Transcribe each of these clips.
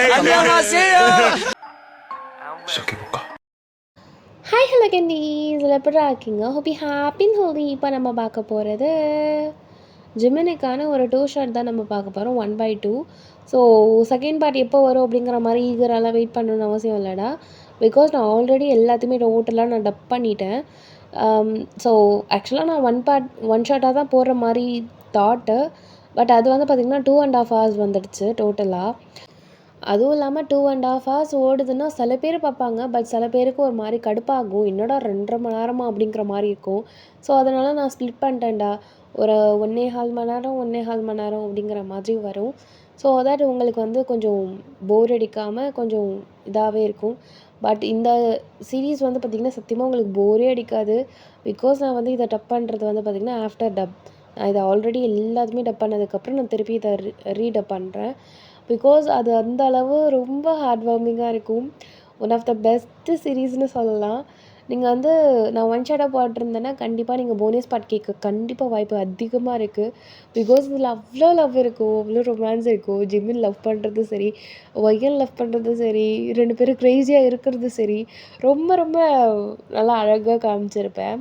Hi hello candies எப்படி இருக்கீங்க? ஹோப்பி happen Holi. இப்போ நம்ம பார்க்க போகிறது ஜிமினிக்கான ஒரு 2 ஷாட் தான் நம்ம பார்க்க போகிறோம் 1/2. ஸோ செகண்ட் பார்ட் எப்போ வரும் அப்படிங்கிற மாதிரி ஈகரெல்லாம் வெயிட் பண்ணணும்னு அவசியம் இல்லைடா. பிகாஸ் நான் ஆல்ரெடி எல்லாத்தையுமே டோட்டலாக நான் டப் பண்ணிட்டேன். ஸோ ஆக்சுவலாக நான் ஒன் ஷாட்டாக தான் போடுற மாதிரி தாட்டு. பட் அது வந்து பார்த்திங்கன்னா 2.5 hours வந்துடுச்சு டோட்டலாக. அதுவும் இல்லாமல் 2.5 hours ஓடுதுன்னா சில பேர் பார்ப்பாங்க. பட் சில பேருக்கு ஒரு மாதிரி கடுப்பாகும். என்னடா 2.5 மணி நேரமா அப்படிங்கிற மாதிரி இருக்கும். ஸோ அதனால் நான் ஸ்ப்ளிட் பண்ணிட்டேன்டா. ஒரு 1.25 மணி நேரம் 1.25 மணி நேரம் அப்படிங்கிற மாதிரி வரும். ஸோ தட் உங்களுக்கு வந்து கொஞ்சம் போர் அடிக்காமல் கொஞ்சம் இதாகவே இருக்கும். பட் இந்த சீரீஸ் வந்து பார்த்திங்கன்னா சத்தியமாக உங்களுக்கு போரே அடிக்காது. பிகாஸ் நான் வந்து இதை டப் பண்ணுறது வந்து பார்த்திங்கன்னா ஆஃப்டர் டப். நான் இதை ஆல்ரெடி எல்லாத்துமே டப் பண்ணதுக்கப்புறம் நான் திருப்பி இதை ரீடப் பண்ணுறேன். பிகாஸ் அது அந்த அளவு ரொம்ப ஹார்ட் வார்மிங்காக இருக்கும். ஒன் ஆஃப் த பெஸ்ட்டு சீரீஸ்னு சொல்லலாம். நீங்கள் வந்து நான் ஒன் ஷாட்டாக போட்டிருந்தேன்னா கண்டிப்பாக நீங்கள் போனஸ் பார்ட் கேட்க கண்டிப்பாக வாய்ப்பு அதிகமாக இருக்குது. பிகாஸ் இதில் அவ்வளோ லவ் இருக்கும், அவ்வளோ ரொமான்ஸ் இருக்கும். ஜிமின் லவ் பண்ணுறது சரி, ஒய்யன் லவ் பண்ணுறது சரி, 2 பேரும் க்ரேஸியாக இருக்கிறது சரி, ரொம்ப ரொம்ப நல்லா அழகாக காமிச்சிருப்பேன்.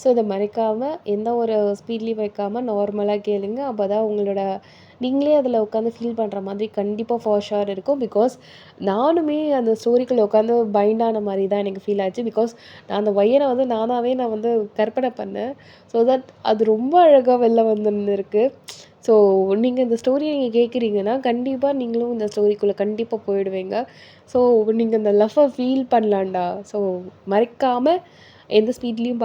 ஸோ இதை மறைக்காமல் எந்த ஒரு ஸ்பீட்லேயும் வைக்காமல் நார்மலாக கேளுங்க. அப்போ தான் உங்களோட நீங்களே அதில் உட்காந்து ஃபீல் பண்ணுற மாதிரி கண்டிப்பாக ஃபார் ஷுர் இருக்கும். பிகாஸ் நானுமே அந்த ஸ்டோரிக்குள்ளே உட்காந்து பைண்டான மாதிரி தான் எனக்கு ஃபீல் ஆச்சு. பிகாஸ் நான் அந்த ஒயரை வந்து நான் வந்து கற்பனை பண்ணேன். ஸோ தட் அது ரொம்ப அழகாக வெளில வந்துருக்கு. ஸோ நீங்கள் இந்த ஸ்டோரியை நீங்கள் கேட்குறீங்கன்னா கண்டிப்பாக நீங்களும் இந்த ஸ்டோரிக்குள்ளே கண்டிப்பாக போயிடுவீங்க. ஸோ நீங்கள் இந்த லவ்வை ஃபீல் பண்ணலான்டா. ஸோ மறைக்காமல் எந்த ஸ்பீட்லேயும்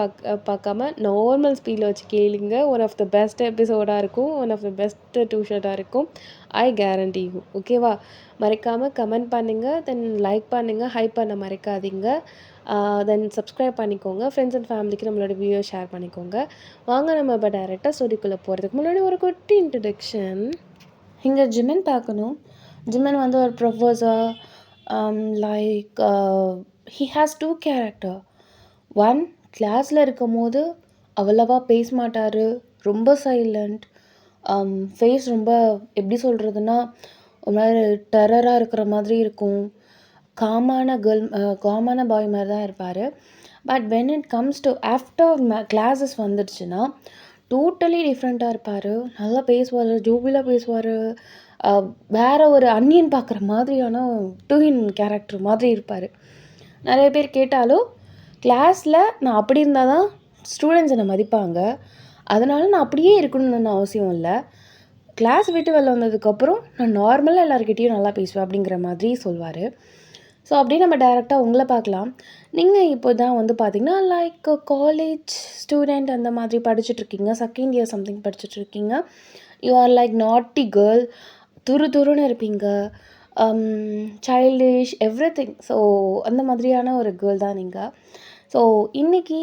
பார்க்காம நார்மல் ஸ்பீடில் வச்சு கேளுங்க. ஒன் ஆஃப் த பெஸ்ட் எபிசோடாக இருக்கும். ஒன் ஆஃப் த பெஸ்ட் 2 ஷாட்டாக இருக்கும். ஐ கேரண்டி யூ. ஓகேவா? மறைக்காமல் கமெண்ட் பண்ணுங்கள். தென் லைக் பண்ணுங்கள். ஹைப் பண்ண மறைக்காதீங்க. தென் சப்ஸ்கிரைப் பண்ணிக்கோங்க. ஃப்ரெண்ட்ஸ் அண்ட் ஃபேமிலிக்கு நம்மளோட வீடியோ ஷேர் பண்ணிக்கோங்க. வாங்க நம்ம இப்போ டைரெக்டாக ஸ்டோரிக்குள்ளே போகிறதுக்கு முன்னாடி ஒரு குட்டி இன்ட்ரடக்ஷன். இங்கே ஜிமின் பார்க்கணும். ஜிமின் வந்து ஒரு professor. Like he has 2 character. 1 கிளாஸில் இருக்கும் போது அவ்வளவா பேச மாட்டார். ரொம்ப சைலண்ட். ஃபேஸ் ரொம்ப எப்படி சொல்கிறதுனா ஒரு மாதிரி டெரராக இருக்கிற மாதிரி இருக்கும். காமான பாய் மாதிரி தான் இருப்பார். But when it comes to after classes வந்துடுச்சுன்னா டோட்டலி டிஃப்ரெண்ட்டாக இருப்பார். நல்லா பேசுவார், ஜோவிலாக பேசுவார். வேறு ஒரு அன்னியன் பார்க்குற மாதிரியான ட்வின் கேரக்டர் மாதிரி இருப்பார். நிறைய பேர் கேட்டாலும் கிளாஸில் நான் அப்படி இருந்தால் தான் ஸ்டூடெண்ட்ஸ் என்னை மதிப்பாங்க. அதனால் நான் அப்படியே இருக்கணும்னு அவசியம் இல்லை. கிளாஸ் விட்டு வெளில வந்ததுக்கப்புறம் நான் நார்மலாக எல்லாருக்கிட்டேயும் நல்லா பேசுவேன் அப்படிங்கிற மாதிரி சொல்வார். ஸோ அப்படியே நம்ம டைரெக்டாக உங்களை பார்க்கலாம். நீங்கள் இப்போ தான் வந்து பார்த்திங்கன்னா லைக் காலேஜ் ஸ்டூடெண்ட் அந்த மாதிரி படிச்சுட்ருக்கீங்க. செகண்ட் இயர் சம்திங் படிச்சுட்ருக்கீங்க. You are like naughty girl. துருன்னு இருப்பீங்க. Childish everything. ஸோ அந்த மாதிரியான ஒரு கேர்ள் தான் நீங்கள். ஸோ இன்றைக்கி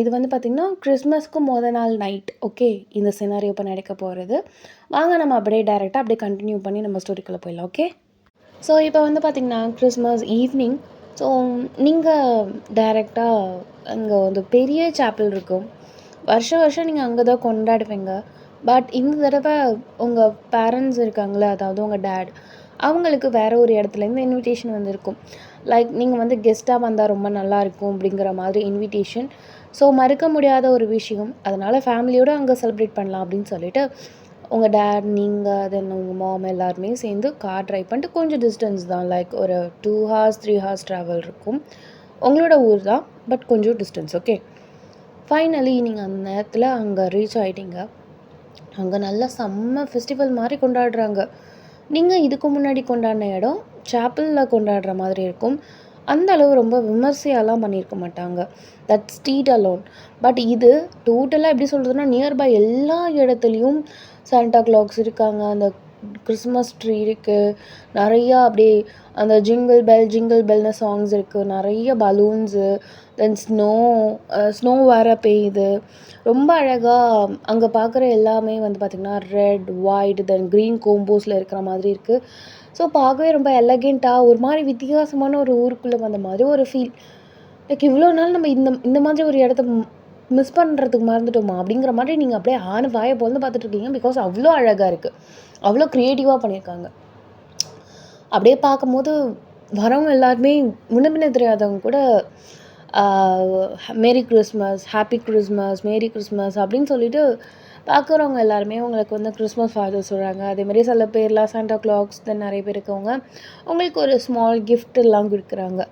இது வந்து பார்த்திங்கன்னா கிறிஸ்மஸ்க்கு நாள் நைட். ஓகே, இந்த சினாரியோ இப்போ நடக்க போகிறது. வாங்க நம்ம அப்படியே டைரெக்டாக அப்படியே கண்டினியூ பண்ணி நம்ம ஸ்டோரிக்குள்ளே போயிடலாம். ஓகே, ஸோ இப்போ வந்து பார்த்திங்கன்னா கிறிஸ்மஸ் ஈவினிங். ஸோ நீங்கள் டைரெக்டாக அங்கே வந்து பெரிய சாப்பல் இருக்கும். வருஷம் நீங்கள் அங்கே தான் கொண்டாடுவீங்க. பட் இந்த தடவை உங்கள் பேரண்ட்ஸ் இருக்காங்களே, அதாவது உங்கள் டேட், அவங்களுக்கு வேறு ஒரு இடத்துலேருந்து இன்விடேஷன் வந்திருக்கும். லைக் நீங்கள் வந்து கெஸ்ட்டாக வந்தால் ரொம்ப நல்லாயிருக்கும் அப்படிங்கிற மாதிரி இன்விடேஷன். ஸோ மறுக்க முடியாத ஒரு விஷயம். அதனால் ஃபேமிலியோடு அங்கே செலிப்ரேட் பண்ணலாம் அப்படின்னு சொல்லிவிட்டு உங்கள் டேட், நீங்கள், தென் உங்கள் மாம் எல்லாருமே சேர்ந்து கார் ட்ரைவ் பண்ணிட்டு கொஞ்சம் டிஸ்டன்ஸ் தான், லைக் ஒரு 2 hours 3 hours ட்ராவல் இருக்கும். உங்களோட ஊர் தான், பட் கொஞ்சம் டிஸ்டன்ஸ். ஓகே, ஃபைனலி நீங்கள் அந்த நேரத்தில் அங்கே ரீச் ஆகிட்டீங்க. அங்கே நல்லா செம்ம ஃபெஸ்டிவல் மாதிரி கொண்டாடுறாங்க. நீங்கள் இதுக்கு முன்னாடி கொண்டாடின இடம் சாப்பலில் கொண்டாடுற மாதிரி இருக்கும். அந்த அளவு ரொம்ப விமர்சையாலாம் பண்ணியிருக்க மாட்டாங்க. That street alone. பட் இது டோட்டலாக எப்படி சொல்கிறதுனா நியர்பை எல்லா இடத்துலையும் சாண்டா கிளாக்ஸ் இருக்காங்க. அந்த கிறிஸ்மஸ் ட்ரீ இருக்குது. நிறையா அப்படியே அந்த ஜிங்கிள் பெல்னு சாங்ஸ் இருக்குது. நிறைய பலூன்ஸு, தென் ஸ்னோ வேறு பெய்யுது. ரொம்ப அழகாக அங்கே பார்க்குற எல்லாமே வந்து பார்த்திங்கன்னா ரெட், ஒயிட், தென் க்ரீன் கோம்போஸில் இருக்கிற மாதிரி இருக்குது. ஸோ பார்க்கவே ரொம்ப எலகெண்ட்டாக ஒரு மாதிரி வித்தியாசமான ஒரு ஊருக்குள்ளே வந்த மாதிரி ஒரு ஃபீல். லைக் இவ்வளோ நாள் நம்ம இந்த மாதிரி ஒரு இடத்த மிஸ் பண்ணுறதுக்கு மறந்துட்டோமா அப்படிங்கிற மாதிரி நீங்கள் அப்படியே வாயை பொழுது பார்த்துட்ருக்கீங்க. பிகாஸ் அவ்வளோ அழகாக இருக்குது, அவ்வளோ க்ரியேட்டிவாக பண்ணியிருக்காங்க. அப்படியே பார்க்கும்போது வரவங்க எல்லாருமே முன்ன பின்ன தெரியாதவங்க கூட merry Christmas, happy Christmas, merry Christmas அப்படின்னு சொல்லிட்டு பார்க்குறவங்க எல்லாருமே உங்களுக்கு வந்து கிறிஸ்மஸ் வாழ்த்து சொல்கிறாங்க. அதேமாரி சில பேர்லாம் சாண்டா கிளாஸ் நிறைய பேர் இருக்கவங்க உங்களுக்கு ஒரு ஸ்மால் கிஃப்ட் எல்லாம் கொடுக்குறாங்க.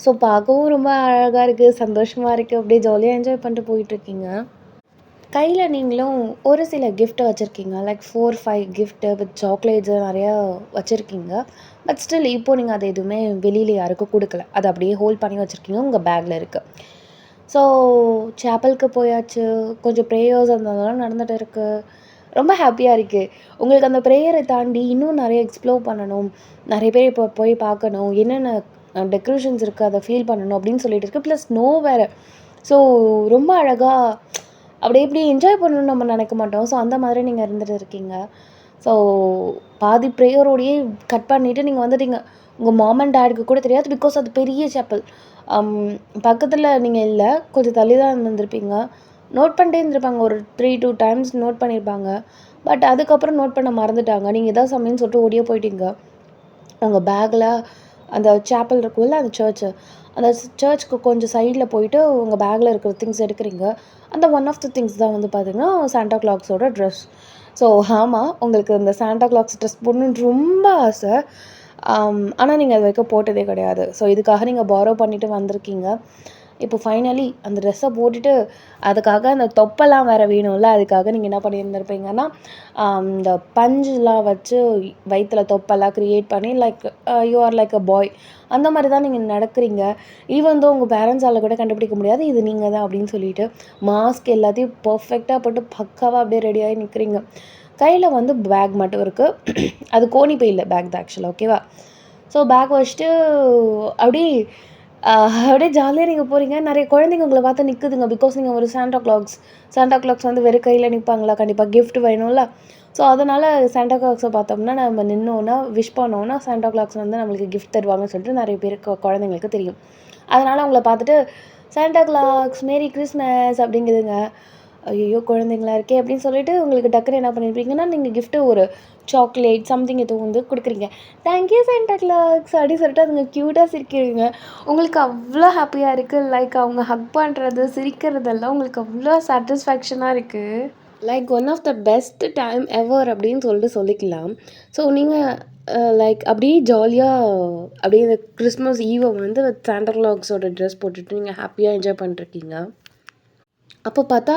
ஸோ பார்க்கவும் ரொம்ப அழகாக இருக்குது, சந்தோஷமாக இருக்குது. அப்படியே ஜாலியாக என்ஜாய் பண்ணிட்டு போயிட்டுருக்கீங்க. கையில் நீங்களும் ஒரு சில கிஃப்ட் வச்சுருக்கீங்க. லைக் 4, 5 கிஃப்ட்டு வித் சாக்லேட்ஸு நிறையா வச்சுருக்கீங்க. பட் ஸ்டில் இப்போது நீங்கள் அதை எதுவுமே வெளியில் யாருக்கும் கொடுக்கல. அதை அப்படியே ஹோல்ட் பண்ணி வச்சுருக்கீங்க, உங்கள் பேக்கில் இருக்குது. ஸோ சேப்பலுக்கு போயாச்சு, கொஞ்சம் ப்ரேயர்ஸ் அந்த அதெல்லாம் நடந்துகிட்டு இருக்குது. ரொம்ப ஹாப்பியாக இருக்குது. உங்களுக்கு அந்த ப்ரேயரை தாண்டி இன்னும் நிறைய எக்ஸ்ப்ளோர் பண்ணணும், நிறைய பேர் இப்போ போய் பார்க்கணும், என்னென்ன டெக்கரேஷன்ஸ் இருக்குது அதை ஃபீல் பண்ணணும் அப்படின்னு சொல்லிட்டு இருக்குது. ப்ளஸ் ஸ்னோ வேறு. ஸோ ரொம்ப அழகாக அப்படியே இப்படி என்ஜாய் பண்ணணும்னு நம்ம நினைக்க மாட்டோம். ஸோ அந்த மாதிரி நீங்கள் இருந்துட்டு இருக்கீங்க. ஸோ பாதி ப்ரேயரோடையே கட் பண்ணிவிட்டு நீங்கள் வந்துட்டீங்க. உங்கள் மாம் அண்ட் டேடுக்கு கூட தெரியாது. பிகாஸ் அது பெரிய சேப்பல். பக்கத்தில் நீங்கள் இல்லை, கொஞ்சம் தள்ளி தான் இருந்திருப்பீங்க. நோட் பண்ணிட்டே இருந்திருப்பாங்க. ஒரு 3-2 டைம்ஸ் நோட் பண்ணியிருப்பாங்க. பட் அதுக்கப்புறம் நோட் பண்ண மறந்துட்டாங்க. நீங்கள் எதாவது சமயம்னு சொல்லிட்டு ஓடியே போயிட்டீங்க. உங்கள் பேக்கில் அந்த சேப்பல் இருக்கும்ல, அந்த அந்த சர்ச்சுக்கு கொஞ்சம் சைடில் போயிட்டு உங்கள் பேக்கில் இருக்கிற திங்ஸ் எடுக்கிறீங்க. அந்த ஒன் ஆஃப் த திங்ஸ் தான் வந்து பார்த்திங்கன்னா சாண்டா கிளாஸோட ட்ரெஸ். ஸோ ஆமாம், உங்களுக்கு இந்த சாண்டா கிளாஸ் ட்ரெஸ் போடணுன்னு ரொம்ப ஆசை. ஆனால் நீங்கள் அது வரைக்கும் போட்டதே கிடையாது. ஸோ இதுக்காக நீங்கள் பாரோ பண்ணிவிட்டு வந்திருக்கீங்க. இப்போ ஃபைனலி அந்த ட்ரெஸ்ஸை போட்டுட்டு அதுக்காக அந்த தொப்பெல்லாம் வேறு வேணும்ல, அதுக்காக நீங்கள் என்ன பண்ணியிருந்திருப்பீங்கன்னா இந்த பஞ்சுலாம் வச்சு வயிற்றில் தொப்பெல்லாம் க்ரியேட் பண்ணி like you are like a boy அந்த மாதிரி தான் நீங்கள் நடக்கிறீங்க. ஈவன் தோ உங்கள் பேரண்ட்ஸால் கூட கண்டுபிடிக்க முடியாது இது நீங்கள் தான் அப்படின்னு சொல்லிட்டு மாஸ்க் எல்லாத்தையும் பர்ஃபெக்டாக போட்டு பக்காவாக அப்படியே ரெடியாகி நிற்கிறீங்க. கையில் வந்து பேக் மட்டும் இருக்குது. அது கோணி பையில் பேக் தான் ஆக்சுவலாக, ஓகேவா? ஸோ பேக் வச்சுட்டு அப்படியே அப்படியே ஜாலியாக நீங்கள் போகிறீங்க. நிறைய குழந்தைங்க உங்களை பார்த்து நிற்குதுங்க. பிகாஸ் நீங்கள் ஒரு சாண்டா கிளாஸ் வந்து வெறும் கையில் நிற்பாங்களா? கண்டிப்பாக கிஃப்ட் வேணும்ல. ஸோ அதனால் சாண்டா கிளாஸை பார்த்தோம்னா நம்ம நின்னோன்னா விஷ் பண்ணோன்னா சாண்டா கிளாஸ் வந்து நம்மளுக்கு கிஃப்ட் தருவாங்கன்னு சொல்லிட்டு நிறைய பேருக்கு குழந்தைங்களுக்கு தெரியும். அதனால் உங்களை பார்த்துட்டு சாண்டா கிளாஸ் மேரி கிறிஸ்மஸ் அப்படிங்குதுங்க. ஐயோ குழந்தைங்களா இருக்கே அப்படின்னு சொல்லிட்டு உங்களுக்கு டக்குன்னு என்ன பண்ணியிருப்பீங்கன்னா நீங்கள் கிஃப்ட்டு ஒரு சாக்லேட் சம்திங் எதுவும் வந்து கொடுக்குறீங்க. தேங்க்யூ சாண்டா கிளாஸ் அப்படின்னு சொல்லிட்டு அதுங்க க்யூட்டாக சிரிக்கிறீங்க. உங்களுக்கு அவ்வளோ ஹாப்பியாக இருக்குது. லைக் அவங்க ஹக் பண்ணுறது சிரிக்கிறதெல்லாம் உங்களுக்கு அவ்வளோ சாட்டிஸ்ஃபேக்ஷனாக இருக்குது. Like one of the best time ever அப்படின்னு சொல்லிட்டு சொல்லிக்கலாம். ஸோ நீங்கள் லைக் அப்படியே ஜாலியாக அப்படியே இந்த கிறிஸ்மஸ் ஈவை வந்து சாண்டா கிளாஸோட ட்ரெஸ் போட்டுட்டு நீங்கள் ஹாப்பியாக என்ஜாய் பண்ணிருக்கீங்க. அப்போ பார்த்தா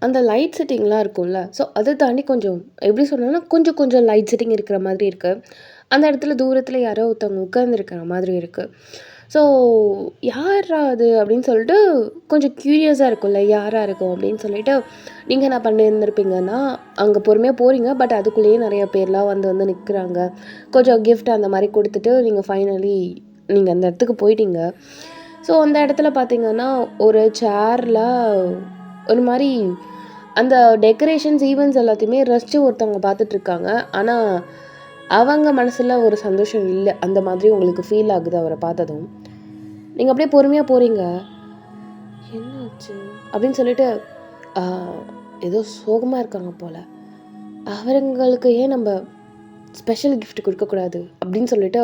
அந்த லைட் செட்டிங்லாம் இருக்கும்ல, ஸோ அதை தாண்டி கொஞ்சம் எப்படி சொல்லணும்னா கொஞ்சம் கொஞ்சம் லைட் செட்டிங் இருக்கிற மாதிரி இருக்குது. அந்த இடத்துல தூரத்தில் யாரோ ஒருத்தவங்க உட்காந்துருக்கிற மாதிரி இருக்குது. ஸோ யாரா அது அப்படின்னு சொல்லிட்டு கொஞ்சம் க்யூரியஸாக இருக்கும்ல, யாராக இருக்கும் அப்படின்னு சொல்லிட்டு நீங்கள் என்ன பண்ணியிருந்திருப்பீங்கன்னா அங்கே பொறுமையாக போகிறீங்க. பட் அதுக்குள்ளேயே நிறைய பேர்லாம் வந்து வந்து நிற்கிறாங்க. கொஞ்சம் கிஃப்ட் அந்த மாதிரி கொடுத்துட்டு நீங்கள் ஃபைனலி நீங்கள் அந்த இடத்துக்கு போயிட்டீங்க. ஸோ அந்த இடத்துல பார்த்தீங்கன்னா ஒரு சேரில் ஒரு மாதிரி அந்த டெக்கரேஷன்ஸ் ஈவெண்ட்ஸ் எல்லாத்தையுமே ரசித்து ஒருத்தவங்க பார்த்துட்ருக்காங்க. ஆனால் அவங்க மனசில் ஒரு சந்தோஷம் இல்லை. அந்த மாதிரி உங்களுக்கு ஃபீல் ஆகுது அவரை பார்த்ததும். நீங்கள் அப்படியே பொறுமையாக போகிறீங்க. என்னாச்சு அப்படின்னு சொல்லிட்டு ஏதோ சோகமாக இருக்காங்க போல், அவங்களுக்கு ஏன் நம்ம ஸ்பெஷல் கிஃப்ட் கொடுக்கக்கூடாது அப்படின்னு சொல்லிட்டு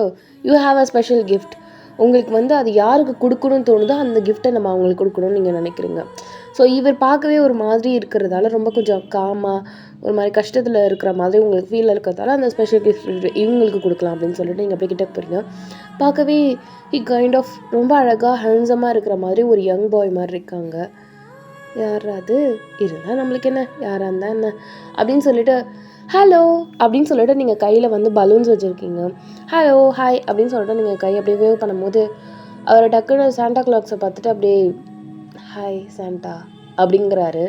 you have a special gift. உங்களுக்கு வந்து அது யாருக்கு கொடுக்கணும்னு தோணுதோ அந்த கிஃப்ட்டை நம்ம அவங்களுக்கு கொடுக்கணும்னு நீங்கள் நினைக்கிறீங்க. ஸோ இவர் பார்க்கவே ஒரு மாதிரி இருக்கிறதால ரொம்ப கொஞ்சம் காமாக ஒரு மாதிரி கஷ்டத்தில் இருக்கிற மாதிரி உங்களுக்கு ஃபீல் இருக்கிறதால அந்த ஸ்பெஷல் கிஃப்ட் இவங்களுக்கு கொடுக்கலாம் அப்படின்னு சொல்லிட்டு நீங்கள் அப்படியே கிட்ட போகிறீங்க. பார்க்கவே கைண்ட் ஆஃப் ரொம்ப அழகாக ஹேண்ட்ஸமாக இருக்கிற மாதிரி ஒரு யங் பாய் மாதிரி இருக்காங்க. யாராவது இருந்தால் நம்மளுக்கு என்ன, யாராக இருந்தால் என்ன அப்படின்னு சொல்லிட்டு ஹலோ அப்படின்னு சொல்லிட்டு நீங்கள் கையில் வந்து பலூன்ஸ் வச்சுருக்கீங்க. ஹலோ ஹாய் அப்படின்னு சொல்லிட்டு நீங்கள் கை அப்படியே வேவ் பண்ணும்போது அவரை டக்குன்னு சாண்டா கிளாஸை பார்த்துட்டு அப்படியே ஹாய் சாண்டா அப்படிங்கிறாரு.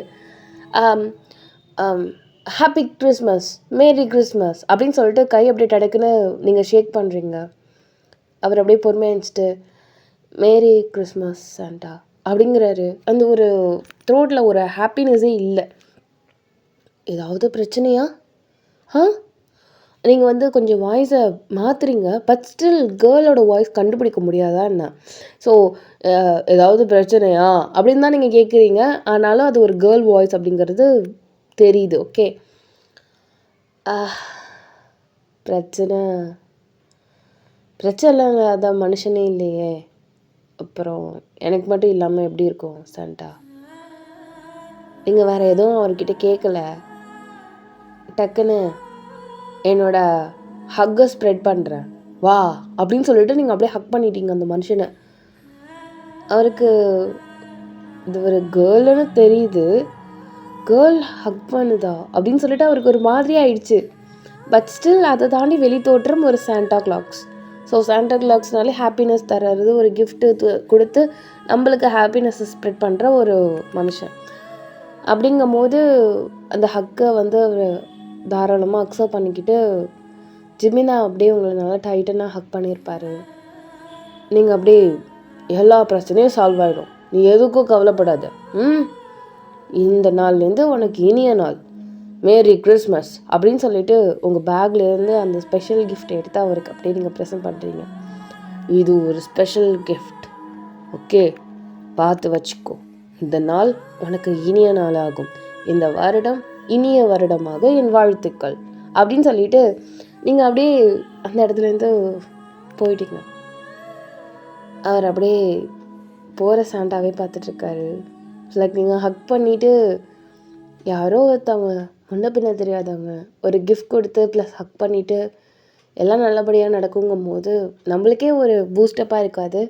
ஹாப்பி கிறிஸ்மஸ், மேரி கிறிஸ்மஸ் அப்படின்னு சொல்லிட்டு கை அப்படியே டக்குன்னு நீங்கள் ஷேக் பண்ணுறீங்க. அவர் அப்படியே பொறுமையாக இருந்துச்சுட்டு மேரி கிறிஸ்மஸ் சாண்டா அப்படிங்கிறாரு. அந்த ஒரு த்ரோட்டில் ஒரு ஹாப்பினஸே இல்லை. ஏதாவது பிரச்சனையா? நீங்கள் வந்து கொஞ்சம் வாய்ஸை மாற்றுறீங்க. பட் ஸ்டில் கேர்ளோட வாய்ஸ் கண்டுபிடிக்க முடியாதா என்ன? ஸோ ஏதாவது பிரச்சனையா அப்படின்னு தான் நீங்கள் கேட்குறீங்க. ஆனாலும் அது ஒரு கேர்ள் வாய்ஸ் அப்படிங்கிறது தெரியுது. ஓகே, பிரச்சனை பிரச்சனை இல்லாத மனுஷனே இல்லையே. அப்புறம் எனக்கு மட்டும் இல்லாமல் எப்படி இருக்கும் சாண்டா? நீங்கள் வேறு எதுவும் அவர்கிட்ட கேட்கல, டக்குன்னு என்னோட ஹக்கை ஸ்ப்ரெட் பண்ணுறேன் வா அப்படின்னு சொல்லிட்டு நீங்கள் அப்படியே ஹக் பண்ணிட்டீங்க அந்த மனுஷனை. அவருக்கு இது ஒரு கேர்ள்னு தெரியுது, கேர்ள் ஹக் பண்ணுதா அப்படின்னு சொல்லிட்டு அவருக்கு ஒரு மாதிரி ஆயிடுச்சு. பட் ஸ்டில் அதை தாண்டி வெளித்தோற்றம் ஒரு சாண்டா கிளாக்ஸ். ஸோ சாண்டா கிளாக்ஸ்னாலே ஹாப்பினஸ் தர்றது, ஒரு கிஃப்ட்டு கொடுத்து நம்மளுக்கு ஹாப்பினஸ்ஸை ஸ்ப்ரெட் பண்ணுற ஒரு மனுஷன். அப்படிங்கும் போது அந்த ஹக்கை வந்து அவர் தாராளமாக அக்செப்ட் பண்ணிக்கிட்டு ஜிமினா அப்படியே உங்களை நல்லா டைட்டனாக ஹக் பண்ணியிருப்பார். நீங்கள் அப்படியே எல்லா பிரச்சனையும் சால்வ் ஆகிடும், நீ எதுக்கும் கவலைப்படாத, இந்த நாள்லேருந்து உனக்கு இனிய நாள், மேரி கிறிஸ்மஸ் அப்படின்னு சொல்லிட்டு உங்கள் பேக்லேருந்து அந்த ஸ்பெஷல் கிஃப்ட் எடுத்து அவருக்கு அப்படியே நீங்கள் ப்ரெசென்ட் பண்ணுறீங்க. இது ஒரு ஸ்பெஷல் கிஃப்ட், ஓகே, பார்த்து வச்சுக்கோ, இந்த நாள் உனக்கு இனிய நாள் ஆகும், இந்த வருடம் இனிய வருடமாக என் வாழ்த்துக்கள் அப்படின்னு சொல்லிட்டு நீங்கள் அப்படியே அந்த இடத்துலேருந்து போயிட்டீங்க. அவர் அப்படியே போகிற சாண்டாவே பார்த்துட்ருக்காரு. லைக் நீங்கள் ஹக் பண்ணிவிட்டு யாரோ ஒருத்தவங்க முன்ன பின்ன தெரியாதவங்க ஒரு கிஃப்ட் கொடுத்து ப்ளஸ் ஹக் பண்ணிவிட்டு எல்லாம் நல்லபடியாக நடக்குங்கும் போது நம்மளுக்கே ஒரு பூஸ்டப்பாக இருக்காது.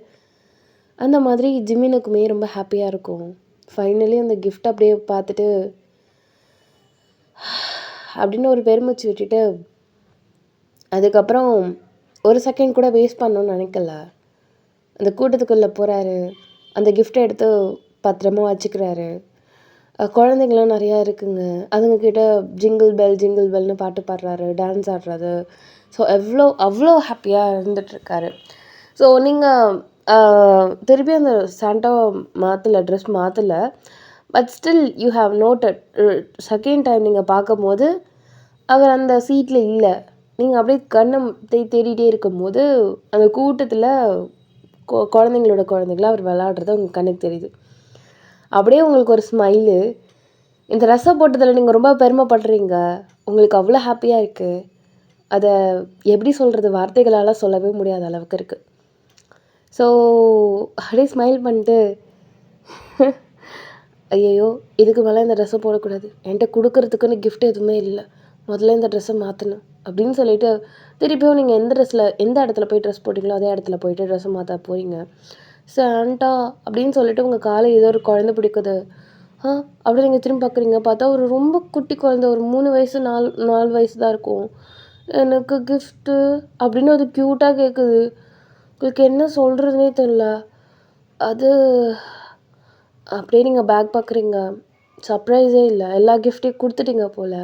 அந்த மாதிரி ஜிமினுக்குமே ரொம்ப ஹாப்பியாக இருக்கும். ஃபைனலி அந்த கிஃப்ட் அப்படியே பார்த்துட்டு அப்படின்னு ஒரு பெருமிச்சு விட்டுட்டு அதுக்கப்புறம் ஒரு செகண்ட் கூட வேஸ்ட் பண்ணணும்னு நினைக்கல. அந்த கூட்டத்துக்குள்ளே போகிறாரு, அந்த கிஃப்டை எடுத்து பத்திரமா வச்சுக்கிறாரு. குழந்தைங்களாம் நிறையா இருக்குங்க, அதுங்கக்கிட்ட ஜிங்கிள் பெல்னு பாட்டு பாடுறாரு, டான்ஸ் ஆடுறாரு. ஸோ அவ்வளோ ஹாப்பியாக இருந்துகிட்ருக்காரு. ஸோ நீங்கள் திருப்பி அந்த சாண்டா ட்ரெஸ் மாற்றலை, but still you have noted second time நீங்கள் பார்க்கும்போது அவர் அந்த சீட்டில் இல்லை. நீங்கள் அப்படியே கண்ணை தேடிகிட்டே இருக்கும்போது அந்த கூட்டத்தில் குழந்தைங்கள அவர் விளாட்றது உங்கள் கண்ணுக்கு தெரியுது. அப்படியே உங்களுக்கு ஒரு ஸ்மைலு. இந்த ட்ரெஸ்ஸை போட்டதில் நீங்கள் ரொம்ப பெருமைப்படுறீங்க, உங்களுக்கு அவ்வளோ ஹாப்பியாக இருக்குது. அதை எப்படி சொல்கிறது, வார்த்தைகளால் சொல்லவே முடியாத அளவுக்கு இருக்குது. ஸோ அப்படியே ஸ்மைல் பண்ணிட்டு ஐயையோ இதுக்கு மேலே இந்த ட்ரெஸ்ஸை போடக்கூடாது, என்கிட்ட கொடுக்கறதுக்குன்னு கிஃப்ட் எதுவுமே இல்லை, முதல்ல இந்த ட்ரெஸ்ஸை மாற்றணும் அப்படின்னு சொல்லிட்டு திருப்பியும் நீங்கள் எந்த இடத்துல போய் ட்ரெஸ் போட்டிங்களோ அதே இடத்துல போயிட்டு ட்ரெஸ்ஸை மாற்ற போகிறீங்க. சாண்டா அப்படின்னு சொல்லிட்டு உங்கள் காலை ஏதோ ஒரு குழந்தை பிடிக்குது, அப்படி நீங்கள் திரும்பி பார்க்குறீங்க, பார்த்தா ஒரு ரொம்ப குட்டி குழந்தை, ஒரு 3 வயசு 4 வயசு தான் இருக்கும். எனக்கு கிஃப்ட்டு அப்படின்னு அது க்யூட்டாக கேட்குது. உங்களுக்கு என்ன சொல்கிறதுனே தெரில. அது அப்படியே நீங்கள் பேக் பார்க்குறீங்க, சர்ப்ரைஸே இல்லை, எல்லா கிஃப்ட்டையும் கொடுத்துட்டீங்க போல்.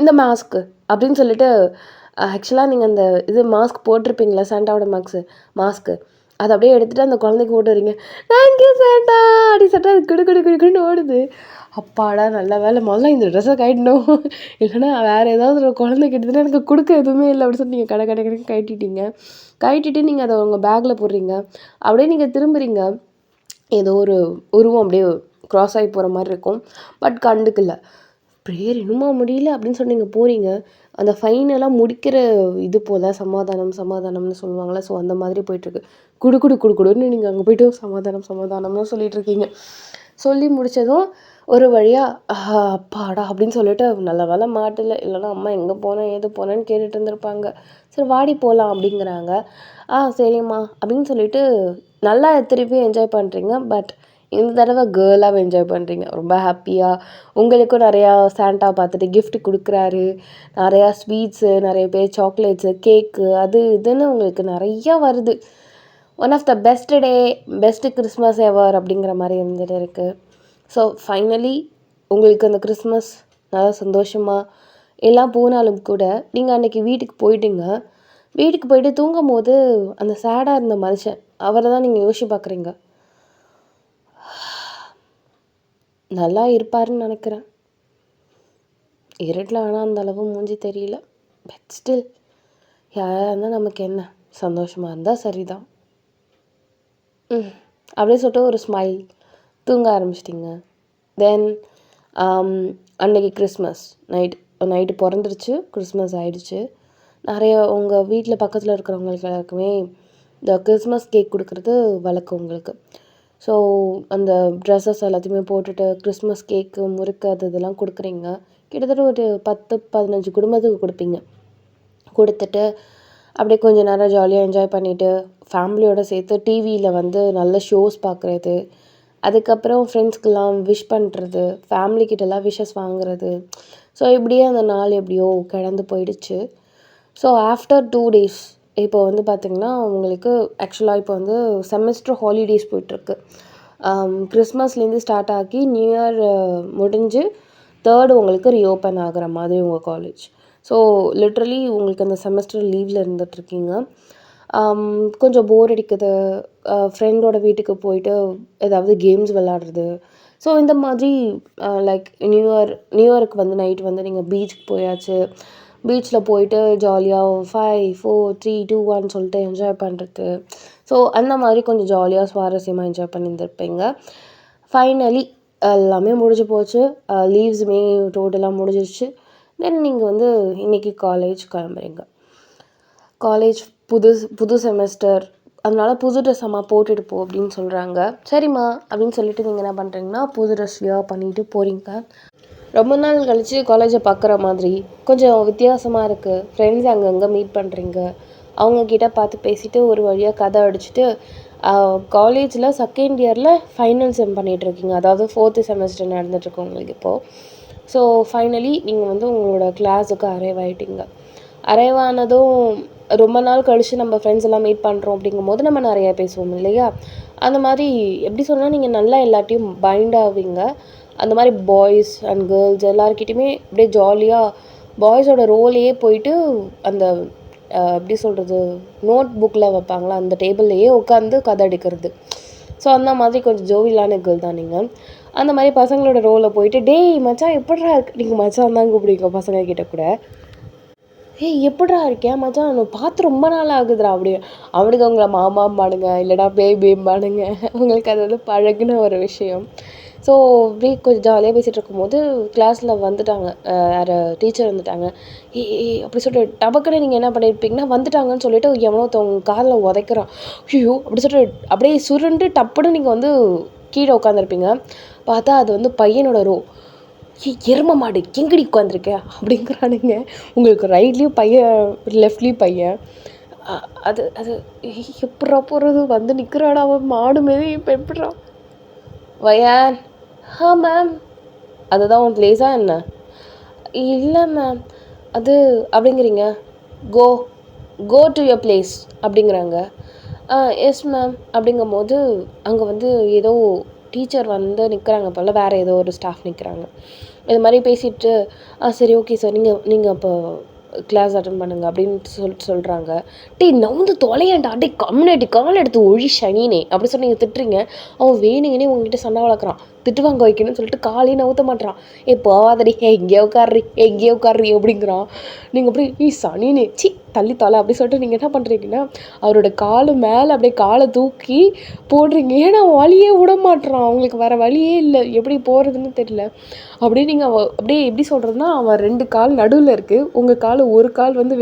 இந்த மாஸ்க்கு அப்படின்னு சொல்லிட்டு ஆக்சுவலாக நீங்கள் அந்த மாஸ்க் போட்டிருப்பீங்களா, சாண்டாவோட மாஸ்க்கு அதை அப்படியே எடுத்துகிட்டு அந்த குழந்தைக்கு போட்டு வரீங்க. தேங்க்யூ சாண்டா அப்படி சொல்லிட்டு அது குடுக்குன்னு ஓடுது. அப்பாடா நல்ல வேலை, முதல்ல இந்த ட்ரெஸ்ஸை கட்டிடணும், இல்லைன்னா வேறு ஏதாவது ஒரு குழந்தை கிட்டதுன்னா எனக்கு கொடுக்க எதுவுமே இல்லை அப்படின்னு சொல்லி நீங்கள் கடைக்கு கட்டிட்டு நீங்கள் அதை உங்கள் பேக்கில் போடுறீங்க. அப்படியே நீங்கள் திரும்புறீங்க, ஏதோ ஒரு உருவம் அப்படியே க்ராஸ் ஆகி போகிற மாதிரி இருக்கும், பட் கண்டுக்கல. ப்ரேயர் இன்னுமா முடியல அப்படின்னு சொல்லி நீங்கள் போகிறீங்க. அந்த ஃபைனலாக முடிக்கிற இது போல் சமாதானம்னு சொல்லுவாங்களே, ஸோ அந்த மாதிரி போயிட்டுருக்கு. குடுன்னு நீங்கள் அங்கே போய்ட்டு சமாதானம்னு சொல்லிகிட்ருக்கீங்க. சொல்லி முடித்ததும் ஒரு வழியாக அப்பாடா அப்படின்னு சொல்லிட்டு நல்ல வேலை மாட்டலை, இல்லைனா அம்மா எங்கே போனேன் ஏது போனேன்னு கேட்டுட்டு இருந்திருப்பாங்க. சரி வாடி போகலாம் அப்படிங்கிறாங்க. சரிம்மா அப்படின்னு சொல்லிட்டு நல்லா திருப்பி என்ஜாய் பண்ணுறீங்க. பட் இந்த தடவை கேர்ளாக என்ஜாய் பண்ணுறீங்க, ரொம்ப ஹாப்பியாக. உங்களுக்கும் நிறையா சாண்டா பார்த்துட்டு கிஃப்ட் கொடுக்குறாரு, நிறையா ஸ்வீட்ஸு, நிறைய பேர் சாக்லேட்ஸு, கேக்கு, அது இதுன்னு உங்களுக்கு நிறையா வருது. One of the best Christmas ever அப்படிங்கிற மாதிரி இருந்துகிட்டு இருக்குது. ஸோ ஃபைனலி உங்களுக்கு அந்த கிறிஸ்மஸ் நல்லா சந்தோஷமாக எல்லாம் போனாலும் கூட நீங்கள் அன்றைக்கி வீட்டுக்கு போயிட்டீங்க. வீட்டுக்கு போயிட்டு தூங்கும் போது அந்த சேடாக இருந்த மனுஷன் அவரை தான் நீங்கள் யோசிச்சு பார்க்குறீங்க. நல்லா இருப்பாருன்னு நினைக்கிறேன், இருட்டில் ஆனால் அந்த அளவு மூஞ்சி தெரியல. பட் ஸ்டில் யாராக இருந்தால் நமக்கு என்ன, சந்தோஷமாக இருந்தால் சரிதான். அப்படியே சொல்லிட்டு ஒரு ஸ்மைல், தூங்க ஆரம்பிச்சிட்டிங்க. தென் அன்றைக்கி கிறிஸ்மஸ் நைட்டு பிறந்துருச்சு, கிறிஸ்மஸ் ஆகிடுச்சு. நிறைய உங்கள் வீட்டில் பக்கத்தில் இருக்கிறவங்களுக்கு எல்லாருக்குமே இந்த கிறிஸ்மஸ் கேக் கொடுக்குறது வழக்கம் உங்களுக்கு. ஸோ அந்த ட்ரெஸ்ஸஸ் எல்லாத்தையுமே போட்டுட்டு கிறிஸ்மஸ் கேக்கு, முறுக்கு அது இதெல்லாம் கொடுக்குறீங்க. கிட்டத்தட்ட ஒரு 10, 15 குடும்பத்துக்கு கொடுப்பீங்க. கொடுத்துட்டு அப்படியே கொஞ்சம் நேரம் ஜாலியாக என்ஜாய் பண்ணிவிட்டு ஃபேமிலியோடு சேர்த்து டிவியில் வந்து நல்ல ஷோஸ் பார்க்குறது, அதுக்கப்புறம் ஃப்ரெண்ட்ஸ்க்கெல்லாம் விஷ் பண்ணுறது, ஃபேமிலிக்கிட்டலாம் விஷஸ் வாங்குறது. ஸோ இப்படியே அந்த நாள் எப்படியோ கடந்து போயிடுச்சு. ஸோ ஆஃப்டர் 2 டேஸ் இப்போ வந்து பார்த்திங்கன்னா உங்களுக்கு ஆக்சுவலாக இப்போ வந்து செமஸ்டர் ஹாலிடேஸ் போயிட்டுருக்கு. கிறிஸ்மஸ்லேருந்து ஸ்டார்ட் ஆகி நியூ இயர் முடிஞ்சு 3rd உங்களுக்கு ரீஓப்பன் ஆகிற மாதிரி உங்கள் காலேஜ். ஸோ லிட்ரலி உங்களுக்கு அந்த செமஸ்டர் லீவில் இருந்துகிட்ருக்கீங்க. கொஞ்சம் போர் அடிக்குது. ஃப்ரெண்டோட வீட்டுக்கு போயிட்டு ஏதாவது கேம்ஸ் விளாடுறது. ஸோ இந்த மாதிரி லைக் நியூ இயருக்கு வந்து நைட் வந்து நீங்கள் பீச்சுக்கு போயாச்சு. பீச்சில் போயிட்டு ஜாலியாக 5, 4, 3, 2, 1 சொல்லிட்டு என்ஜாய் பண்ணுறது. ஸோ அந்த மாதிரி கொஞ்சம் ஜாலியாக சுவாரஸ்யமாக என்ஜாய் பண்ணியிருந்திருப்பீங்க. ஃபைனலி எல்லாமே முடிஞ்சு போச்சு. லீவ்ஸுமே டோட்டலாக முடிஞ்சிருச்சு. தென் நீங்கள் வந்து இன்றைக்கி காலேஜ் கிளம்புறீங்க. காலேஜ் புது செமஸ்டர், அதனால் புது ட்ரெஸ் அம்மா போட்டுட்டு போ அப்படின்னு சொல்கிறாங்க. சரிம்மா அப்படின்னு சொல்லிட்டு நீங்கள் என்ன பண்ணுறீங்கன்னா புது ட்ரெஸ் வியர் பண்ணிட்டு போகிறீங்க. ரொம்ப நாள் கழித்து காலேஜை பார்க்குற மாதிரி கொஞ்சம் வித்தியாசமாக இருக்குது. ஃப்ரெண்ட்ஸ் அங்கங்கே மீட் பண்ணுறீங்க. அவங்கக்கிட்ட பார்த்து பேசிவிட்டு ஒரு வழியாக கதை அடிச்சுட்டு காலேஜில் செகண்ட் இயரில் ஃபைனல் செம் பண்ணிகிட்ருக்கீங்க. அதாவது 4th செமஸ்டர் நடந்துகிட்ருக்கு உங்களுக்கு இப்போது. ஸோ ஃபைனலி நீங்கள் வந்து உங்களோட கிளாஸுக்கு அரைவ் ஆகிட்டீங்க. அரைவ் ஆனதும் ரொம்ப நாள் கழித்து நம்ம ஃப்ரெண்ட்ஸ் எல்லாம் மீட் பண்ணுறோம் அப்படிங்கும்போது நம்ம நிறையா பேசுவோம் இல்லையா? அந்த மாதிரி எப்படி சொன்னால் நீங்கள் நல்லா எல்லாத்தையும் பைண்ட் ஆவீங்க. அந்த மாதிரி பாய்ஸ் அண்ட் கேர்ள்ஸ் எல்லாருக்கிட்டையுமே அப்படியே ஜாலியாக பாய்ஸோட ரோலையே போயிட்டு அந்த எப்படி சொல்கிறது, நோட் புக்கில் வைப்பாங்களா அந்த டேபிள்லையே உட்காந்து கதை அடிக்கிறது. ஸோ அந்த மாதிரி கொஞ்சம் ஜோவியலான கேர்ள் தான் நீங்கள். அந்த மாதிரி பசங்களோட ரோலில் போயிட்டு டேய் மச்சான் எப்பட்றா இருக்கு, நீங்கள் மச்சான் தான் கூப்பிடுவீங்க பசங்கக்கிட்ட கூட. ஏய் எப்பட்றா இருக்கேன் மச்சான், நான் பார்த்து ரொம்ப நாள் ஆகுதுடா அப்படி. அவனுக்கு அவங்கள மாமாம்பானுங்க, இல்லைடா பேபிம்பானுங்க. அவங்களுக்கு அது வந்து பழகுன ஒரு விஷயம். ஸோ அப்படியே கொஞ்சம் ஜாலியாக பேசிகிட்டு இருக்கும்போது கிளாஸில் வந்துட்டாங்க, யார் டீச்சர் வந்துட்டாங்க. அப்படி சொல்லிட்டு டபக்குன்னு நீங்கள் என்ன பண்ணியிருப்பீங்கன்னா வந்துட்டாங்கன்னு சொல்லிட்டு எவனோ ஒருத்தவங்க காதில் உதைக்கிறான். ஐயோ அப்படி சொல்லிட்டு அப்படியே சுருண்டு டப்புன்னு நீங்கள் வந்து கீழே உட்காந்துருப்பீங்க. பார்த்தா அது வந்து பையனோட ரோ. எரும மாடு எங்கடி உட்காந்துருக்க அப்படிங்கிறானுங்க. உங்களுக்கு ரைட்லேயும் பையன், லெஃப்ட்லேயும் பையன். அது அது எப்பட்றா போகிறது, வந்து நிற்கிறாடா அவன் மாடு மாரி, இப்போ எப்பட்றா வயான். மேம். அதுதான் உன் ப்ளேஸா என்ன? இல்லை மேம். அது அப்படிங்கிறீங்க. கோ கோ டு யுவர் ப்ளேஸ் அப்படிங்கிறாங்க. எஸ் மேம் அப்படிங்கும்போது அங்கே வந்து ஏதோ டீச்சர் வந்து நிற்கிறாங்க போல், வேறு ஏதோ ஒரு ஸ்டாஃப் நிற்கிறாங்க. இது மாதிரி பேசிட்டு சரி ஓகே சார், நீங்கள் அப்போ கிளாஸ் அட்டன் பண்ணுங்க அப்படின்னு சொல்கிறாங்க. நவுந்து தொலையேன்டா, கம்யூனிட்டி கால் எடுத்து ஒழி சனினே அப்படி சொல்லி நீங்கள் திட்டுறீங்க. அவன் வேணுங்கன்னே உங்ககிட்ட சண்டை வளர்க்குறான். திட்டுவாங்க வைக்கணும்னு சொல்லிட்டு காலையும் நவுத்த மாட்டான். போவாதடி, எங்கேயோ உட்கார்றி அப்படிங்கிறான். நீங்கள் அப்படி சனினே தள்ளி தொலை அப்படி சொல்லிட்டு நீங்கள் என்ன பண்ணுறீங்கன்னா அவரோட காலு மேலே அப்படியே காலை தூக்கி போடுறீங்க. ஏன்னா அவன் வழியே விட மாட்டுறான். அவங்களுக்கு வேறு வழியே இல்லை, எப்படி போகிறதுன்னு தெரியல. அப்படியே நீங்கள் அப்படியே எப்படி சொல்கிறதுனா அவன் 2 கால் நடுவில் இருக்குது. உங்கள் கால் ஒரு கால் வந்து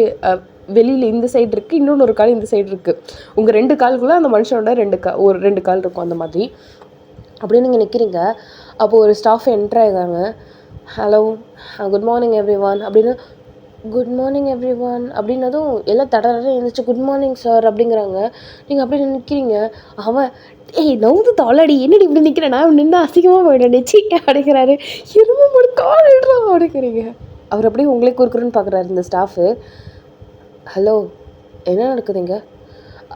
வெளியில் இந்த சைடு இருக்குது, இன்னொன்று ஒரு கால் இந்த சைடு இருக்குது. உங்கள் 2 கால்குள்ளே அந்த மனுஷனோட 2 கால் இருக்கும். அந்த மாதிரி அப்படியே நீங்கள் நிற்கிறீங்க. அப்போது ஒரு ஸ்டாஃப் என்ட்ரு ஆகிறாங்க. Hello good morning every one அப்படின்னு. குட் மார்னிங் எவ்ரி ஒன் அப்படின்னதும் எல்லாம் தடவை எழுந்திரிச்சு குட் மார்னிங் சார் அப்படிங்கிறாங்க. நீங்கள் அப்படியே நிற்கிறீங்க. அவன் நவுந்து தாளடி, என்னடி இப்படி நிற்கிறேன், நான் நின்று அசிங்கமாக போயிட்டேன் நெச்சி அப்படிங்கிறாரு. இரும கால் இடுறோம் அப்படிங்கிறீங்க. அவர் அப்படியே உங்களே குறுக்குறன்னு பார்க்குறாரு இந்த ஸ்டாஃபு. ஹலோ என்ன நடக்குதுங்க?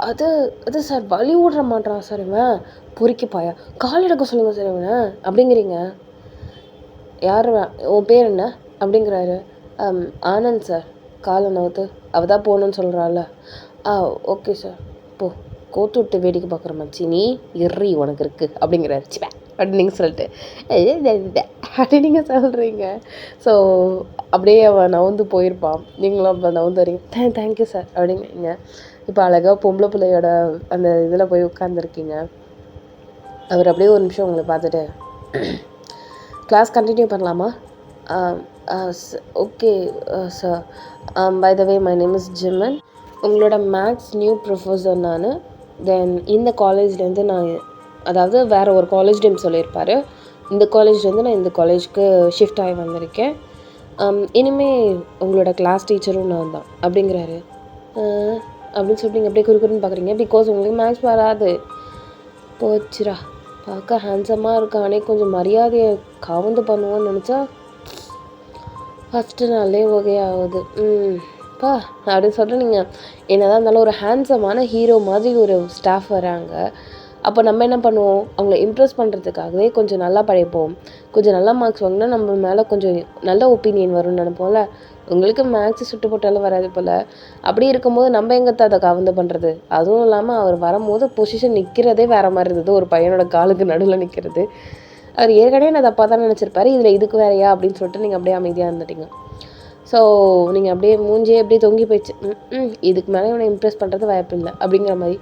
அது அது சார் வலி விட்ற மாட்டான் சார் இவன், பொறுக்கி பாயா, கால் எடுக்க சொல்லுங்கள் சார் இவனை அப்படிங்கிறீங்க. யார் உன் பேர் என்ன அப்படிங்கிறாரு. ஆனந்த் சார். காலை நவுத்து, அவள் தான் போகணுன்னு சொல்கிறாள். Okay sir. போ, கோத்து விட்டு வேடிக்கை பார்க்குற மச்சி நீ, எறி உனக்கு இருக்குது அப்படிங்கிறாரு. சிப்பா அப்படின்னு நீங்கள் சொல்லிட்டு அப்படி நீங்கள் சொல்கிறீங்க. ஸோ அப்படியே அவன் நவுந்து போயிருப்பான். நீங்களும் அப்போ நவுந்து வரீங்க. தேங்க்யூ சார் அப்படிங்கிறீங்க. இப்போ அழகாக பொம்பளை பிள்ளையோட அந்த இதில் போய் உட்காந்துருக்கீங்க. அவர் அப்படியே ஒரு நிமிஷம் உங்களை பார்த்துட்டு கிளாஸ் கண்டினியூ பண்ணலாமா? Okay sir. By the way my name is Jiman. உங்களோட மேக்ஸ் நியூ ப்ரொஃபஸர் நான். தென் இந்த காலேஜ்லேருந்து நான், அதாவது வேறு ஒரு காலேஜ் நேம் சொல்லியிருப்பார். இந்த காலேஜ்லேருந்து நான் இந்த காலேஜ்க்கு ஷிஃப்ட் ஆகி வந்திருக்கேன். இனிமே உங்களோட கிளாஸ் டீச்சரும் நான் தான் அப்படிங்கிறாரு. அப்படின்னு சொல்லிட்டு நீங்கள் அப்படியே குறுக்குன்னு பார்க்குறீங்க. பிகாஸ் உங்களுக்கு மேக்ஸ் வராது. போச்சுரா, பார்க்க ஹேண்ட்ஸமாக இருக்கானே, கொஞ்சம் மரியாதையை கவுந்து பண்ணுவோன்னு நினச்சா ஃபஸ்ட்டு நாளே ஓகே ஆகுது. பா அப்படின்னு சொல்லிட்டு நீங்கள் என்னதான் இருந்தாலும் ஒரு ஹேண்ட்ஸமான ஹீரோ மாதிரி ஒரு ஸ்டாஃப் வராங்க. அப்போ நம்ம என்ன பண்ணுவோம், அவங்கள இம்ப்ரெஸ் பண்ணுறதுக்காகவே கொஞ்சம் நல்லா படிப்போம், கொஞ்சம் நல்லா மார்க்ஸ் வாங்கினா நம்ம மேலே கொஞ்சம் நல்ல ஒப்பீனியன் வரும்னு நினைப்போம்ல. உங்களுக்கு மேக்ஸ் சுட்டு போட்டாலும் வராது போல். அப்படி இருக்கும்போது நம்ம எங்கே அதை கவர்ந்து பண்ணுறது? அதுவும் இல்லாமல் அவர் வரும்போது பொசிஷன் நிற்கிறதே வேறு மாதிரி இருந்தது. ஒரு பையனோட காலுக்கு நடுவில் நிற்கிறது. அவர் ஏற்கனவே நான் தப்பாக தான் நினச்சிருப்பாரு. இதில் இதுக்கு வேறையா அப்படின்னு சொல்லிட்டு நீங்கள் அப்படியே அமைதியாக இருந்துட்டீங்க. ஸோ நீங்கள் அப்படியே மூஞ்சியே அப்படியே தொங்கி போயிடுச்சு. இதுக்கு மேலே இவனை இம்ப்ரெஸ் பண்ணுறது வாய்ப்பு இல்லை அப்படிங்கிற மாதிரி.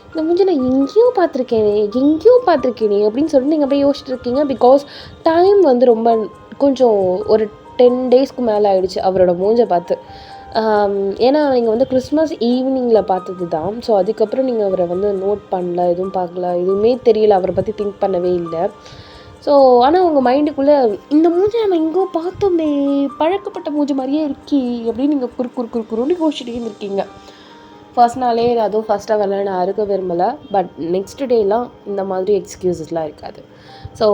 இந்த மூஞ்சி நான் எங்கேயோ பார்த்துருக்கேனே அப்படின்னு சொல்லிட்டு நீங்கள் அப்படியே யோசிச்சுட்டு இருக்கீங்க. பிகாஸ் டைம் வந்து ரொம்ப கொஞ்சம் ஒரு 10 டேஸ்க்கு மேலே ஆகிடுச்சு அவரோட மூஞ்சை பார்த்து. ஏன்னா நீங்கள் வந்து கிறிஸ்மஸ் ஈவினிங்கில் பார்த்தது தான். ஸோ அதுக்கப்புறம் நீங்கள் அவரை வந்து நோட் பண்ணல, எதுவும் பார்க்கல, எதுவுமே தெரியல, அவரை பற்றி திங்க் பண்ணவே இல்லை. ஸோ ஆனால் உங்கள் மைண்டுக்குள்ளே இந்த மூஞ்சி நம்ம எங்கோ பார்த்தோமே, பழக்கப்பட்ட மூஞ்சி மாதிரியே இருக்கே அப்படின்னு நீங்கள் குறுன்னு யோசிச்சுட்டே இருந்திருக்கீங்க. ஃபர்ஸ்ட் நாளே அதுவும் ஃபஸ்ட்டாக வரல, நான் அறுக்க விரும்பலை. பட் நெக்ஸ்ட் டேலாம் இந்த மாதிரி எக்ஸ்கியூசஸ்லாம் இருக்காது. ஸோ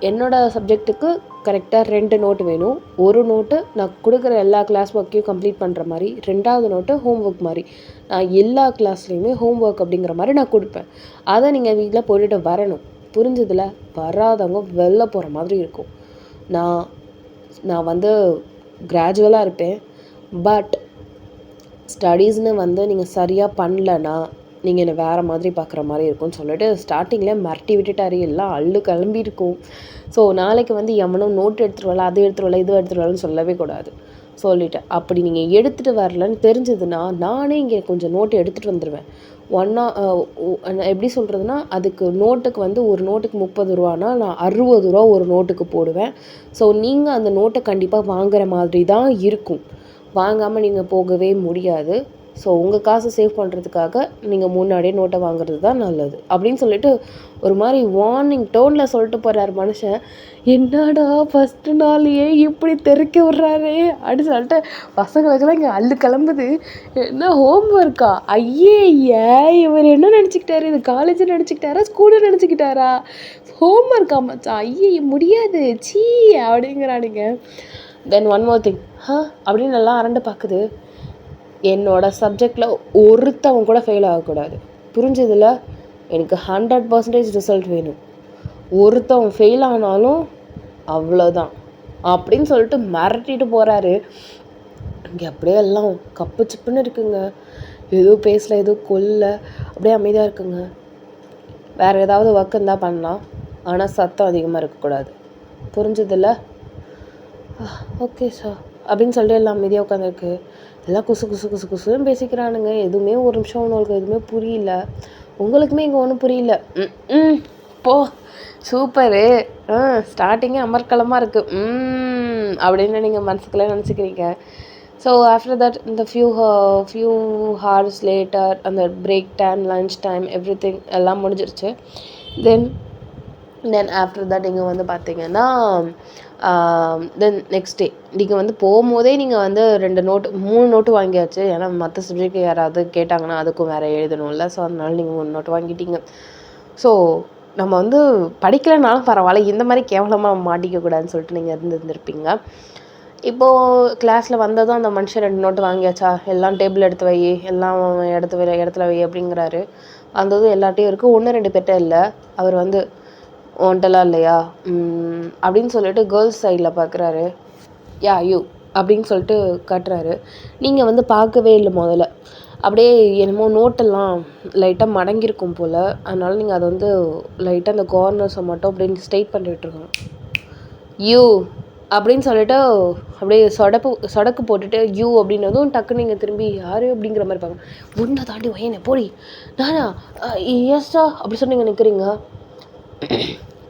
என்னோடய சப்ஜெக்ட்டுக்கு கரெக்டாக 2 நோட்டு வேணும். ஒரு நோட்டு நான் கொடுக்குற எல்லா கிளாஸ் ஒர்க்கையும் கம்ப்ளீட் பண்ணுற மாதிரி, 2வது நோட்டு ஹோம் ஒர்க் மாதிரி. நான் எல்லா கிளாஸ்லேயுமே ஹோம் ஒர்க் அப்படிங்கிற மாதிரி நான் கொடுப்பேன். அதை நீங்கள் வீட்டில் போட்டுட்டு வரணும். புரிஞ்சதில் வராதவங்க வெளில போகிற மாதிரி இருக்கும். நான் வந்து கிராஜுவலாக இருப்பேன். பட் ஸ்டடீஸ்னு வந்து நீங்கள் சரியாக பண்ணலன்னா நீங்கள் என்னை வேறு மாதிரி பார்க்குற மாதிரி இருக்கும்னு சொல்லிட்டு ஸ்டார்டிங்கில் மிரட்டி விட்டுட்டாரு. எல்லாம் கிளம்பியிருக்கும். ஸோ நாளைக்கு வந்து எவனும் நோட் எடுத்துகிட்டு வரல, அது எடுத்துகிட்டு வரல, இது எடுத்துகிட்டு வரலன்னு சொல்லவே கூடாது சொல்லிட்டேன். அப்படி நீங்கள் எடுத்துகிட்டு வரலன்னு தெரிஞ்சதுன்னா நானே இங்கே கொஞ்சம் நோட்டு எடுத்துகிட்டு வந்துடுவேன். எப்படி சொல்கிறதுனா, அதுக்கு நோட்டுக்கு வந்து ஒரு நோட்டுக்கு 30 ரூபானா நான் 60 ரூபா ஒரு நோட்டுக்கு போடுவேன். ஸோ நீங்கள் அந்த நோட்டை கண்டிப்பாக வாங்குகிற மாதிரி தான் இருக்கும். வாங்காமல் நீங்கள் போகவே முடியாது. ஸோ உங்கள் காசை சேவ் பண்ணுறதுக்காக நீங்கள் முன்னாடியே நோட்டை வாங்குறது தான் நல்லது அப்படின்னு சொல்லிட்டு ஒரு மாதிரி வார்னிங் டோனில் சொல்லிட்டு போகிறார் மனுஷன். என்னடா ஃபஸ்ட்டு நாளையே இப்படி தெறிக்க விட்றாரு அப்படின்னு சொல்லிட்டு பசங்களுக்கெல்லாம் இங்கே கிளம்புது. என்ன ஹோம் ஒர்க்கா? இவர் என்ன நினச்சிக்கிட்டாரு? இது காலேஜை நினச்சிக்கிட்டாரா, ஸ்கூலை நினச்சிக்கிட்டாரா? ஹோம் ஒர்க்கா மச்சான்? முடியாது சீ அப்படிங்கிறானுங்க. தென் ஒன் மோர் திங், அப்படின்னு எல்லாம் அரண்டு பார்க்குது. என்னோடய சப்ஜெக்டில் ஒருத்தவங்க கூட ஃபெயில் ஆகக்கூடாது. புரிஞ்சதில் எனக்கு 100% ரிசல்ட் வேணும். ஒருத்தவங்க ஃபெயில் ஆனாலும் அவ்வளோதான் அப்படின்னு சொல்லிட்டு மிரட்டிட்டு போகிறாரு. இங்கே அப்படியே எல்லாம் கப்பு சிப்புன்னு இருக்குங்க. எதுவும் பேசல, எதுவும் கொல்ல, அப்படியே அமைதியாக இருக்குங்க. வேறு ஏதாவது ஒர்க் இருந்தால் பண்ணலாம், ஆனால் சத்தம் அதிகமாக இருக்கக்கூடாது. புரிஞ்சதில்ல? ஓகே சார் அப்படின்னு சொல்லிட்டு எல்லாம் அமைதியாக உட்காந்துருக்கு. எல்லாம் குசுன்னு பேசிக்கிறானுங்க. எதுவுமே ஒரு நிமிஷம் உங்களுக்கு எதுவுமே புரியல. உங்களுக்குமே இங்கே ஒன்றும் புரியல. போ சூப்பரு, ஸ்டார்டிங்கே அமர்க்கலமாக இருக்குது அப்படின்னு நீங்கள் மனசுக்குள்ளே நினச்சிக்கிறீங்க. ஸோ ஆஃப்டர் தட் இந்த ஃபியூ ஹார்ஸ் லேட்டர் அந்த break time, lunch time, every thing எல்லாம் முடிஞ்சிருச்சு. தென் ஆஃப்டர் தட் நீங்கள் வந்து பார்த்தீங்கன்னா தென் நெக்ஸ்ட் டே நீங்கள் வந்து போகும்போதே நீங்கள் வந்து 3 நோட்டு வாங்கியாச்சு. ஏன்னா மற்ற சப்ஜெக்ட் யாராவது கேட்டாங்கன்னா அதுக்கும் வேறு எழுதணும்ல. ஸோ அதனால நீங்கள் 3 நோட்டு வாங்கிட்டீங்க. ஸோ நம்ம வந்து படிக்கலைனாலும் பரவாயில்ல, இந்த மாதிரி கேவலமாக மாட்டிக்கக்கூடாதுன்னு சொல்லிட்டு நீங்கள் இருந்திருப்பீங்க. இப்போது கிளாஸில் வந்ததும் அந்த மனுஷன் 2 நோட்டு வாங்கியாச்சா, எல்லாம் டேபிள் எடுத்து வை, எல்லாம் இடத்துல வை அப்படிங்கிறாரு. வந்ததும் எல்லாட்டையும் இருக்குது, 1-2 பேர்ட்ட இல்லை. அவர் வந்து ஒன்ட்டெல்லாம் இல்லையா அப்படின்னு சொல்லிட்டு கேர்ள்ஸ் சைடில் பார்க்குறாரு. யூ அப்படின்னு சொல்லிட்டு காட்டுறாரு. நீங்கள் வந்து பார்க்கவே இல்லை முதல்ல. அப்படியே என்னமோ நோட்டெல்லாம் லைட்டாக மடங்கியிருக்கும் போல். அதனால் நீங்கள் அதை வந்து லைட்டாக அந்த கார்னர்ஸை மட்டும் அப்படின்னு ஸ்ட்ரெயிட் பண்ணிட்டுருக்கோம். யூ அப்படின்னு சொல்லிட்டு அப்படியே சொடக்கு போட்டுட்டு யூ அப்படின்னதும் டக்குன்னு நீங்கள் திரும்பி யார் அப்படிங்கிற மாதிரி பார்க்கணும். முன்ன தாண்டி வயனை போடி, நானா எஸ்டா அப்படி சொன்னீங்க நிற்கிறீங்க.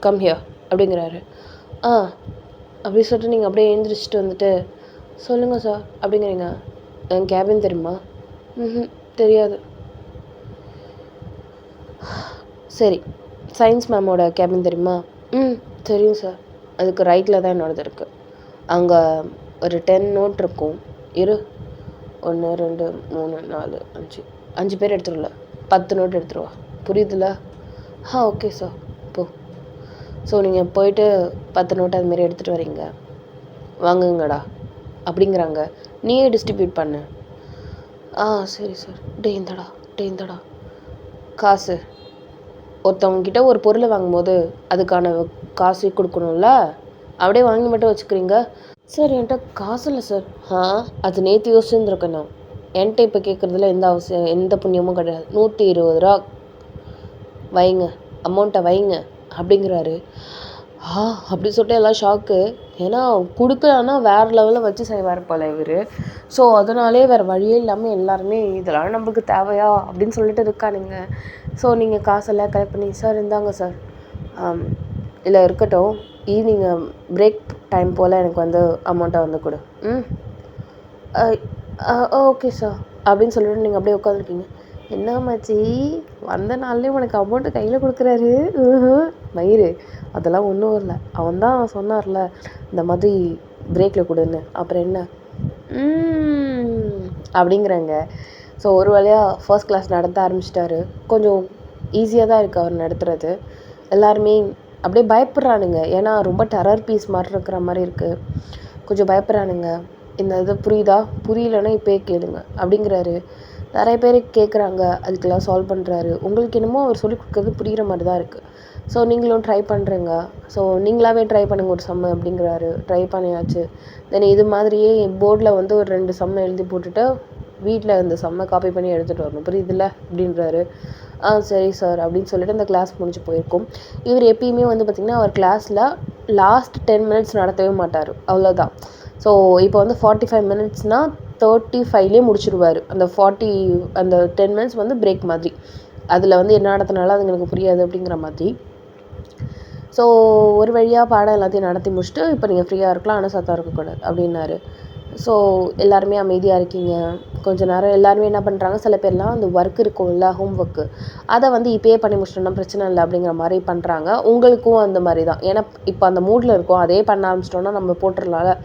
கம் ஹியர் அப்படிங்கிறாரு. அப்படி சொல்லிட்டு நீங்கள் அப்படியே எழுந்திரிச்சிட்டு வந்துட்டு சொல்லுங்கள் சார் அப்படிங்கிறீங்க. என் கேபின் தெரியுமா? ம், தெரியாது. சரி, சயின்ஸ் மேமோட கேபின் தெரியுமா? ம், தெரியும் சார். அதுக்கு ரைட்டில் தான் என்னோடது இருக்குது. அங்கே ஒரு 10 நோட் இருக்கும். இரு, 1 2 3 4 5 5 பேர் எடுத்துருல, 10 நோட் எடுத்துருவா. புரியுதுல்ல? Okay sir. போ. ஸோ நீங்கள் போயிட்டு 10 நோட்டு அதுமாரி எடுத்துகிட்டு வரீங்க. வாங்குங்கடா அப்படிங்கிறாங்க. நீயே டிஸ்ட்ரிபியூட் பண்ணு. சரி சார். டேந்தடா காசு. ஒருத்தவங்கக்கிட்ட ஒரு பொருளை வாங்கும்போது அதுக்கான காசு கொடுக்கணும்ல, அப்படியே வாங்கி மட்டும் வச்சுக்கிறீங்க. சார் என்கிட்ட காசு இல்லை சார். அது நேற்று யோசிச்சுருந்துருக்கணும். என்கிட்ட இப்போ கேட்குறதுல எந்த புண்ணியமும் கிடையாது. 120 ரூபா வைங்க, அமௌண்ட்டை வைங்க அப்படிங்கிறாரு. அப்படி சொல்லிட்டு எல்லாம் ஷாக்கு. ஏன்னா கொடுக்கலன்னா வேறு லெவலில் வச்சு செய்வார் போல் இவர். ஸோ அதனாலே வேறு வழியே இல்லாமல் எல்லாருமே இதெல்லாம் நம்மளுக்கு தேவையா அப்படின்னு சொல்லிட்டு இருக்கானுங்க. ஸோ நீங்கள் காசெல்லாம் கலெக்ட் பண்ணி, சார் இந்தாங்க சார். இல்லை இருக்கட்டும், ஈவினிங் பிரேக் டைம் போல் எனக்கு வந்து அமௌண்ட்டை வந்து கொடு. ஓகே சார் அப்படின்னு சொல்லிட்டு நீங்கள் அப்படியே உட்காந்துருக்கீங்க. என்ன மாச்சி, வந்த நாள்லேயே உனக்கு அமௌண்ட்டு கையில் கொடுக்குறாரு. மயிறு அதெல்லாம் ஒன்றும் இல்லை. அவன் தான் சொன்னார்ல இந்த மாதிரி பிரேக்கில் கொடுன்னு. அப்புறம் என்ன அப்படிங்கிறாங்க. ஸோ ஒரு வழியாக ஃபர்ஸ்ட் கிளாஸ் நடத்த ஆரம்பிச்சிட்டாரு. கொஞ்சம் ஈஸியாக தான் இருக்குது அவர் நடத்துகிறது. எல்லாருமே அப்படியே பயப்படுறானுங்க. ஏன்னா ரொம்ப டெரர் பீஸ் மாதிரி இருக்கிற மாதிரி இருக்குது. கொஞ்சம் பயப்படுறானுங்க. இந்த இது புரியுதா? புரியலன்னா இப்போயே கேளுங்க அப்படிங்கிறாரு. நிறைய பேர் கேட்குறாங்க. அதுக்கெல்லாம் சால்வ் பண்ணுறாரு. உங்களுக்கு என்னமோ அவர் சொல்லிக் கொடுக்குறது புரிகிற மாதிரி தான் இருக்குது. ஸோ நீங்களும் ட்ரை பண்ணுறீங்க. ஸோ நீங்களாகவே ட்ரை பண்ணுங்க ஒரு சம்மு அப்படிங்கிறாரு. ட்ரை பண்ணியாச்சு. தென் இது மாதிரியே போர்டில் வந்து ஒரு 2 சம்மை எழுதி போட்டுட்டு வீட்டில் இந்த செம்மை காப்பி பண்ணி எடுத்துகிட்டு வரணும். புரியுதுல்ல அப்படின்றாரு. சரி சார் அப்படின்னு சொல்லிட்டு அந்த கிளாஸ் முடிஞ்சு போயிருக்கும். இவர் எப்பயுமே வந்து பார்த்திங்கன்னா அவர் கிளாஸில் லாஸ்ட் 10 மினிட்ஸ் நடத்தவே மாட்டார். அவ்வளோதான். ஸோ இப்போ வந்து 45 மினிட்ஸ்னால் 35லேயே முடிச்சுடுவார். அந்த 10 மினிட்ஸ் வந்து பிரேக் மாதிரி. அதில் வந்து என்ன நடத்தினாலும் அதுங்களுக்கு புரியாது அப்படிங்கிற மாதிரி. ஸோ ஒரு வழியாக பாடம் எல்லாத்தையும் நடத்தி முடிச்சுட்டு இப்போ நீங்கள் ஃப்ரீயாக இருக்கலாம், ஆனால் சத்தம் இருக்கக்கூடாது அப்படின்னாரு. ஸோ எல்லாருமே அமைதியாக இருக்கீங்க. கொஞ்ச நேரம் எல்லாருமே என்ன பண்ணுறாங்க, சில பேர்லாம் அந்த ஒர்க் இருக்கும்ல, ஹோம் ஒர்க்கு, அதை வந்து இப்போயே பண்ணி முடிச்சிட்டோம்னா பிரச்சனை இல்லை அப்படிங்கிற மாதிரி பண்ணுறாங்க. உங்களுக்கும் அந்த மாதிரி தான். ஏன்னா இப்போ அந்த மூடில் இருக்கும், அதே பண்ண ஆரம்பிச்சிட்டோன்னா நம்ம போட்டுடலாம்ல.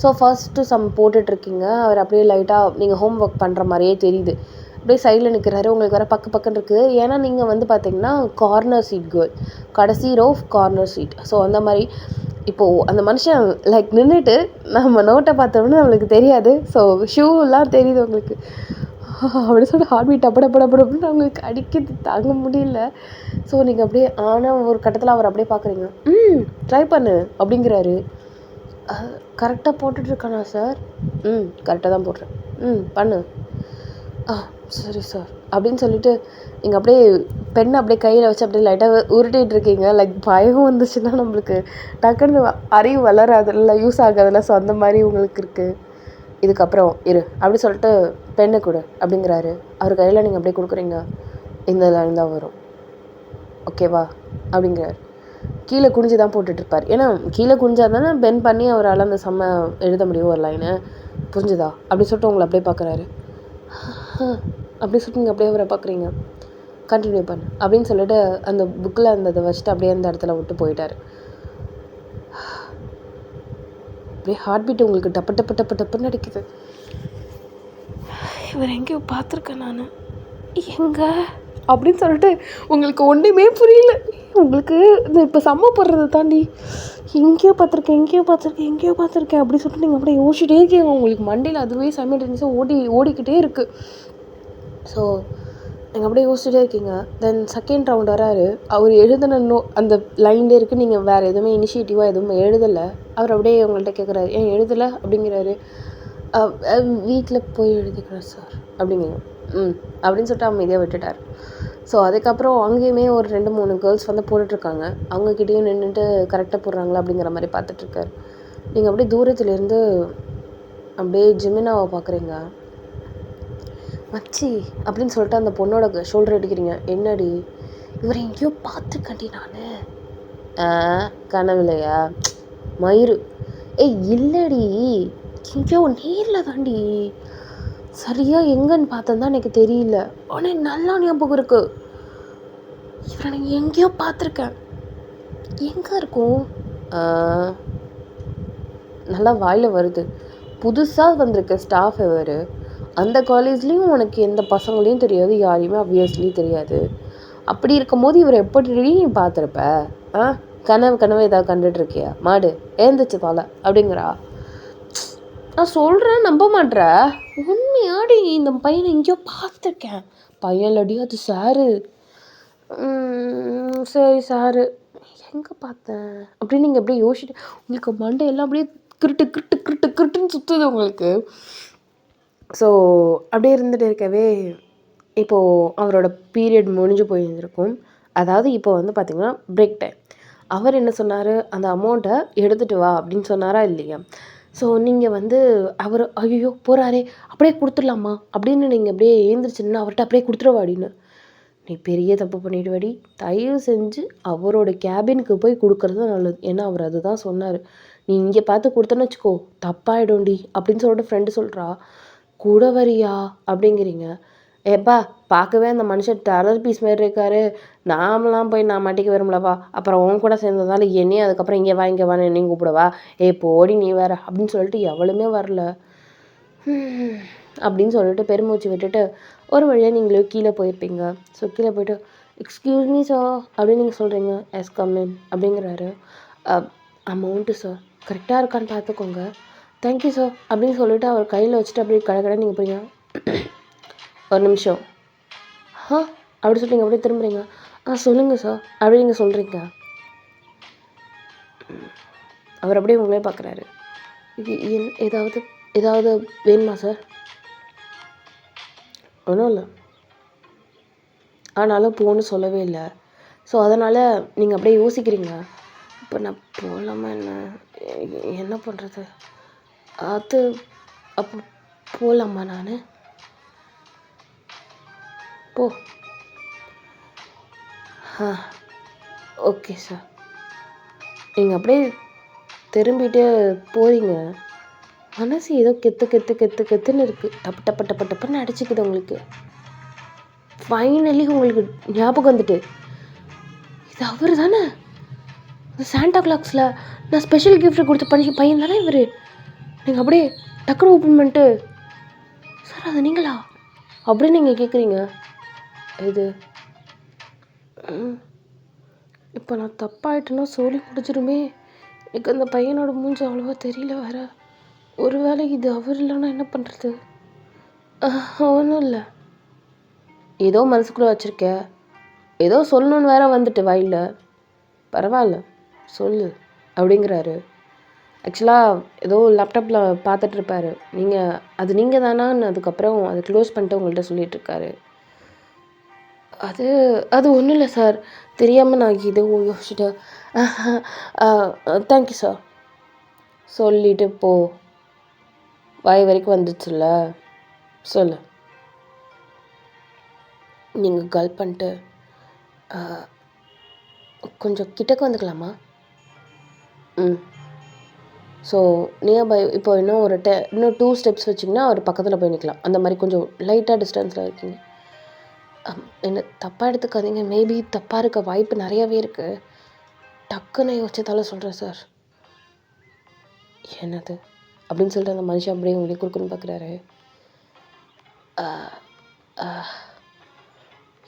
ஸோ ஃபர்ஸ்ட்டு சம் போட்டுட்ருக்கீங்க. அவர் அப்படியே லைட்டாக நீங்கள் ஹோம் ஒர்க் பண்ணுற மாதிரியே தெரியுது. அப்படியே சைடில் நிற்கிறாரு. உங்களுக்கு வேறு பக்கன்னு இருக்குது. ஏன்னா நீங்கள் வந்து பார்த்தீங்கன்னா கார்னர் சீட் கேர்ள், கடைசி ரோ கார்னர் சீட். ஸோ அந்த மாதிரி இப்போது அந்த மனுஷன் லைக் நின்றுட்டு நம்ம நோட்டை பார்த்தோம்னா நம்மளுக்கு தெரியாது. ஸோ ஷூலாம் தெரியுது உங்களுக்கு. அப்படி சொல்லிட்டு ஹார்ட் பீட் அப்படின்னு அவங்களுக்கு அடிக்கிறது தாங்க முடியல. ஸோ நீங்கள் அப்படியே ஆனால் ஒரு கட்டத்தில் அவர் அப்படியே பார்க்குறீங்க. ட்ரை பண்ணு அப்படிங்கிறாரு. கரெக்டாக போட்டுட்ருக்கானா சார்? கரெக்டாக தான் போடுறேன். பண்ணு. சரி சார் அப்படின்னு சொல்லிட்டு நீங்கள் அப்படியே பெண்ணை அப்படியே கையில் வச்சு அப்படியே லைட்டாக உருட்டிகிட்டு இருக்கீங்க. லைக் பயம் வந்துச்சுன்னா நம்மளுக்கு டக்குன்னு அறிவு வளராதில்ல, யூஸ் ஆகாதில்ல. ஸோ அந்த மாதிரி உங்களுக்கு இருக்குது. இதுக்கப்புறம் இரு அப்படி சொல்லிட்டு பெண்ணை கொடு அப்படிங்கிறாரு. அவர் கையில் நீங்கள் அப்படியே கொடுக்குறீங்க. இந்த லைன் தான் வரும், ஓகேவா அப்படிங்கிறாரு. கீழே குனிஞ்சு தான் போட்டுட்ருப்பார். ஏன்னா கீழே குனிஞ்சால் தானே பென் பண்ணி அவரால் அந்த செம்ம எழுத முடியும் ஒரு லைனை. புரிஞ்சுதா அப்படி சொல்லிட்டு உங்களை அப்படியே பார்க்குறாரு. அப்படி சொல்லிட்டு நீங்கள் அப்படியே அவரை பார்க்குறீங்க. கண்டினியூ பண்ணு அப்படின்னு சொல்லிட்டு அந்த புக்கில் அந்த வச்சுட்டு அப்படியே அந்த இடத்துல விட்டு போயிட்டார். அப்படியே ஹார்ட் பீட் உங்களுக்கு டப்புன்னு அடிக்குது. இவர் எங்கேயோ பார்த்துருக்கேன் நான், எங்கே அப்படின்னு சொல்லிட்டு உங்களுக்கு ஒன்றுமே புரியல. உங்களுக்கு இந்த இப்போ செம்ம போடுறதை தாண்டி எங்கேயோ பார்த்துருக்கேன் அப்படி சொல்லிட்டு நீங்கள் அப்படியே யோசிச்சுட்டே இருக்கீங்க. உங்களுக்கு மண்டையில் அதுவே சைமல்டேனியஸாக ஓடிக்கிட்டே இருக்குது. ஸோ நீங்கள் அப்படியே யோசிச்சுட்டே இருக்கீங்க. தென் செகண்ட் ரவுண்ட் வராரு. அவர் எழுதின அந்த லைன்லேயே இருக்குது. நீங்கள் வேறு எதுவுமே இனிஷியேட்டிவாக எதுவுமே எழுதலை. அவர் அப்படியே உங்கள்கிட்ட கேட்குறாரு, ஏன் எழுதலை அப்படிங்கிறாரு. வீட்டில் போய் எழுதிக்கிறேன் சார் அப்படிங்கிறீங்க. அப்படின்னு சொல்லிட்டு அமைதியாக விட்டுட்டார். ஸோ அதுக்கப்புறம் அங்கேயுமே ஒரு 2-3 கேர்ள்ஸ் வந்து போட்டுட்ருக்காங்க. அவங்கக்கிட்டேயும் நின்றுட்டு கரெக்டாக போடுறாங்களா அப்படிங்கிற மாதிரி பார்த்துட்ருக்காரு. நீங்கள் அப்படியே தூரத்துலேருந்து அப்படியே ஜிமினாவை பார்க்குறீங்க. மச்சி அப்படின்னு சொல்லிட்டு அந்த பொண்ணோட ஷோல்டர் அடிக்கிறீங்க. என்னடி, இவரை எங்கேயோ பார்த்துக்கண்டி நான். கனவுலையா? மயிறு ஏய் இல்லடி, எங்கேயோ நேரில் தாண்டி, சரியாக எங்கன்னு பார்த்தேன் தான் எனக்கு தெரியல. ஆனால் நல்லா ஞாபகம் இருக்கு, இவரை நான் எங்கேயோ பார்த்துருக்கேன். எங்கே இருக்கும்? நல்லா வாயில் வருது. புதுசாக வந்திருக்க ஸ்டாஃப் இவர். அந்த காலேஜ்லேயும் உனக்கு எந்த பசங்களையும் தெரியாது, யாரையுமே அப்வியஸ்லி தெரியாது. அப்படி இருக்கும்போது இவர் எப்படி நீ பார்த்துருப்ப? கனவு ஏதாவது கண்டுட்ருக்கியா? மாடு ஏந்திரிச்சு தொலை அப்படிங்கிறா. நான் சொல்கிறேன், நம்ப மாட்ற. உண்மையாடி இந்த பையனை எங்கேயோ பார்த்துருக்கேன். பையன்லடி, அது சாரு. சரி சாரு, எங்கே பார்த்தேன் அப்படின்னு நீங்கள் அப்படியே யோசிச்சுட்டு உங்களுக்கு மண்டையெல்லாம் அப்படியே கிருட்டுன்னு சுற்றுது உங்களுக்கு. ஸோ அப்படியே இருந்துகிட்டு இருக்கவே இப்போது அவரோட பீரியட் முடிஞ்சு போயிருந்திருக்கும். அதாவது இப்போ வந்து பார்த்திங்கன்னா பிரேக் டைம். அவர் என்ன சொன்னார், அந்த அமௌண்ட்டை எடுத்துகிட்டு வா அப்படின்னு சொன்னாரா இல்லையா? ஸோ நீங்கள் வந்து அவர் ஐயோ போகிறாரே அப்படியே கொடுத்துடலாமா அப்படின்னு நீங்கள் அப்படியே எழுந்திரிச்சுன்னா அவர்கிட்ட அப்படியே கொடுத்துருவாடின்னு. நீ பெரிய தப்பு பண்ணிவிடுவாடி. தயவு செஞ்சு அவரோட கேபினுக்கு போய் கொடுக்குறது தான் நல்லது. ஏன்னா அவர் அதுதான் சொன்னார். நீ இங்கே பார்த்து கொடுத்தேன்னு வச்சுக்கோ தப்பாயிடும்டி அப்படின்னு சொல்லிட்டு ஃப்ரெண்டு சொல்கிறா. கூட வரியா அப்படிங்கிறீங்க. ஏப்பா பார்க்கவே அந்த மனுஷன் டெரர் பீஸ் மாதிரி இருக்காரு, நாமெல்லாம் போய் நான் மாட்டிக்க வரும்லப்பா, அப்புறம் உன் கூட சேர்ந்ததால என்னையும் அதுக்கப்புறம் இங்கே வான்னு என்னையும் கூப்பிடுவா, போடி நீ வேற அப்படின்னு சொல்லிட்டு எவளுமே வரல அப்படின்னு சொல்லிட்டு பெருமூச்சு விட்டுட்டு ஒரு வழியாக நீங்களும் கீழே போயிருப்பீங்க. ஸோ கீழே போய்ட்டு எக்ஸ்கியூஸ் மீ சார் அப்படின்னு நீங்கள் சொல்கிறீங்க. எஸ் கம்மின் அப்படிங்கிறாரு. அமௌண்ட்டு சார் கரெக்டாக இருக்கான்னு பார்த்துக்கோங்க. தேங்க்யூ சார் அப்படின்னு சொல்லிவிட்டு அவர் கையில் வச்சுட்டு அப்படியே கடை நீங்கள் போறீங்க. ஒரு நிமிஷம் அப்படி சொல்லிட்டு அப்படியே திரும்புறீங்க. சொல்லுங்கள் சார் அப்படி நீங்கள் சொல்கிறீங்க. அவர் அப்படியே உங்களே பார்க்குறாரு. ஏதாவது வேணுமா சார்? ஒன்றும் இல்லை, ஆனாலும் போன்னு சொல்லவே இல்லை. ஸோ அதனால் நீங்கள் அப்படியே யோசிக்கிறீங்க. இப்போ நான் போகலாமா என்ன பண்ணுறது? அது அப்போ போகலாமா? நான் போ. Okay sir. நீங்கள் அப்படியே திரும்பிட்டு போகிறீங்க. மனசு ஏதோ கெத்துன்னு இருக்குது. டப்புன்னு அடிச்சுக்குது உங்களுக்கு. ஃபைனலி உங்களுக்கு ஞாபகம் வந்துட்டு, இது அவர் தானே, சாண்டா கிளாக்ஸில் நான் ஸ்பெஷல் கிஃப்ட் கொடுத்த பையன் தானே இவர். நீங்கள் அப்படியே டக்குனு ஓப்பன் பண்ணிட்டு, சார் அது நீங்களா அப்படின்னு நீங்கள் கேட்குறீங்க. இது இப்போ நான் தப்பாயிட்டேன்னா சொல்லி முடிச்சிருமே. எனக்கு அந்த பையனோட மூஞ்சி அவ்வளோவா தெரியல வேறு. ஒரு வேளை இது அவர் இல்லைன்னா என்ன பண்ணுறது? ஒன்றும் இல்லை, ஏதோ மனசுக்குள்ளே வச்சுருக்க, ஏதோ சொல்லணுன்னு வேற வந்துட்டு வாயில். பரவாயில்ல சொல்லு அப்படிங்கிறாரு. ஆக்சுவலாக ஏதோ லேப்டாப்பில் பார்த்துட்ருப்பாரு. நீங்கள் தானான்னு அதுக்கப்புறம் அதை க்ளோஸ் பண்ணிட்டு உங்கள்கிட்ட சொல்லிகிட்ருக்காரு. அது ஒன்றும் இல்லை சார், தெரியாமல் நான் ஏதோ யோசிச்சுட்டேன். தேங்க்யூ சார் சொல்லிவிட்டு போ. வாய் வரைக்கும் வந்துச்சுல்ல, சொல்லு. நீங்கள் கால் பண்ணிட்டு கொஞ்சம் கிட்டக்க வந்துக்கலாமா? ஸோ நியர்பை இப்போ இன்னும் இன்னும் 2 ஸ்டெப்ஸ் வச்சிங்கன்னா அவர் பக்கத்தில் போய் நிற்கலாம். அந்த மாதிரி கொஞ்சம் லைட்டாக டிஸ்டன்ஸில் இருக்கீங்க. என்ன தப்பாக எடுத்துக்காதீங்க, மேபி தப்பாக இருக்க வாய்ப்பு நிறையாவே இருக்குது. டக்குன்னு யோசிச்சதால சொல்கிறேன் சார். என்னது அப்படின்னு சொல்லிட்டு அந்த மனுஷன் அப்படியே உங்களுக்கு குறுக்குன்னு பார்க்குறாரு.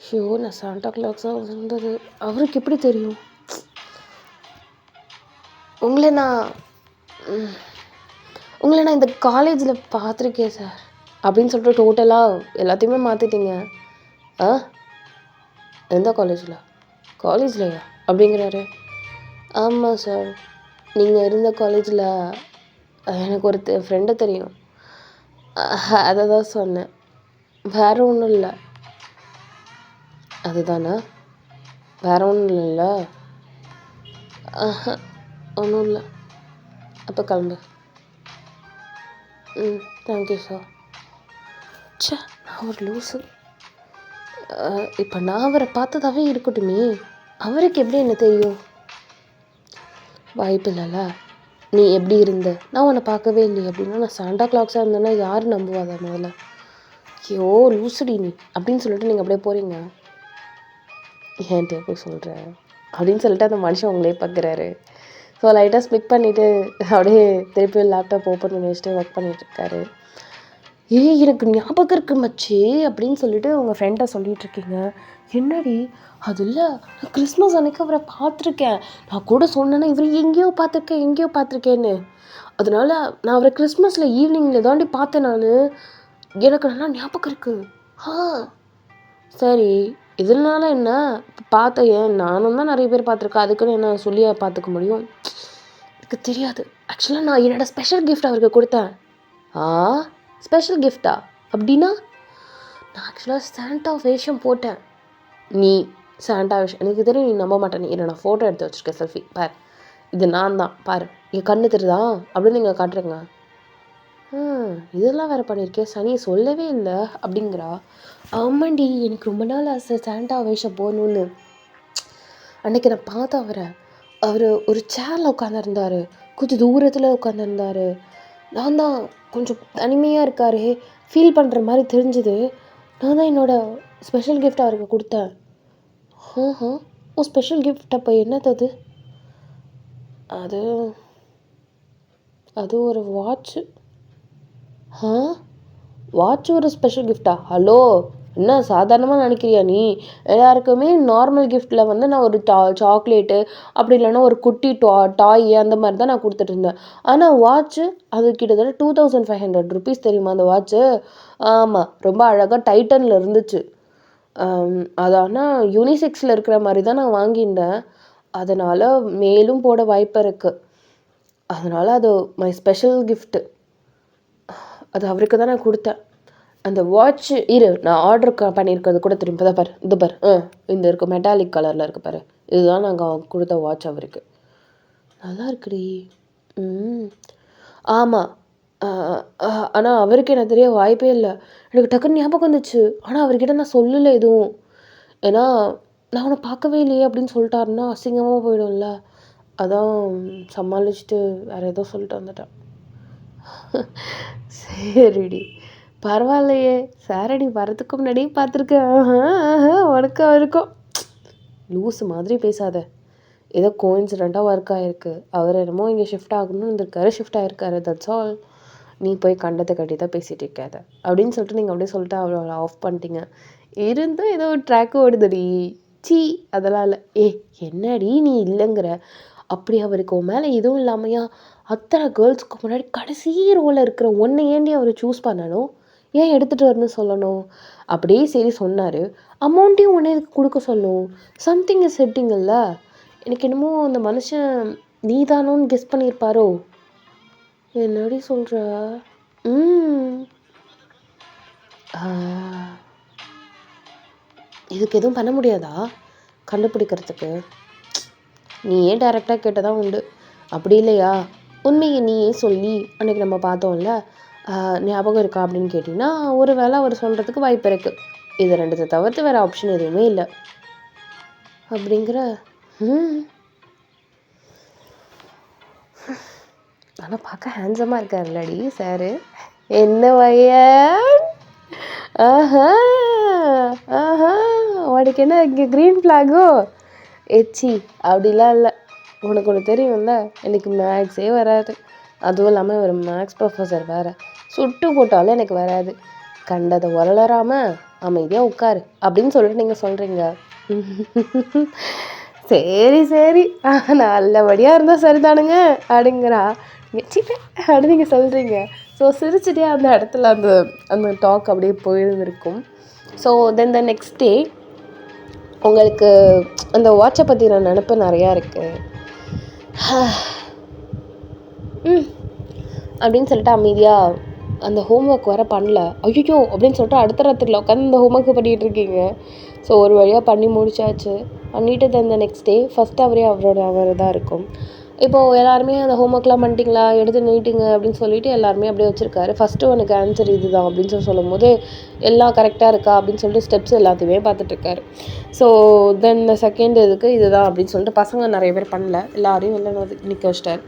ஷோ நான் சாண்டா கிளாஸாக இருந்தது அவருக்கு எப்படி தெரியும்? உங்களை நான் இந்த காலேஜில் பார்த்துருக்கேன் சார் அப்படின்னு சொல்லிட்டு டோட்டலாக எல்லாத்தையுமே மாற்றிட்டீங்க. எந்த காலேஜ்லையா அப்படிங்கிறாரு. ஆமாம் சார், நீங்கள் இருந்த காலேஜில் எனக்கு ஒரு ஃப்ரெண்டு தெரியும், அதை தான் சொன்னேன், வேறு ஒன்றும் இல்லை. அதுதானே, வேறு ஒன்றும் இல்லைல்ல? ஒன்றும் இல்லை. அப்போ கிளம்பு. Thank you sir. நான் ஒரு லூஸு. இப்போ நான் அவரை பார்த்ததாவே இருக்கட்டுமே, அவருக்கு எப்படி என்ன தெரியும்? வாய்ப்பு இல்லைல்ல. நீ எப்படி இருந்த? நான் உன்னை பார்க்கவே இல்லையே அப்படின்னா, நான் சாண்டா கிளாஸாக இருந்தேன்னா யார் நம்புவாங்க முதல்ல? ஐயோ லூசுடி நீ அப்படின்னு சொல்லிட்டு நீங்கள் அப்படியே போகிறீங்க. ஏன்ட்டே போய் சொல்கிறேன் அப்படின்னு சொல்லிட்டு அந்த மனுஷன் உங்களே பார்க்குறாரு. ஸோ லைட்டாக ஸ்பிக் பண்ணிவிட்டு அப்படியே திருப்பி லேப்டாப் ஓப்பன் பண்ணி வச்சுட்டு ஒர்க் பண்ணிகிட்ருக்காரு. எனக்கு ஞாபகம் இருக்கு மச்சி அப்படின்னு சொல்லிட்டு உங்கள் ஃப்ரெண்டை சொல்லிகிட்ருக்கீங்க. என்னடி அது இல்லை, நான் கிறிஸ்மஸ் அன்னைக்கு அவரை பார்த்துருக்கேன், நான் கூட சொன்னேன்னா இவர் எங்கேயோ பார்த்துருக்கேன்னு. அதனால நான் அவரை கிறிஸ்மஸில் ஈவினிங்கில் தாண்டி பார்த்தேன். நான் எனக்கு நல்லா ஞாபகம் இருக்குது. சரி இதனால என்ன பார்த்த? ஏன் நானும் தான் நிறைய பேர் பார்த்துருக்கேன், அதுக்குன்னு என்ன சொல்லியா பார்த்துக்க முடியும்? எனக்கு தெரியாது. ஆக்சுவலாக நான் என்னோடய ஸ்பெஷல் கிஃப்ட் அவருக்கு கொடுத்தேன். ஸ்பெஷல் கிஃப்டா அப்படின்னா? நான் ஆக்சுவலாக சாண்டா வேஷம் போட்டேன். நீ சாண்டா வேஷம் எனக்கு தெரியும், நீ நம்ப மாட்டேன். நீ நான் ஃபோட்டோ எடுத்து வச்சுருக்கேன், செல்ஃபி பார், இது நான் தான் பார், என் கண்ணு தெரியுதா அப்படின்னு நீங்கள் காட்டுறேங்க. இதெல்லாம் வேறு பண்ணியிருக்கேன், சனி சொல்லவே இல்லை அப்படிங்கிறா. ஆமாண்டி எனக்கு ரொம்ப நாள் ஆசை சாண்டா வேஷம் போகணுன்னு. அன்றைக்கி நான் பார்த்தேன் அவர் ஒரு சேரில் உட்காந்துருந்தார், கொஞ்சம் தூரத்தில் உட்காந்துருந்தார். நான் தான் கொஞ்சம் தனிமையாக இருக்கார் ஃபீல் பண்ணுற மாதிரி தெரிஞ்சுது. நான் தான் என்னோடய ஸ்பெஷல் கிஃப்ட் அவருக்கு கொடுத்தேன். ஸ்பெஷல் கிஃப்ட் அப்போ என்னது? அது அது ஒரு வாட்ச்சு. வாட்ச் ஒரு ஸ்பெஷல் கிஃப்டா? ஹலோ, என்ன சாதாரணமாக நினைக்கிறியா நீ? எல்லாருக்குமே நார்மல் கிஃப்ட்டில் வந்து நான் ஒரு சாக்லேட்டு அப்படி இல்லைன்னா ஒரு குட்டி டாய் அந்த மாதிரி தான் நான் கொடுத்துட்டு இருந்தேன். ஆனால் வாட்ச்சு அது கிட்டத்தட்ட 2500 rupees தெரியுமா அந்த வாட்ச்சு? ஆமாம், ரொம்ப அழகாக டைட்டனில் இருந்துச்சு. அது ஆனால் யூனிசெக்ஸில் இருக்கிற மாதிரி தான் நான் வாங்கியிருந்தேன். அதனால் மேலும் போட வாய்ப்பு இருக்குது. அதனால் அது மை ஸ்பெஷல் கிஃப்ட்டு. அது அவருக்கு தான் நான் கொடுத்தேன். அந்த வாட்ச்சு நான் ஆர்டர் பண்ணியிருக்கிறது கூட திரும்பி தான் பாரு, இது பாரு, இந்த இருக்குது மெட்டாலிக் கலரில் இருக்குது பாரு, இதுதான் நாங்கள் கொடுத்த வாட்ச் அவருக்கு. நல்லா இருக்குடி. ஆமாம், ஆனால் அவருக்கு எனக்கு தெரிய வாய்ப்பே இல்லை. எனக்கு டக்குன்னு ஞாபகம் வந்துச்சு, ஆனால் அவர்கிட்ட நான் சொல்லலை எதுவும். ஏன்னா நான் அவனை பார்க்கவே இல்லையே அப்படின்னு சொல்லிட்டாருன்னா அசிங்கமாக போயிடும்ல. அதான் சமாளிச்சுட்டு வேறு ஏதோ சொல்லிட்டு வந்துட்டேன். சரிடி பரவாயில்லையே, சாரடி வரதுக்கு முன்னாடியே பார்த்துருக்கேன். உனக்கும் இருக்கும். லூஸு மாதிரி பேசாத. ஏதோ கோயின்சிடெண்ட்டாக ஒர்க் ஆகிருக்கு. அவர் என்னமோ இங்கே ஷிஃப்ட் ஆகணும்னு இருந்திருக்காரு, ஷிஃப்ட் ஆகிருக்காரு, தட்ஸ் ஆல். நீ போய் கண்டத்தை கட்டி தான் பேசிகிட்டு இருக்காத அப்படின்னு சொல்லிட்டு நீங்கள் அப்படியே சொல்லிட்டு அவளை ஆஃப் பண்ணிட்டீங்க. இருந்தும் ஏதோ ஒரு ட்ராக்கு ஓடுதுடி. அதெல்லாம் இல்லை. என்னடி நீ இல்லைங்கிற? அப்படி அவருக்கு உன் மேலே எதுவும் இல்லாமையா அத்தனை கேர்ள்ஸுக்கு முன்னாடி கடைசி ரோவில் இருக்கிற ஒன்றை ஏண்டி அவர் சூஸ் பண்ணணும்? ஏன் எடுத்துகிட்டு வரணும்னு சொல்லணும்? அப்படியே சரி சொன்னார். அமௌண்ட்டையும் உடனே இதுக்கு கொடுக்க சொல்லணும். சம்திங் இஸ் செட்டிங்கல்ல. எனக்கு என்னமோ அந்த மனுஷன் நீ தானோன்னு கெஸ் பண்ணியிருப்பாரோ? என்னடி சொல்கிற? இதுக்கு எதுவும் பண்ண முடியாதா கண்டுபிடிக்கிறதுக்கு? நீ ஏன் டைரெக்டாக கேட்டதான் உண்டு. அப்படி இல்லையா உண்மையை நீயே சொல்லி அன்றைக்கி நம்ம பார்த்தோம்ல, ஞாபகம் இருக்கா அப்படின்னு கேட்டிங்கன்னா ஒரு வேளை அவர் சொல்கிறதுக்கு வாய்ப்பு இருக்குது. இது ரெண்டுத்தை தவிர்த்து வேறு ஆப்ஷன் எதுவுமே இல்லை அப்படிங்கிற. ஆனால் பார்க்க ஹேண்ட்ஸமாக இருக்காருல்லடி சாரு. என்ன வயன்? உனக்கு என்ன இங்கே க்ரீன் ஃப்ளாகோ? அப்படிலாம் இல்லை. உனக்கு ஒன்று தெரியும்ல, எனக்கு மேக்ஸே வராது. அதுவும் இல்லாமல் ஒரு மேக்ஸ் ப்ரொஃபஸர் வேறு, சுட்டு போட்டாலும் எனக்கு வராது. கண்டதை உரளராமல் அமைதியாக உட்காரு அப்படின்னு சொல்லிட்டு நீங்கள் சொல்கிறீங்க. சரி நல்லபடியாக இருந்தால் சரிதானுங்க அப்படிங்கிறா. அப்படின்னு நீங்கள் சொல்கிறீங்க. ஸோ சிரிச்சுட்டே அந்த இடத்துல அந்த டாக் அப்படியே போயிருந்துருக்கும். So then the next day உங்களுக்கு அந்த வாட்சை பற்றின நினப்பு நிறையா இருக்குது. அப்படின்னு சொல்லிட்டு அமைதியாக அந்த ஹோம்ஒர்க் வர பண்ணல. ஐயோ அப்படின்னு சொல்லிட்டு அடுத்த ராத்திரியில் உட்காந்து இந்த ஹோம்ஒர்க் பண்ணிகிட்டு இருக்கீங்க. ஸோ ஒரு வழியாக பண்ணி முடிச்சாச்சு. பண்ணிவிட்டு அந்த நெக்ஸ்ட் டே ஃபஸ்ட் அவரே அவர் தான் இருக்கும். இப்போது எல்லாருமே அந்த ஹோம் ஒர்க்லாம் பண்ணிட்டீங்களா, எடுத்து நீட்டுங்க அப்படின்னு சொல்லிட்டு எல்லாருமே அப்படியே வச்சுருக்காரு. ஃபஸ்ட்டு உனக்கு ஆன்சர் இதுதான் அப்படின்னு சொல்லும்போது, எல்லாம் கரெக்டாக இருக்கா அப்படின்னு சொல்லிட்டு ஸ்டெப்ஸ் எல்லாத்தையுமே பார்த்துட்ருக்காரு. ஸோ தென் செகண்ட் இதுக்கு இதுதான் அப்படின்னு சொல்லிட்டு பசங்க நிறைய பேர் பண்ணல. எல்லாரையும் வெளில நிற்க வச்சிட்டாரு.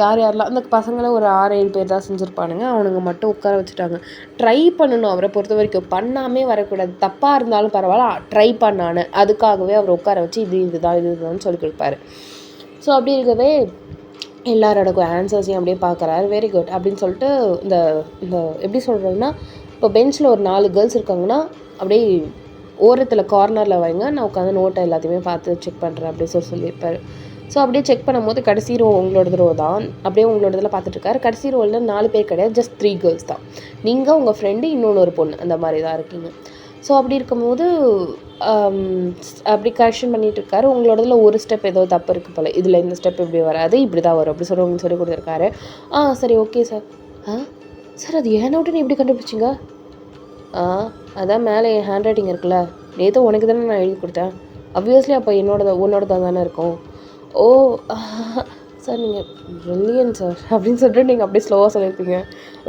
யார் யாரெல்லாம் அந்த பசங்களை ஒரு 6-7 பேர் தான் செஞ்சுருப்பானுங்க. அவனுங்க மட்டும் உட்கார வச்சுட்டாங்க. ட்ரை பண்ணணும் அவரை பொறுத்த வரைக்கும். பண்ணாமே வரக்கூடாது. தப்பாக இருந்தாலும் பரவாயில்ல, ட்ரை பண்ணான்னு அதுக்காகவே அவர் உட்கார வச்சு இதுதான் சொல்லிக் கொடுப்பாரு. ஸோ அப்படி இருக்கவே எல்லாரோட ஆன்சர்ஸையும் அப்படியே பார்க்குறாரு. வெரி குட் அப்படின்னு சொல்லிட்டு இந்த இந்த எப்படி சொல்கிறதுன்னா, இப்போ பெஞ்சில் ஒரு 4 கேர்ள்ஸ் இருக்காங்கன்னா அப்படியே ஓரத்தில் கார்னரில் வைங்க, நான் உட்காந்து நோட்டை எல்லாத்தையுமே பார்த்து செக் பண்ணுறேன் அப்படின்னு சொல்லியிருப்பார். ஸோ அப்படியே செக் பண்ணும்போது கடைசி ரோ உங்களோட ரோ தான். அப்படியே உங்களோட இதில் பார்த்துட்ருக்காரு. கடைசி ரோவில் 4 பேர் கிடையாது, ஜஸ்ட் 3 கேர்ள்ஸ் தான். நீங்கள், உங்கள் ஃப்ரெண்டு, இன்னொன்று ஒரு பொண்ணு, அந்த மாதிரி தான் இருக்கீங்க. ஸோ அப்படி இருக்கும்போது அப்படி கரெக்ஷன் பண்ணிகிட்டு இருக்காரு. உங்களோடதுல ஒரு ஸ்டெப் ஏதோ தப்பு இருக்குது போல், இதில் இந்த ஸ்டெப் இப்படி வராது, இப்படி தான் வரும் அப்படி சொல்லி உங்களுக்கு சொல்லி கொடுத்துருக்காரு. சரி ஓகே சார். சார் அது ஏன் நோட்டு நீ இப்படி கண்டுபிடிச்சிங்க? அதான் மேலே என் ஹேண்ட் ரைட்டிங் இருக்குல்ல, நேற்று உனக்கு தானே நான் எழுதி கொடுத்தேன், அப்வியஸ்லி அப்போ உன்னோடதான் தானே இருக்கும். ஓ சார் நீங்கள் ப்ரில்லியன்ட் சார் அப்படின்னு சொல்லிட்டு நீங்கள் அப்படியே ஸ்லோவாக சொல்லியிருப்பீங்க.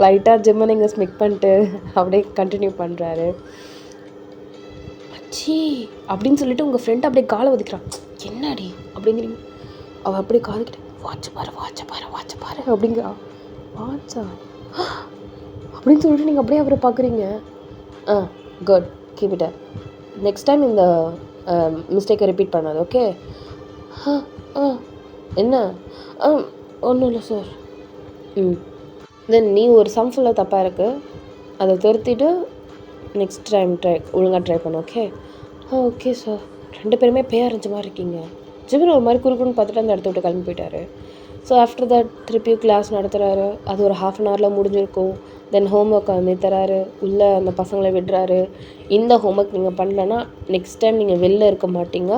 லைட்டாக ஜிம்மை நீங்கள் ஸ்மிக் பண்ணிட்டு அப்படியே கண்டினியூ பண்ணுறாரு. ச்சீ அப்படின்னு சொல்லிட்டு உங்கள் ஃப்ரெண்ட் அப்படியே காலை ஒதுக்கிறான். என்னடி அப்படிங்கிறீங்க? அவள் அப்படியே காதுக்கிட்ட வாட்ச பாரு அப்படிங்கிறா. வாட்சா அப்படின்னு சொல்லிட்டு நீங்கள் அப்படியே அவரை பார்க்குறீங்க. Good, keep it. Next time இந்த மிஸ்டேக்கை ரிப்பீட் பண்ணாது, ஓகே? என்ன? ஒன்றும் இல்லை சார். தென் நீ ஒரு சம் ஃபுல்லாக தப்பாக இருக்குது, அதை திருத்திட்டு நெக்ஸ்ட் டைம் ஒழுங்காக ட்ரை பண்ணு, ஓகே? Okay sir. 2 பேருமே பேரஞ்ச மாதிரி இருக்கீங்க. ஜிபின் ஒரு மாதிரி குறுக்குன்னு பார்த்துட்டு அந்த இடத்த விட்டு கிளம்பி போயிட்டாரு. ஸோ ஆஃப்டர் தட் திருப்பியும் கிளாஸ் நடத்துகிறாரு. அது ஒரு 1/2 அன் ஹவரில் முடிஞ்சிருக்கும். தென் ஹோம் ஒர்க் தராரு. உள்ளே அந்த பசங்களை விடுறாரு. இந்த ஹோம் ஒர்க் நீங்கள் பண்ணலன்னா நெக்ஸ்ட் டைம் நீங்கள் வெளில இருக்க மாட்டீங்க,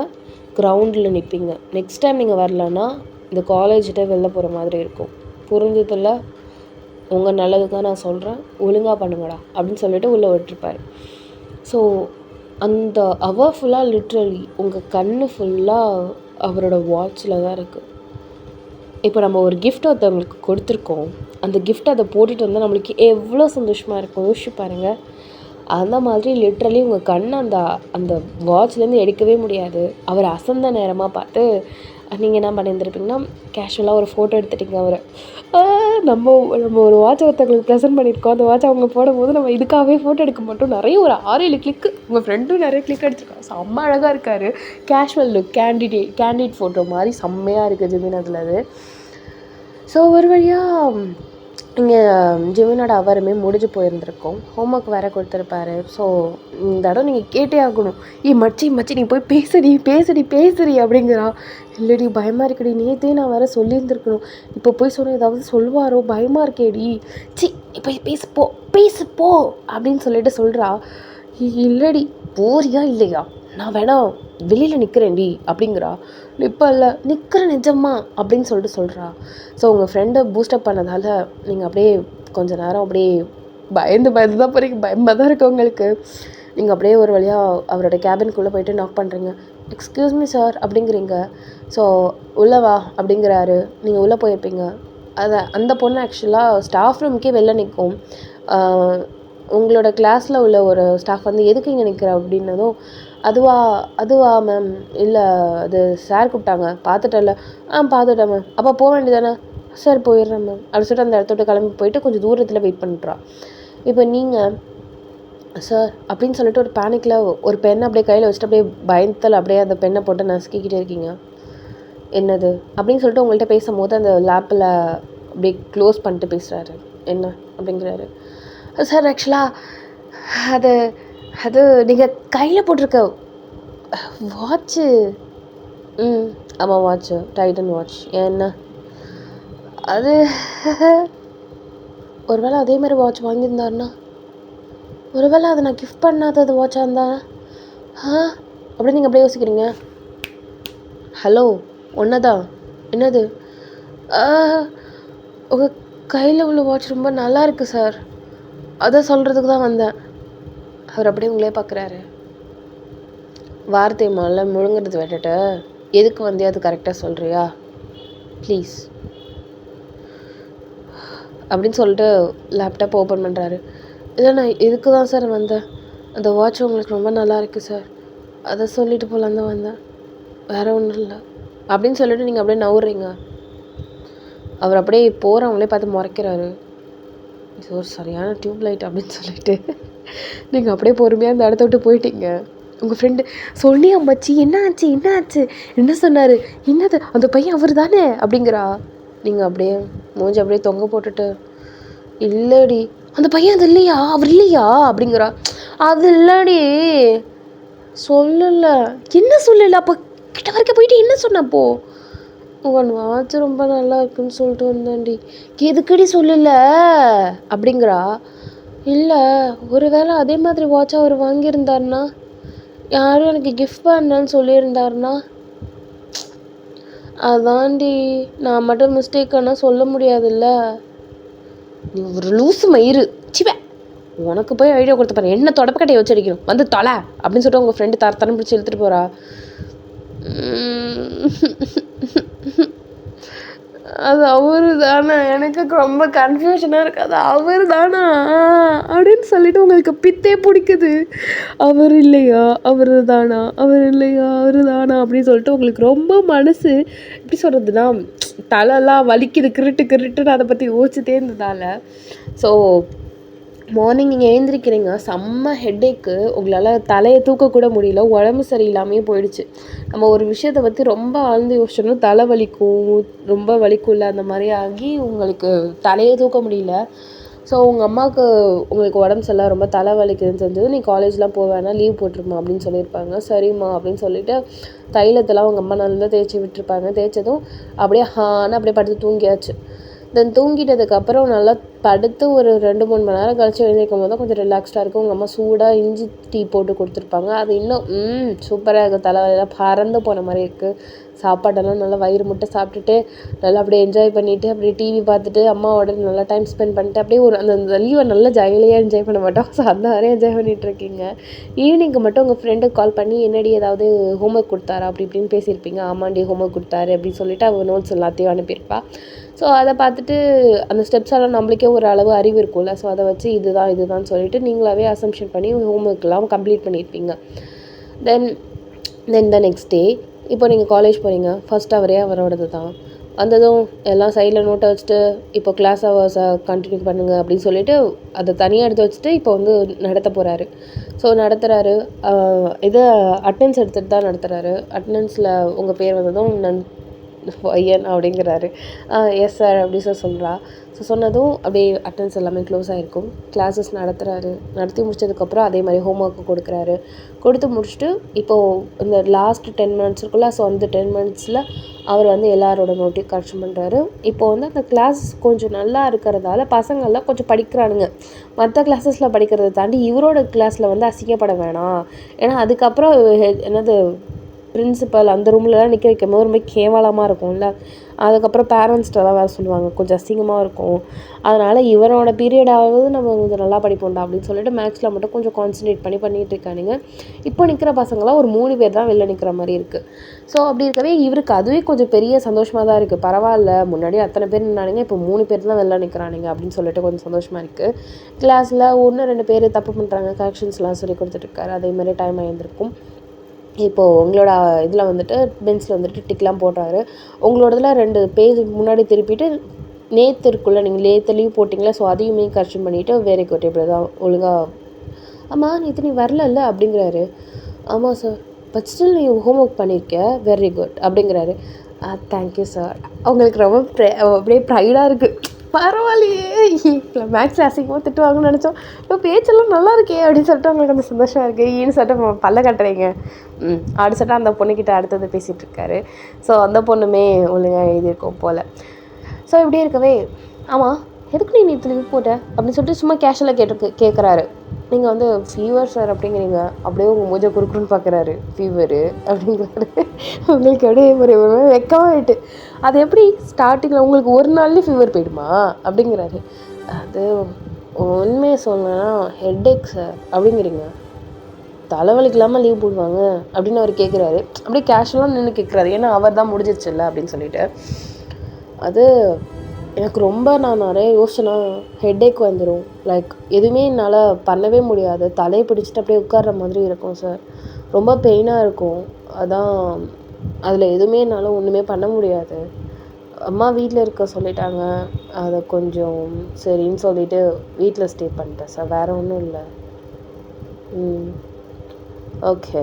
கிரவுண்டில் நிற்பீங்க. நெக்ஸ்ட் டைம் நீங்கள் வரலன்னா இந்த காலேஜ்கிட்ட வெளில போகிற மாதிரி இருக்கும். புரிஞ்சதில்ல? உங்கள் நல்லதுக்காக நான் சொல்கிறேன், ஒழுங்காக பண்ணுங்கடா அப்படின்னு சொல்லிட்டு உள்ளே விட்டுருப்பார். ஸோ அந்த அவர் ஃபுல்லாக லிட்ரலி உங்கள் கண் ஃபுல்லாக அவரோட வாட்சில் தான் இருக்குது. இப்போ நம்ம ஒரு கிஃப்ட் ஒருத்தவங்களுக்கு கொடுத்துருக்கோம், அந்த கிஃப்ட் அதை போட்டுட்டு வந்தால் நம்மளுக்கு எவ்வளோ சந்தோஷமாக இருக்கும் யோசிச்சு பாருங்கள். அந்த மாதிரி லிட்ரலி உங்கள் கண் அந்த அந்த வாட்ச்லேருந்து எடுக்கவே முடியாது. அவர் அசந்த நேரமாக பார்த்து நீங்கள் என்ன பண்ணியிருந்துருப்பீங்கன்னா, கேஷுவலாக ஒரு ஃபோட்டோ எடுத்துட்டிங்க அவரை. நம்ம நம்ம ஒரு வாட்ச் ஒருத்தவங்களுக்கு ப்ரெசென்ட் பண்ணியிருக்கோம், அந்த வாட்ச் அவங்க போடும்போது நம்ம இதுக்காகவே ஃபோட்டோ எடுக்க மாட்டோம். நிறைய ஒரு 6-7 கிளிக்கு உங்கள் ஃப்ரெண்டும் நிறைய கிளிக் எடுத்துருக்காங்க. செம்ம அழகாக இருக்கார். கேஷுவல் லுக், கேண்டிட் ஃபோட்டோ மாதிரி செம்மையாக இருக்குது ஜிமின் அதில். அது ஸோ ஒரு வழியாக இங்கே ஜிமினோட அவருமே முடிஞ்சு போயிருந்திருக்கோம். ஹோம் ஒர்க் வேறு கொடுத்துருப்பாரு. ஸோ இந்த இடம் நீங்கள் கேட்டே ஆகணும். மச்சி நீ போய் பேசுடி அப்படிங்கிறா. இல்லைடி பயமாக இருக்குடி, நேற்றே நான் வேறு சொல்லியிருந்துருக்கணும், இப்போ போய் சொன்ன ஏதாவது சொல்லுவாரோ பயமாக இருக்கேடி. இப்போ பேசு போ அப்படின்னு சொல்லிட்டு சொல்கிறா. இல்லைடி போறியா இல்லையா, நான் வேணா வெளியில் நிற்கிறேன்டி அப்படிங்கிறா. இப்போ இல்லை நிற்கிறேன் நிஜமா அப்படின்னு சொல்லிட்டு சொல்கிறா. ஸோ உங்கள் ஃப்ரெண்டை பூஸ்டப் பண்ணதால் நீங்கள் அப்படியே கொஞ்சம் நேரம் அப்படியே பயந்து தான் போகிறீங்க. பயமாக தான் இருக்குது உங்களுக்கு. நீங்கள் அப்படியே ஒரு வழியாக அவரோட கேபினுக்குள்ளே போய்ட்டு நாக் பண்ணுறீங்க. எக்ஸ்கியூஸ் மீ சார் அப்படிங்கிறீங்க. ஸோ உள்ளே வா அப்படிங்கிறாரு. நீங்கள் உள்ளே போயிருப்பீங்க. அந்த பொண்ணு ஆக்சுவலாக ஸ்டாஃப் ரூமுக்கே வெளில நிற்கும். உங்களோட கிளாஸில் உள்ள ஒரு ஸ்டாஃப் வந்து எதுக்கு இங்கே நிற்கிற அப்படின்னதும், அதுவா மேம், இல்லை அது சார் கூப்பிட்டாங்க பார்த்துட்டல. பார்த்துட்டேன் மேம். அப்போ போக வேண்டியதானே? சார் போயிடுறேன் மேம் அப்படி சொல்லிட்டு அந்த இடத்த விட்டு கிளம்பி போயிட்டு கொஞ்சம் தூரத்தில் வெயிட் பண்ணுறா. இப்போ நீங்கள் சார் அப்படின்னு சொல்லிட்டு ஒரு பேனிக்கில் ஒரு பெண்ணை அப்படியே கையில் வச்சுட்டு அப்படியே பயத்தில் அப்படியே அந்த பெண்ணை போட்டு நசுக்கிக்கிட்டே இருக்கீங்க. என்னது அப்படின்னு சொல்லிட்டு உங்கள்கிட்ட பேசும்போது அந்த லேப்பில் அப்படியே க்ளோஸ் பண்ணிட்டு பேசுகிறாரு. என்ன அப்படிங்கிறாரு. சார் ஆக்சுவலாக அது நீங்கள் கையில் போட்டிருக்க வாட்ச்சு. ஆமாம் வாட்ச்சு, டைட்டன் வாட்ச். என்ன அது ஒருவேளை அதே மாதிரி வாட்ச் வாங்கியிருந்தாருன்னா, ஒருவேளை அதை நான் கிஃப்ட் பண்ணாதது வாட்சாக இருந்தா அப்படி நீங்கள் அப்படியே யோசிக்கிறீங்க. ஹலோ ஒன்னதான் என்னது? உங்கள் கையில் உள்ள வாட்ச் ரொம்ப நல்லா இருக்குது சார், அதை சொல்கிறதுக்கு தான் வந்தேன். அவர் அப்படியே உங்களே பார்க்குறாரு. வார்த்தை முதல்ல முழுங்கிறது விட்டுட்டு எதுக்கு வந்தே அது கரெக்டாக சொல்கிறியா? ப்ளீஸ் அப்படின்னு சொல்லிட்டு லேப்டாப் ஓப்பன் பண்ணுறாரு. இல்லை நான் இதுக்கு தான் சார் வந்தேன், அந்த வாட்ச் உங்களுக்கு ரொம்ப நல்லா இருக்குது சார், அதை சொல்லிட்டு போகலான் தான் வந்தேன், வேறு ஒன்றும் இல்லை அப்படின்னு சொல்லிட்டு நீங்கள் அப்படியே நவுறீங்க. அவர் அப்படியே போகிறவங்களே பார்த்து முறைக்கிறாரு. இது ஒரு சரியான டியூப் லைட் அப்படின்னு சொல்லிட்டு நீங்கள் அப்படியே பொறுமையாக அந்த இடத்த விட்டு போயிட்டீங்க. உங்கள் ஃப்ரெண்டு சொல்லி அம்மாச்சி என்ன ஆச்சு என்ன ஆச்சு என்ன சொன்னார், என்னது அந்த பையன் அவர் தானே அப்படிங்கிறா. நீங்கள் அப்படியே மூஞ்சி அப்படியே தொங்க போட்டுட்டு, இல்லடி அந்த பையன் அது இல்லையா அவர் இல்லையா அப்படிங்கிறா. அது இல்லடி சொல்லலை. என்ன சொல்லலை? அப்போ கிட்ட வரைக்கும் போயிட்டு என்ன சொன்னப்போ? உன் வாட்ச் ரொம்ப நல்லா இருக்குன்னு சொல்லிட்டு வந்தேன்டி. எதுக்கடி சொல்லலை அப்படிங்கிறா. இல்லை ஒரு வேளை அதே மாதிரி வாட்ச் அவர் வாங்கியிருந்தாருன்னா, யாரும் எனக்கு கிஃப்ட் பண்ணேன்னு சொல்லியிருந்தாருன்னா, அதான்டி நான் மட்டும் மிஸ்டேக்கானா சொல்ல முடியாதுல்ல. நீ ஒரு லூசு மயிறு சிவே, உனக்கு போய் ஐடியா கொடுத்த பாரு, என்ன தொடப்பக்கட்டையை வச்சு அடிக்கணும் வந்து தொலை அப்படின்னு சொல்லிட்டு உங்கள் ஃப்ரெண்டு தரத்தரம் பிடிச்சி இழுத்துட்டு போகிறா. அது அவரு தானே, எனக்கு ரொம்ப கன்ஃபியூஷனாக இருக்குது, அது அவர் தானா அப்படின்னு சொல்லிட்டு உங்களுக்கு பித்தே பிடிக்குது. அவர் இல்லையா அவர் தானா அவர் இல்லையா அவர் தானா அப்படின்னு சொல்லிட்டு உங்களுக்கு ரொம்ப மனசு எப்படி சொல்கிறதுனா தலைலாம் வலிக்குது, கிருட்டுன்னு அதை பற்றி யோசிச்சுட்டே இருந்ததால். ஸோ மார்னிங் நீங்கள் எழுந்திரிக்கிறீங்க, செம்ம ஹெட்டேக்கு, உங்களால் தலையை தூக்கக்கூட முடியல, உடம்பு சரியில்லாமையே போயிடுச்சு. நம்ம ஒரு விஷயத்தை பற்றி ரொம்ப ஆழ்ந்து யோசிச்சோம்னா தலை வலிக்கும், ரொம்ப வலிக்கும்ல, அந்த மாதிரி ஆகி உங்களுக்கு தலையே தூக்க முடியல. ஸோ உங்கள் அம்மாவுக்கு உங்களுக்கு உடம்பு சரியில்லை, ரொம்ப தலை வலிக்குதுன்னு தெரிஞ்சது, நீ காலேஜ்லாம் போவேன்னா லீவ் போட்டுருமா அப்படின்னு சொல்லியிருப்பாங்க. சரிம்மா அப்படின்னு சொல்லிவிட்டு தைலத்தெல்லாம் உங்கள் அம்மா நல்லா தேய்ச்சி விட்டுருப்பாங்க. தேய்ச்சதும் அப்படியே ஹான்னு அப்படியே படுத்து தூங்கியாச்சு. தென் தூங்கிட்டதுக்கப்புறம் நல்லா படுத்து ஒரு 2-3 மணி நேரம் கழிச்சு எழுந்திரிக்கும் போது தான் கொஞ்சம் ரிலாக்ஸ்டாக இருக்கும். உங்கள் அம்மா சூடாக இஞ்சி டீ போட்டு கொடுத்துருப்பாங்க. அது இன்னும் சூப்பராக இருக்குது, தலைவலியெல்லாம் பறந்து போன மாதிரி இருக்குது. சாப்பாடெல்லாம் நல்லா வயிறு முட்டை சாப்பிட்டுட்டு நல்லா அப்படியே என்ஜாய் பண்ணிவிட்டு அப்படியே டிவி பார்த்துட்டு அம்மாவோட நல்லா டைம் ஸ்பெண்ட் பண்ணிட்டு அப்படியே ஒரு அந்த லீவை நல்லா ஜாலியாக என்ஜாய் பண்ண மாட்டோம். ஸோ அந்த மாதிரியே என்ஜாய் பண்ணிகிட்ருக்கீங்க. ஈவினிங்க்கு மட்டும் உங்கள் ஃப்ரெண்டுக்கு கால் பண்ணி என்னடி ஏதாவது ஹோம்ஒர்க் கொடுத்தாரா அப்படி இப்படின்னு பேசியிருப்பீங்க. ஆமாண்டி ஹோம்ஒர்க் கொடுத்தாரு அப்படின்னு சொல்லிட்டு அவள் நோட்ஸ் எல்லாத்தையும் அனுப்பியிருப்பா. ஸோ அதை பார்த்துட்டு அந்த ஸ்டெப்ஸ் எல்லாம் நம்மளுக்கே ஒரு அளவு அறிவு இருக்கும்ல. ஸோ அதை வச்சு இதுதான் சொல்லிட்டு நீங்களாவே அசம்ஷன் பண்ணி ஹோம்ஒர்க்லாம் கம்ப்ளீட் பண்ணியிருப்பீங்க. தென் த நெக்ஸ்ட் டே இப்போ நீங்கள் காலேஜ் போகிறீங்க. ஃபர்ஸ்ட் ஹவரே அவரோடது தான். வந்ததும் எல்லாம் சைடில் நோட்டை வச்சுட்டு இப்போ கிளாஸ் ஹவர்ஸை கண்டினியூ பண்ணுங்கள் அப்படின்னு சொல்லிட்டு அதை தனியாக எடுத்து வச்சுட்டு இப்போ வந்து நடத்த போகிறாரு. ஸோ நடத்துகிறாரு. இது அட்டெண்டன்ஸ் எடுத்துகிட்டு தான் நடத்துகிறாரு. அட்டெண்டன்ஸில் உங்கள் பேர் வந்ததும் பையன் அப்படிங்கிறாரு. எஸ் சார் அப்படி சார் சொல்கிறா. ஸோ சொன்னதும் அப்படியே அட்டெண்டன்ஸ் எல்லாமே க்ளோஸ் ஆகிருக்கும். கிளாஸஸ் நடத்துகிறாரு. நடத்தி முடிச்சதுக்கப்புறம் அதே மாதிரி ஹோம் ஒர்க்கு கொடுக்குறாரு. கொடுத்து முடிச்சுட்டு இப்போது இந்த லாஸ்ட் 10 மினிட்ஸ் இருக்குல்ல, ஸோ அந்த 10 மினிட்ஸில் அவர் வந்து எல்லாரோட நோட்டையும் கரெக்ஷன் பண்ணுறாரு. இப்போது வந்து அந்த கிளாஸ் கொஞ்சம் நல்லா இருக்கிறதால பசங்கள்லாம் கொஞ்சம் படிக்கிறானுங்க. மற்ற கிளாஸஸில் படிக்கிறத தாண்டி இவரோட கிளாஸில் வந்து அசிங்கப்பட வேணாம். ஏன்னா அதுக்கப்புறம் என்னது பிரின்சிபல் அந்த ரூம்லலாம் நிற்க வைக்கும் போது ரொம்ப கேவலமாக இருக்கும்ல. அதுக்கப்புறம் பேரண்ட்ஸ்ட்டெல்லாம் வேறு சொல்லுவாங்க, கொஞ்சம் அசிங்கமாக இருக்கும். அதனால் இவரோட பீரியடாவது நம்ம கொஞ்சம் நல்லா படிப்போம்டா அப்படின்னு சொல்லிட்டு மேக்ஸில் மட்டும் கொஞ்சம் கான்சன்ட்ரேட் பண்ணிகிட்டு இருக்கானுங்க. இப்போ நிற்கிற பசங்களாம் ஒரு 3 பேர் தான் வெளில நிற்கிற மாதிரி இருக்குது. ஸோ அப்படி இருக்கவே இவருக்கு அதுவே கொஞ்சம் பெரிய சந்தோஷமாக தான் இருக்குது. பரவாயில்ல, முன்னாடி அத்தனை பேர் நின்னானுங்க, இப்போ 3 பேர் தான் வெளில நிற்கிறானுங்க அப்படின்னு சொல்லிட்டு கொஞ்சம் சந்தோஷமாக இருக்குது. கிளாஸில் 1-2 பேர் தப்பு பண்ணுறாங்க, கரெக்ஷன்ஸ்லாம் சொல்லி கொடுத்துட்ருக்காரு. அதேமாதிரி டைம் ஆகியிருந்திருக்கும். இப்போது உங்களோட இதில் வந்துட்டு பெஞ்சில் வந்துட்டு டிக்லாம் போடுறாரு. உங்களோட இதில் 2 பேஜ் முன்னாடி திருப்பிட்டு நேற்று இருக்குல்ல, நீங்கள் நேற்று லீவ் போட்டிங்களா, ஸோ அதையுமே கரெக்ஷன் பண்ணிவிட்டு வெரி குட் இப்படி தான் ஒழுங்காக. ஆமாம் நேற்று நீ வரல அப்படிங்கிறாரு. ஆமாம் சார், பட் ஸ்டில் நீ ஹோம் ஒர்க் பண்ணியிருக்க, வெரி குட் அப்படிங்கிறாரு. Thank you sir. அவங்களுக்கு ரொம்ப அப்படியே ப்ரைடாக இருக்குது. பரவாயில்லையே, இப்போ மேக்ஸில் அசிங்கமாக திட்டுவாங்கன்னு நினச்சோம், இப்போ பேச்செல்லாம் நல்லா இருக்கே அப்படின்னு சொல்லிட்டு அவங்களுக்கு அந்த சந்தோஷமாக இருக்குது. ஈன்னு சொல்லிட்டு பல்ல கட்டுறீங்க. அப்படி சொல்லிட்டு அந்த பொண்ணுக்கிட்ட அடுத்தது பேசிகிட்டு இருக்காரு. ஸோ அந்த பொண்ணுமே ஒழுங்காக எழுதியிருக்கோம் போல். ஸோ இப்படி இருக்கவே, ஆமாம் எதுக்கு நீ நேற்று லீவ் போட்ட அப்படின்னு சொல்லிட்டு சும்மா கேஷுவலாக கேட்குறாரு. நீங்கள் வந்து ஃபீவர் சார் அப்படிங்கிறீங்க, அப்படியே உங்கள் மூஞ்சை குறுக்குன்னு பார்க்குறாரு. ஃபீவரு அப்படிங்கிறாரு. உங்களுக்கு அப்படியே ஒரு வெக்கமாகிட்டு, அது எப்படி ஸ்டார்டிங்கில் உங்களுக்கு ஒரு நாள்லேயே ஃபீவர் போயிடுமா அப்படிங்கிறாரு. அது உண்மையை சொல்லணும்னா ஹெட்டேக் சார் அப்படிங்கிறீங்க, தலைவலிக்கு இல்லாமல் லீவ் போடுவாங்க அப்படின்னு அவர் கேட்குறாரு. அப்படியே கேஷுவலாக நின்று கேட்குறாரு, ஏன்னா அவர் தான் முடிஞ்சிருச்சுல்ல அப்படின்னு சொல்லிட்டு. அது எனக்கு ரொம்ப நான் நிறைய யோசிச்சேன்னா ஹெட்டேக் வந்துடும். லைக் எதுவுமே என்னால் பண்ணவே முடியாது. தலையை பிடிச்சிட்டு அப்படியே உட்கார்ற மாதிரி இருக்கும் சார். ரொம்ப பெயினாக இருக்கும். அதான் அதில் எதுவுமே என்னால் ஒன்றுமே பண்ண முடியாது. அம்மா வீட்டில் இருக்க சொல்லிட்டாங்க. அதை கொஞ்சம் சரின்னு சொல்லிவிட்டு வீட்டில் ஸ்டே பண்ணிட்டேன் சார். வேறு ஒன்றும் இல்லை. ஓகே.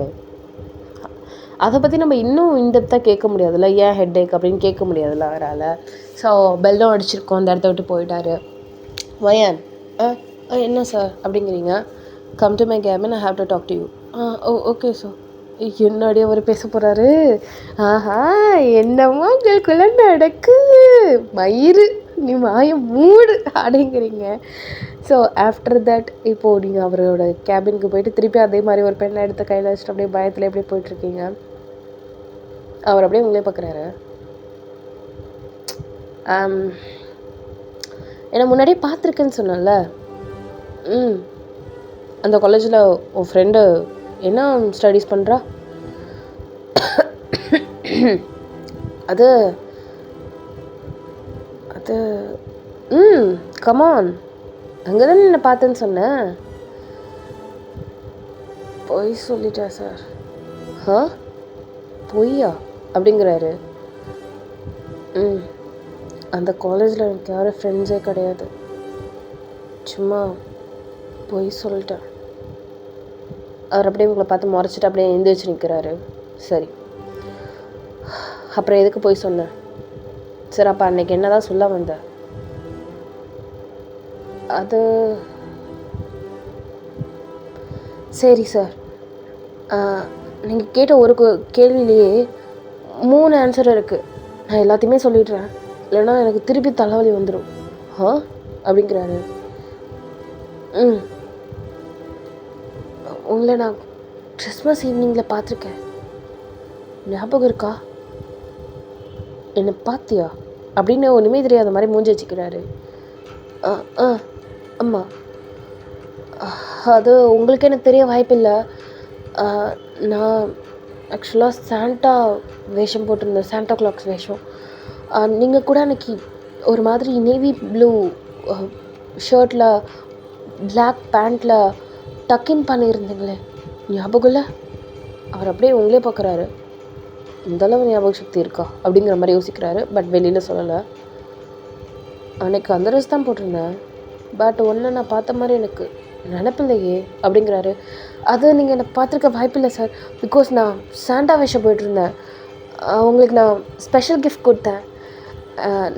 அதை பற்றி நம்ம இன்னும் இன்டெப்த்தாக கேட்க முடியாதுல்ல, ஏன் ஹெட்டேக் அப்படின்னு கேட்க முடியாதுல்ல அவரால். ஸோ பெல்லும் அடிச்சிருக்கோம், அந்த இடத்த விட்டு போயிட்டாரு. வயன் என்ன சார் அப்படிங்கிறீங்க. Come to my cabin, I have to talk to you. Okay sir. என்னடி அவர் பேச போகிறாரு. ஆஹா, என்னமோ உங்களுக்குள்ள நடக்குது மயிறு, நீ வாய மூடு அப்படிங்கிறீங்க. ஸோ ஆஃப்டர் தட் இப்போது நீங்கள் அவரோட கேபினுக்கு போயிட்டு திருப்பி அதே மாதிரி ஒரு பெண்ணை எடுத்து கையில் வச்சுட்டு அப்படியே பயத்தில் எப்படி போயிட்டுருக்கீங்க. அவர் அப்படியே உங்களே பார்க்குறாரு. என்னை முன்னாடியே பார்த்துருக்கேன்னு சொன்னேன்ல. அந்த காலேஜில் உன் ஃப்ரெண்டு என்ன ஸ்டடீஸ் பண்ணுறா? அது அது கமான், அங்கே தானே என்னை பார்த்தேன்னு சொன்னேன். பொய் சொல்லிட்டா சார். பொய்யா அப்படிங்கிறாரு. அந்த காலேஜில் எனக்கு யாரும் ஃப்ரெண்ட்ஸே கிடையாது, சும்மா பொய் சொல்லிட்டேன். அவர் அப்படியே உங்களை பார்த்து முறைச்சிட்டு அப்படியே எழுந்திரிச்சு நிற்கிறாரு. சரி, அப்புறம் எதுக்கு பொய் சொன்னேன்? சரி, அப்போ அன்னைக்கு என்ன தான் சொல்ல வந்த? அது சரி சார், நீங்கள் கேட்ட ஒரு கேள்வியிலேயே 3 ஆன்சர் இருக்குது. நான் எல்லாத்தையுமே சொல்லிடுறேன், இல்லைன்னா எனக்கு திருப்பி தலைவலி வந்துடும். அப்படிங்கிறாரு. உங்களை நான் கிறிஸ்மஸ் ஈவினிங்கில் பார்த்துருக்கேன், ஞாபகம் இருக்கா? என்னை பார்த்தியா அப்படின்னு ஒன்றுமே தெரியாத மாதிரி மூஞ்சி வச்சுக்கிறாரு. ஆமாம், அது உங்களுக்கு எனக்கு தெரிய வாய்ப்பில்லை. நான் ஆக்சுவலாக சாண்டா வேஷம் போட்டிருந்தேன், சாண்டா கிளாக்ஸ் வேஷம். நீங்கள் கூட அன்றைக்கி ஒரு மாதிரி நேவி ப்ளூ ஷர்ட்டில் பிளாக் பேண்ட்டில் டக்கின் பண்ணியிருந்தீங்களே, ஞாபகம் இல்லை? அவர் அப்படியே உங்களே பார்க்குறாரு. இந்தளவு ஞாபக சக்தி இருக்கா அப்படிங்கிற மாதிரி யோசிக்கிறாரு. பட் வெளியில் சொல்லலை. அன்றைக்கி அந்த ட்ரெஸ் தான் போட்டிருந்தேன், பட் ஒன்று நான் பார்த்த மாதிரி எனக்கு நினப்பில்லையே அப்படிங்கிறாரு. அது நீங்கள் என்னை பார்த்துருக்க வாய்ப்பில்லை சார், பிகாஸ் நான் சாண்டா வேஷம் போய்ட்டுருந்தேன். உங்களுக்கு நான் ஸ்பெஷல் கிஃப்ட் கொடுத்தேன்.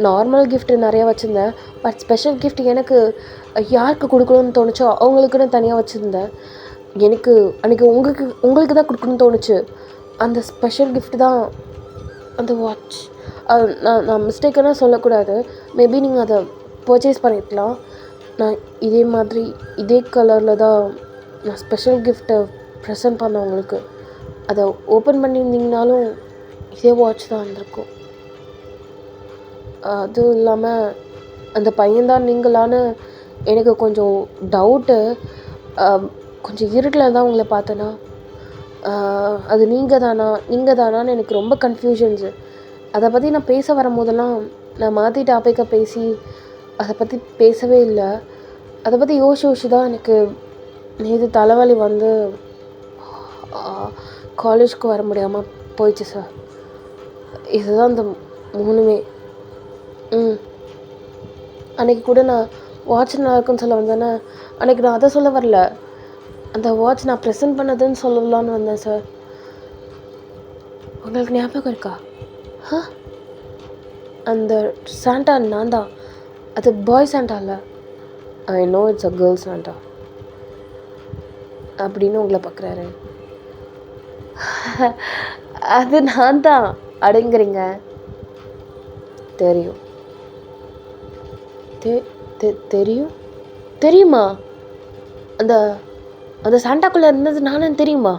நார்மல் கிஃப்ட்டு நிறையா வச்சுருந்தேன், பட் ஸ்பெஷல் கிஃப்ட் எனக்கு யாருக்கு கொடுக்கணும்னு தோணுச்சோ அவங்களுக்குன்னு தனியாக வச்சுருந்தேன். எனக்கு அன்றைக்கி உங்களுக்கு தான் கொடுக்கணும்னு தோணுச்சு. அந்த ஸ்பெஷல் கிஃப்ட் தான் அந்த வாட்ச். நான் மிஸ்டேக்கான சொல்லக்கூடாது, மேபி நீங்கள் அதை பர்ச்சேஸ் பண்ணிக்கலாம். நான் இதே மாதிரி இதே கலரில் தான் நான் ஸ்பெஷல் கிஃப்ட்டை ப்ரெசென்ட் பண்ணேன் உங்களுக்கு. அதை ஓப்பன் பண்ணியிருந்தீங்கனாலும் இதே வாட்ச் தான் வந்திருக்கும். அதுவும் இல்லாமல் அந்த பையன்தான் நீங்களான்னு எனக்கு கொஞ்சம் டவுட்டு. கொஞ்சம் இருட்டில் தான் உங்களை பார்த்தேன்னா, அது நீங்கள் தானான்னு எனக்கு ரொம்ப கன்ஃபியூஷன்ஸு. அதை பற்றி நான் பேச வரும்போதெல்லாம் நான் மாற்றி டாப்பிக்கை பேசி அதை பற்றி பேசவே இல்லை. அதை பற்றி யோசிச்சு தான் எனக்கு நேற்று தலைவலி வந்து காலேஜ்க்கு வர முடியாமல் போயிடுச்சு சார். இதுதான் அந்த 3மே. அன்றைக்கி கூட நான் வாட்ச் நல்லா இருக்குன்னு சொல்ல வந்தேன்னா, அன்றைக்கி நான் அதை சொல்ல வரல, அந்த வாட்ச் நான் ப்ரெசென்ட் பண்ணதுன்னு சொல்லலான்னு வந்தேன் சார். உங்களுக்கு ஞாபகம் இருக்கா? அந்த சாண்டா நான் தான், அது பாய் சாண்டா இல்லை. I know it's a girl Santa அப்படின்னு உங்களை பார்க்குறாரு. அது நான் தான் அடங்குறீங்க. தெரியும் தெரியும் தெரியுமா? அந்த அந்த சாண்டாக்குள்ளே இருந்தது நானும் தெரியுமா?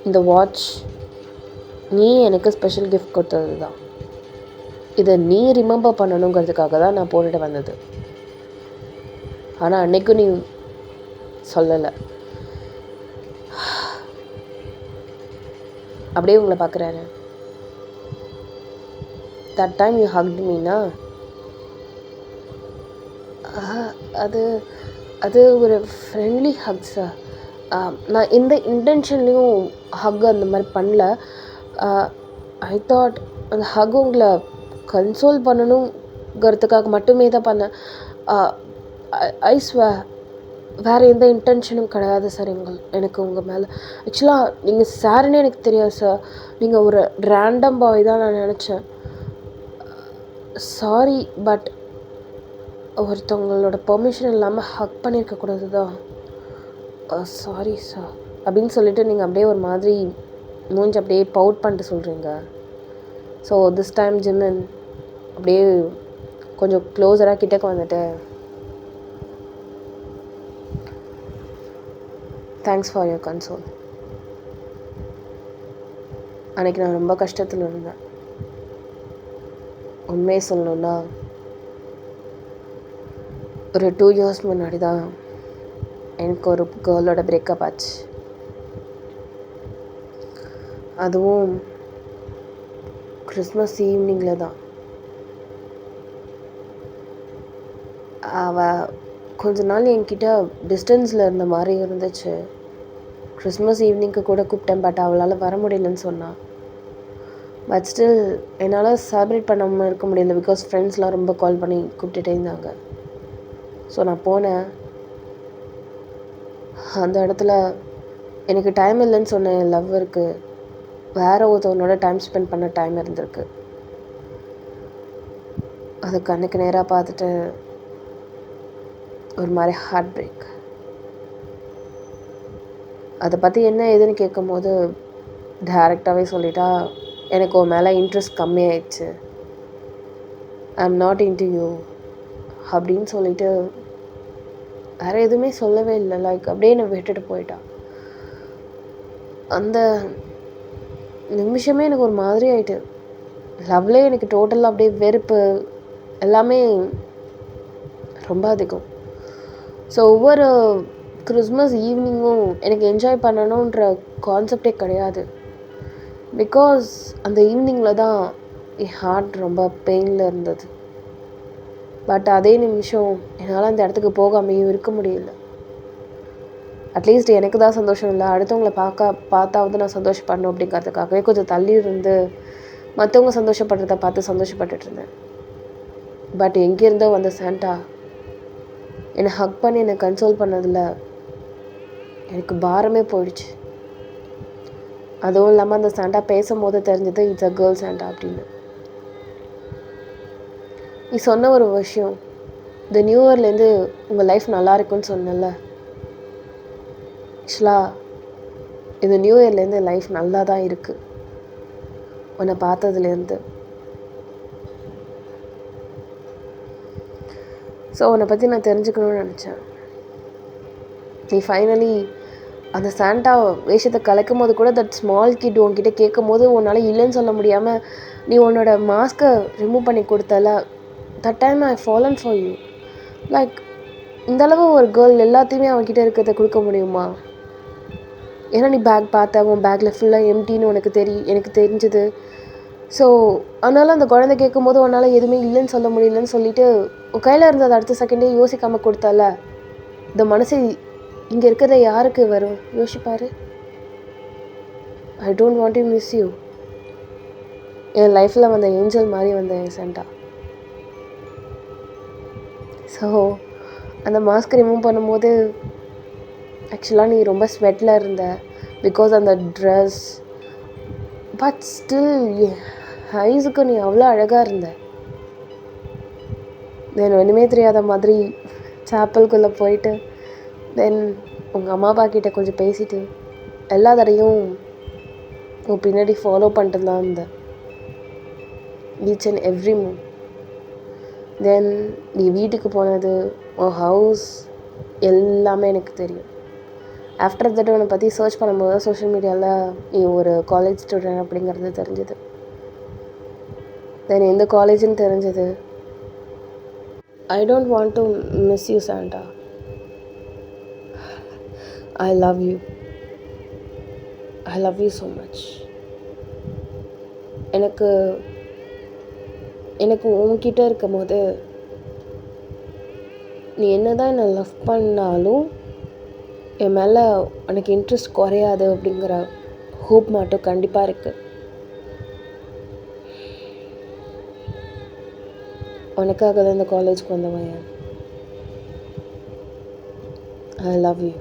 இந்த வாட்ச் நீ எனக்கு ஸ்பெஷல் கிஃப்ட் கொடுத்தது தான். இதை நீ ரிமெம்பர் பண்ணணுங்கிறதுக்காக தான் நான் போட்டுட்டு வந்தது. ஆனால் அன்றைக்கும் நீ சொல்லலை. அப்படியே உங்களை பார்க்குறாரு. That time you hugged Meena? அது அது ஒரு ஃப்ரெண்ட்லி ஹக் சார். நான் எந்த இன்டென்ஷன்லேயும் ஹக் அந்த மாதிரி பண்ணல. ஐ தாட் அந்த ஹக் உங்களை கன்சோல் பண்ணணுங்கிறதுக்காக மட்டுமே தான் பண்ணேன். ஐ ஸ்வேர் வேறு எந்த இன்டென்ஷனும் கிடையாது சார். எனக்கு உங்கள் மேலே ஆக்சுவலாக நீங்கள் சாருன்னு எனக்கு தெரியாது சார். நீங்கள் ஒரு ரேண்டம் பாய் தான் நான் நினச்சேன். சாரி, பட் ஒருத்தவங்களோட பெர்மிஷன் இல்லாமல் ஹக் பண்ணியிருக்கக்கூடாது தான். சாரி சார் அப்படின்னு சொல்லிட்டு நீங்கள் அப்படியே ஒரு மாதிரி மூஞ்சி அப்படியே பவுட் பண்ணிட்டு சொல்கிறீங்க. ஸோ திஸ் டைம் ஜிமின் அப்படியே கொஞ்சம் க்ளோஸராக கிட்டக்க வந்துட்டு, தேங்க்ஸ் ஃபார் யுவர் கன்சோல். அன்றைக்கி நான் ரொம்ப கஷ்டத்தில் இருந்தேன். உண்மையை சொல்லணுன்னா ஒரு 2 years முன்னாடி தான் எனக்கு ஒரு கேர்ளோட பிரேக்கப் ஆச்சு. அதுவும் கிறிஸ்மஸ் ஈவினிங்கில் தான். அவள் கொஞ்ச நாள் என்கிட்ட டிஸ்டன்ஸில் இருந்த மாதிரி இருந்துச்சு. கிறிஸ்மஸ் ஈவினிங்க்கு கூட கூப்பிட்டேன், பட் அவளால் வர முடியலன்னு சொன்னான். பட் ஸ்டில் என்னால் செலிப்ரேட் பண்ணாமல் இருக்க முடியல, பிகாஸ் ஃப்ரெண்ட்ஸ்லாம் ரொம்ப கால் பண்ணி கூப்பிட்டுட்டே இருந்தாங்க. ஸோ நான் போனேன். அந்த இடத்துல எனக்கு டைம் இல்லைன்னு சொன்னேன். என் லவ்வருக்கு வேறு ஒருத்தவனோட டைம் ஸ்பெண்ட் பண்ண டைம் இருந்திருக்கு. அது கண்ணுக்கு நேராக பார்த்துட்டு ஒரு மாதிரி ஹார்ட் பிரேக். அதை பற்றி என்ன ஏதுன்னு கேட்கும்போது டைரெக்டாகவே சொல்லிட்டா, எனக்கு உன் மேலே இன்ட்ரெஸ்ட் கம்மியாயிடுச்சு, I am not into you அப்படின்னு சொல்லிட்டு வேறு எதுவுமே சொல்லவே இல்லை. லைக் அப்படியே என்னை விட்டுட்டு போயிட்டா. அந்த நிமிஷமே எனக்கு ஒரு மாதிரி ஆகிட்டு. லவ்லே எனக்கு டோட்டலாக அப்படியே வெறுப்பு எல்லாமே ரொம்ப அதிகம். ஸோ ஒவ்வொரு கிறிஸ்மஸ் ஈவினிங்கும் எனக்கு என்ஜாய் பண்ணணுன்ற கான்செப்டே கிடையாது. பிகாஸ் அந்த ஈவினிங்கில் தான் என் ஹார்ட் ரொம்ப பெயினில் இருந்தது. பட் அதே நிமிஷம் என்னால் அந்த இடத்துக்கு போகாமையும் இருக்க முடியல. அட்லீஸ்ட் எனக்கு தான் சந்தோஷம் இல்லை, அடுத்தவங்களை பார்த்தாவது நான் சந்தோஷப்படணும் அப்படிங்கிறதுக்காகவே கொஞ்சம் தள்ளி இருந்து மற்றவங்க சந்தோஷப்படுறத பார்த்து சந்தோஷப்பட்டுட்டு இருந்தேன். பட் எங்கேருந்தோ வந்த சாண்டா என்னை ஹக் பண்ணி என்னை கன்சோல் பண்ணதில் எனக்கு பாரமே போயிடுச்சு. அதுவும் இல்லாமல் அந்த சாண்டா பேசும்போது தெரிஞ்சது இட்ஸ் அ கேர்ள் சாண்டா அப்படின்னு. நீ சொன்ன ஒரு விஷயம், இந்த நியூ இயர்லேருந்து உங்கள் லைஃப் நல்லா இருக்குன்னு சொன்னல. ஆக்சுவலாக இந்த நியூ இயர்லேருந்து லைஃப் நல்லா தான் இருக்குது உன்னை பார்த்ததுலேருந்து. ஸோ உன்னை பற்றி நான் தெரிஞ்சுக்கணும்னு நினச்சேன். நீ ஃபைனலி அந்த சாண்டா வேஷத்தை கலைக்கும் போது கூட தட் ஸ்மால் கிட் உன்கிட்ட கேட்கும் போது உன்னால் இல்லைன்னு சொல்ல முடியாமல் நீ உன்னோட மாஸ்க்கை ரிமூவ் பண்ணி கொடுத்தல, that time I fallen for you. Like இந்தளவு ஒரு கேர்ள் எல்லாத்தையுமே அவன்கிட்ட இருக்கிறத கொடுக்க முடியுமா? ஏன்னா நீ பேக் பார்த்த, உன் பேக்கில் ஃபுல்லாக எம்டின்னு எனக்கு தெரிஞ்சுது. ஸோ அதனால் அந்த குழந்தை கேட்கும் போது உன்னால் எதுவுமே இல்லைன்னு சொல்ல முடியலன்னு சொல்லிவிட்டு உன் கையில் இருந்தது அடுத்த செகண்டே யோசிக்காமல் கொடுத்தால. இந்த மனசு இங்கே இருக்கிறத யாருக்கு வரும் யோசிப்பார். I don't want to miss you. என் லைஃப்பில் வந்த ஏஞ்சல் மாதிரி வந்த என் சாண்டா. ஸோ அந்த மாஸ்க் ரிமூவ் பண்ணும்போது ஆக்சுவலாக நீ ரொம்ப ஸ்வெட்டில் இருந்த, பிகாஸ் அந்த ட்ரெஸ். பட் ஸ்டில் ஐஸுக்கு நீ அவ்வளோ அழகாக இருந்த. தென் ஒன்றுமே தெரியாத மாதிரி சாப்பலுக்குள்ளே போயிட்டு தென் உங்கள் அம்மா அப்பா கிட்டே கொஞ்சம் பேசிட்டு எல்லா தடையும் உன் பின்னாடி ஃபாலோ பண்ணிட்டு தான் இருந்தேன், ஈச் அண்ட் எவ்ரி மூவ். தென் நீ வீட்டுக்கு போனது, உன் ஹவுஸ் எல்லாமே எனக்கு தெரியும். ஆஃப்டர் தட் உன்னை பற்றி சர்ச் பண்ணும்போது தான் சோஷியல் மீடியாவில் நீ ஒரு காலேஜ் ஸ்டூடெண்ட் அப்படிங்கிறது தெரிஞ்சது. தென் எந்த காலேஜுன்னு தெரிஞ்சது. I don't want to miss you, Santa. I love you. I love you so much. எனக்கு எனக்கு உன்கிட்ட இருக்கும்போது நீ என்ன தான் என்னை லவ் பண்ணாலும் என் மேலே உனக்கு இன்ட்ரெஸ்ட் குறையாது அப்படிங்கிற ஹோப் மட்டும் கண்டிப்பாக இருக்குது. உனக்காக தான் இந்த காலேஜ்க்கு வந்தவன். ஐ லவ் யூ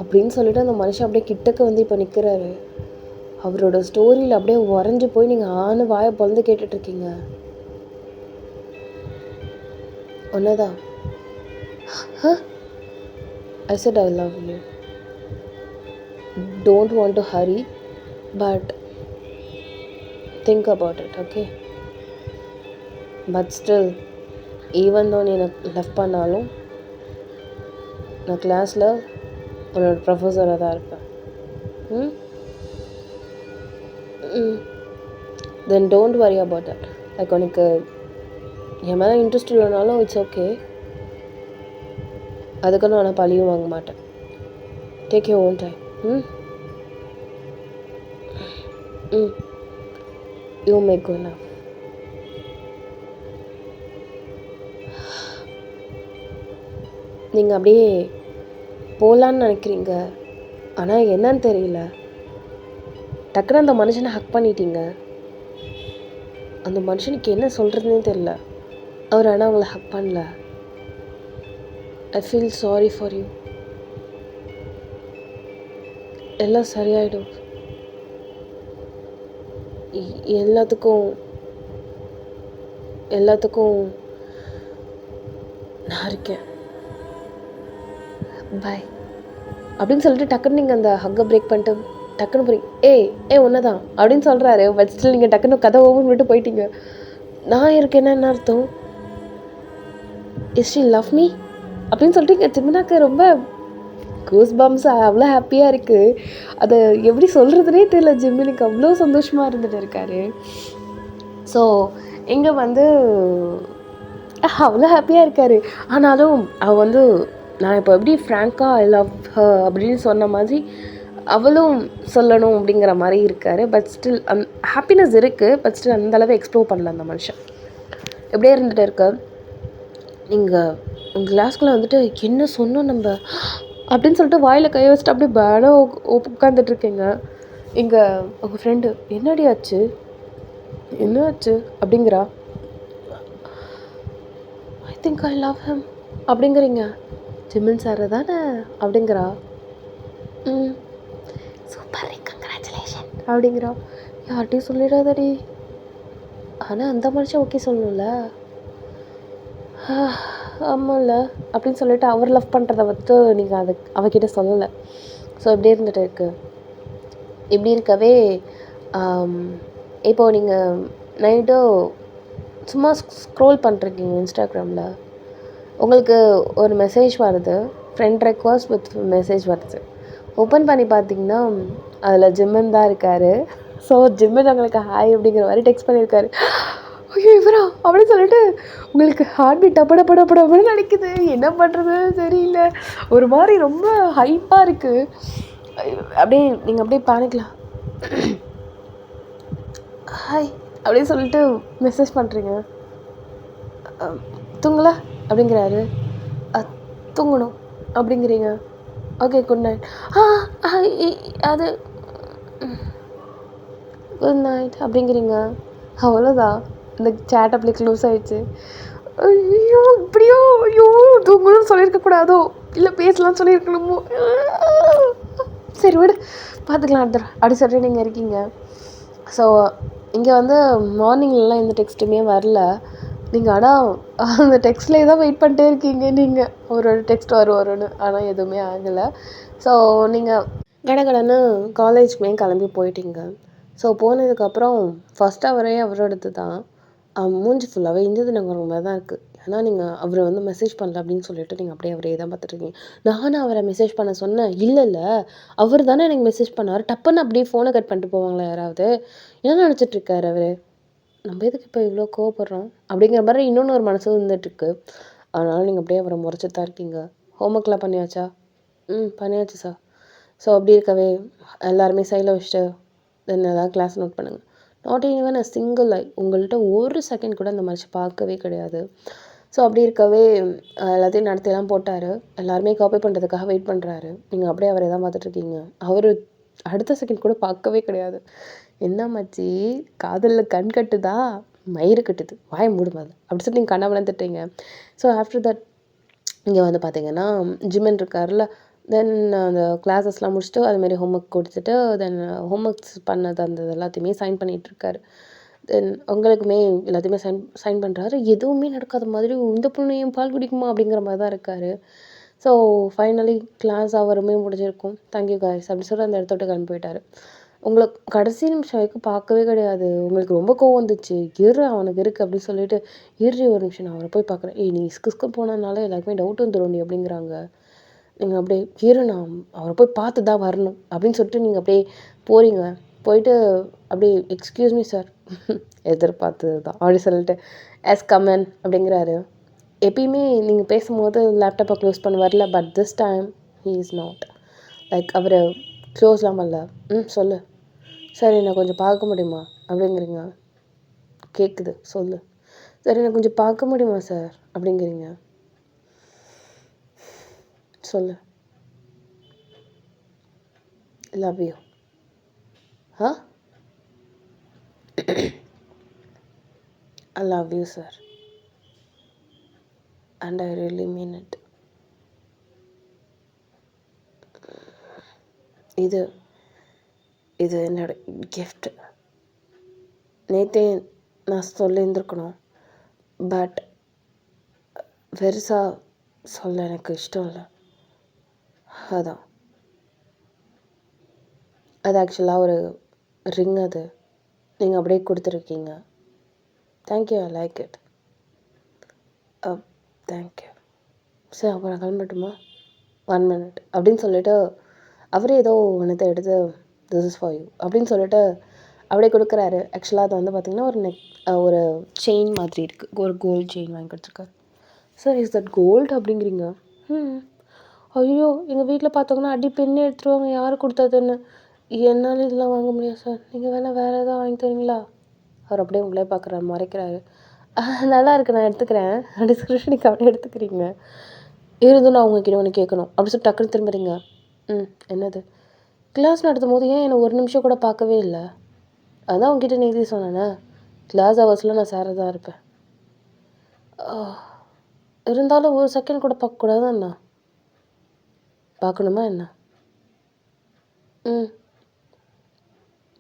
அப்படின்னு சொல்லிட்டு அந்த மனுஷன் அப்படியே கிட்டக்க வந்து இப்போ நிற்கிறாரு. அவரோட ஸ்டோரியில் அப்படியே உறைஞ்சி போய் நீங்கள் ஆணு வாயை பொழந்து கேட்டுட்ருக்கீங்க. ஒன்னதான் I said I love you. Don't want to hurry, but think about it, okay? But still, even though நீ எனக்கு லவ் பண்ணாலும் நான் கிளாஸில் உன்னோட ப்ரொஃபஸராக தான் இருப்பேன். தென் don't worry about that. Like உனக்கு என் மேலே இன்ட்ரெஸ்ட் இல்லைனாலும் இட்ஸ் ஓகே. அதுக்கு நான் பழியும் வாங்க மாட்டேன். Take your own time. You make good now. நீங்கள் அப்படியே போகலான்னு நினைக்கிறீங்க, ஆனால் என்னன்னு தெரியல. டக்குன்னு அந்த மனுஷனை ஹக் பண்ணிட்டீங்க. அந்த மனுஷனுக்கு என்ன சொல்கிறதுனே தெரியல. அவர் ஆனால் அவங்கள ஹக் பண்ணல. I feel sorry for you. எல்லாம் சரியாயிடும். எல்லாத்துக்கும் நான் இருக்கேன். பாய் அப்படின்னு சொல்லிட்டு டக்குன்னு நீங்கள் அந்த ஹக்கை பிரேக் பண்ணிட்டு டக்குன்னு போகிறீங்க. ஏய் ஒன்னதான் அப்படின்னு சொல்கிறாரு. பட் ஸ்டில் நீங்கள் டக்குன்னு கதை ஓப்பன் பண்ணிட்டு போயிட்டீங்க. நான் இருக்கேன்னா என்ன அர்த்தம்? இஸ் ஷி லவ் மீ அப்படின்னு சொல்லிட்டு ஜிமினாக்கு ரொம்ப கூஸ் பம்ஸ், அவ்வளோ ஹாப்பியாக இருக்குது. அதை எப்படி சொல்கிறதுனே தெரியல. ஜிமினுக்கு அவ்வளோ சந்தோஷமாக இருந்துட்டு இருக்காரு. ஸோ இங்கே வந்து அவ்வளோ ஹாப்பியாக இருக்கார். ஆனாலும் அவள் வந்து நான் இப்போ எப்படி ஃப்ராங்காக ஐ லவ் ஹர் அப்படின்னு சொன்ன மாதிரி அவளும் சொல்லணும் அப்படிங்கிற மாதிரி இருக்கார். பட் ஸ்டில் ஹாப்பினஸ் இருக்குது. பட் ஸ்டில் அந்தளவு எக்ஸ்ப்ளோர் பண்ணல அந்த மனுஷன். எப்படியே இருந்துகிட்டு இருக்க. நீங்கள் உங்கள் கிளாஸ்குள்ளே வந்துட்டு என்ன சொன்னோம் நம்ம அப்படின்னு சொல்லிட்டு வாயில் கையை வச்சுட்டு அப்படியே பேனாக உட்காந்துட்ருக்கீங்க. இங்கே உங்கள் ஃப்ரெண்டு என்ன ஆச்சு அப்படிங்கிறா. I think I love him அப்படிங்கிறீங்க. ஜிமின் சார் தானே அப்படிங்கிறா. சூப்பர், கங்க்ராச்சுலேஷன் அப்படிங்கிறா. யார்கிட்டையும் சொல்லிடாதடி. ஆனால் அந்த மனுஷன் ஓகே சொல்லணும்ல. ஆமாம்ல அப்படின்னு சொல்லிட்டு அவர் லவ் பண்ணுறத வந்து நீங்கள் அவகிட்ட சொல்லலை. ஸோ இப்படி இருந்துட்டு இப்படி இருக்கவே இப்போது நீங்கள் நைட்டு சும்மா ஸ்க்ரோல் பண்ணிருக்கீங்க இன்ஸ்டாகிராமில். உங்களுக்கு ஒரு மெசேஜ் வருது, ஃப்ரெண்ட் ரெக்வஸ்ட் வித் மெசேஜ் வருது. ஓப்பன் பண்ணி பார்த்தீங்கன்னா அதில் ஜிம்மன் தான் இருக்கார். ஸோ ஜிம்மன் உங்களுக்கு ஹாய் அப்படிங்கிற மாதிரி டெக்ஸ்ட் பண்ணியிருக்காரு. ஐயோ இவரா அப்படின்னு சொல்லிட்டு உங்களுக்கு ஹார்ட் பீட் டப்படப்படப்படப்படன்னு நினைக்குது. என்ன பண்ணுறது தெரியல. ஒரு மாதிரி ரொம்ப ஹைப்பாக இருக்குது. அப்படியே நீங்கள் அப்படியே பானிக்கலாம். ஹாய் அப்படின்னு சொல்லிட்டு மெசேஜ் பண்ணுறீங்க. தூங்கல அப்படிங்கிறாரு. தூங்கணும் அப்படிங்கிறீங்க. Okay good night. அது குட் நைட் அப்படிங்கிறீங்க. அவ்வளோதான், இந்த சேட் அப்படி க்ளோஸ் ஆகிடுச்சு. ஐயோ இப்படியோ, ஐயோ தூங்கணும்னு சொல்லியிருக்கக்கூடாதோ, இல்லை பேசலாம்னு சொல்லியிருக்கணுமோ. சரி விடு பார்த்துக்கலாம் அப்படி சொல்லிட்டு நீங்கள் இருக்கீங்க. ஸோ இங்கே வந்து மார்னிங்லலாம் எந்த டெக்ஸ்ட்டுமே வரல. நீங்கள் ஆனால் அந்த டெக்ஸ்ட்லேயே தான் வெயிட் பண்ணிட்டே இருக்கீங்க. நீங்கள் அவரோட டெக்ஸ்ட் வரும்னு, ஆனால் எதுவுமே ஆகலை. ஸோ நீங்கள் கடகடன்னு காலேஜ்க்குமே கிளம்பி போயிட்டீங்க. ஸோ போனதுக்கப்புறம் ஃபஸ்ட் அவரே அவரோடது தான். மூஞ்சி ஃபுல்லாகவே இந்திய நகரம் மாதிரி தான் இருக்குது. ஏன்னா நீங்கள் அவரை வந்து மெசேஜ் பண்ணல அப்படின்னு சொல்லிட்டு நீங்கள் அப்படியே அவரே தான் பார்த்துட்ருக்கீங்க. நானும் அவரை மெசேஜ் பண்ண சொன்னேன். இல்லை அவர் தானே எனக்கு மெசேஜ் பண்ணார். டப்புன்னு அப்படியே ஃபோனை கட் பண்ணிட்டு போவாங்களா யாராவது? என்ன நினச்சிட்ருக்காரு அவர்? நம்ம எதுக்கு இப்போ இவ்வளோ கோவப்படுறோம் அப்படிங்கிற மாதிரி இன்னொன்று ஒரு மனசு வந்துட்டுருக்கு. அதனால் நீங்கள் அப்படியே அவரை முறைச்சி தான் இருக்கீங்க. ஹோம்ஒர்க்லாம் பண்ணியாச்சா? பண்ணியாச்சு சார். ஸோ அப்படி இருக்கவே எல்லாருமே சைடில் வச்சுட்டு தென் எதாவது கிளாஸ் நோட் பண்ணுங்கள். நாட் ஈவன் அ சிங்கிள் ஐ. உங்கள்கிட்ட ஒரு செகண்ட் கூட அந்த மனுஷன் பார்க்கவே கிடையாது. ஸோ அப்படி இருக்கவே எல்லாத்தையும் நடத்திலாம் போட்டார். எல்லாருமே காப்பி பண்ணுறதுக்காக வெயிட் பண்ணுறாரு. நீங்கள் அப்படியே அவரை தான் பார்த்துட்ருக்கீங்க. அவர் அடுத்த செகண்ட் கூட பார்க்கவே கிடையாது. என்ன மச்சி காதலில் கண் கட்டுதா மயிறு கட்டுது வாய மூடுமாது அப்படி சொல்லி நீங்கள் கண்ணாமலாம் திட்டுறீங்க. ஸோ ஆஃப்டர் தட் இங்கே வந்து பார்த்தீங்கன்னா ஜிம்மன் இருக்கார்ல. தென் அந்த கிளாஸஸ்லாம் முடிச்சுட்டு அதுமாரி ஹோம் ஒர்க் கொடுத்துட்டு தென் ஹோம் ஒர்க்ஸ் பண்ணது அந்த எல்லாத்தையுமே சைன் பண்ணிகிட்ருக்காரு. தென் உங்களுக்குமே எல்லாத்தையுமே சைன் பண்ணுறாரு. எதுவுமே நடக்காத மாதிரி இந்த பொண்ணையும் பால் குடிக்குமா அப்படிங்கிற மாதிரி தான் இருக்கார். ஸோ ஃபைனலி கிளாஸ் அவருமே முடிஞ்சிருக்கும். தேங்க்யூ காய்ஸ் அப்படி சொல்லி அந்த இடத்த விட்டு கிளம்பி போயிட்டார். உங்களை கடைசி நிமிஷம் வரைக்கும் பார்க்கவே கிடையாது. உங்களுக்கு ரொம்ப கோவம் வந்துச்சு. அவனுக்கு இருக்குது அப்படின்னு சொல்லிட்டு ஒரு நிமிஷம் நான் அவரை போய் பார்க்குறேன். நீ ஸ்கிஸ்க்கு போனதுனால எல்லாருக்குமே டவுட் வந்துடும் நீ அப்படிங்கிறாங்க. நீங்கள் அப்படியே நான் அவரை போய் பார்த்து தான் வரணும் அப்படின்னு சொல்லிட்டு நீங்கள் அப்படியே போகிறீங்க. போயிட்டு அப்படியே எக்ஸ்கியூஸ் மீ சார் எதிர்பார்த்தது தான் அப்படி சொல்லிட்டு கமன் அப்படிங்கிறாரு. எப்பயுமே நீங்கள் பேசும்போது லேப்டாப்பை க்ளோஸ் பண்ண வரல. But this time he is not like அவர் க்ளோஸ்லாம் பண்ணல. சொல்லு சார் என்னை கொஞ்சம் பார்க்க முடியுமா அப்படிங்கிறீங்க. கேட்குது சொல்லு சார் என்னை கொஞ்சம் பார்க்க முடியுமா சார் அப்படிங்கிறீங்க. சொல்லு love you. I love you sir and I really mean it. இது இது என்னோட கிஃப்ட். நேற்றே நான் சொல்லியிருந்துருக்கணும். பட் பெருசாக சொல்ல எனக்கு இஷ்டம் இல்லை. அதான் அது ஆக்சுவலாக ஒரு ரிங். அது நீங்கள் அப்படியே கொடுத்துருக்கீங்க. Thank you I like it. Thank you சரி அப்போ நான் கிளம்பட்டுமா 1 minute அப்படின்னு சொல்லிவிட்டு அவரே ஏதோ ஒன்றத்தை எடுத்து திஸ் இஸ் ஃபார் யூ அப்படின்னு சொல்லிட்டு அப்படியே கொடுக்குறாரு. ஆக்சுவலாக அது வந்து பார்த்திங்கன்னா ஒரு செயின் மாதிரி இருக்குது. ஒரு கோல்டு செயின் வாங்கி கொடுத்துருக்காரு. சார் இஸ் தட் கோல்டு அப்படிங்கிறீங்க. ஐயோ எங்கள் வீட்டில் பார்த்தோங்கன்னா அடி பெண்ணு எடுத்துருவாங்க யார் கொடுத்ததுன்னு. என்னால் இதெல்லாம் வாங்க முடியாது சார். நீங்கள் வேறு எதாவது வாங்கி தரீங்களா? அவர் அப்படியே உங்களே பார்க்குறாரு மறைக்கிறாரு. நல்லா இருக்குது நான் எடுத்துக்கிறேன். டிஸ்கிரிப்ஷனுக்கு அப்படியே எடுத்துக்கிறீங்க. இருந்தும் நான் உங்ககிட்ட ஒன்று கேட்கணும் அப்படி சொல்லி டக்குன்னு திரும்புறீங்க. என்னது? கிளாஸ் நடத்தும் போது ஏன் என்னை ஒரு நிமிஷம் கூட பார்க்கவே இல்லை? அதான் உங்ககிட்ட நேற்று சொன்னேனே கிளாஸ் ஹவர்ஸில் நான் சாராக தான் இருப்பேன். இருந்தாலும் ஒரு செகண்ட் கூட பார்க்கக்கூடாது அண்ணா. பார்க்கணுமா என்ன?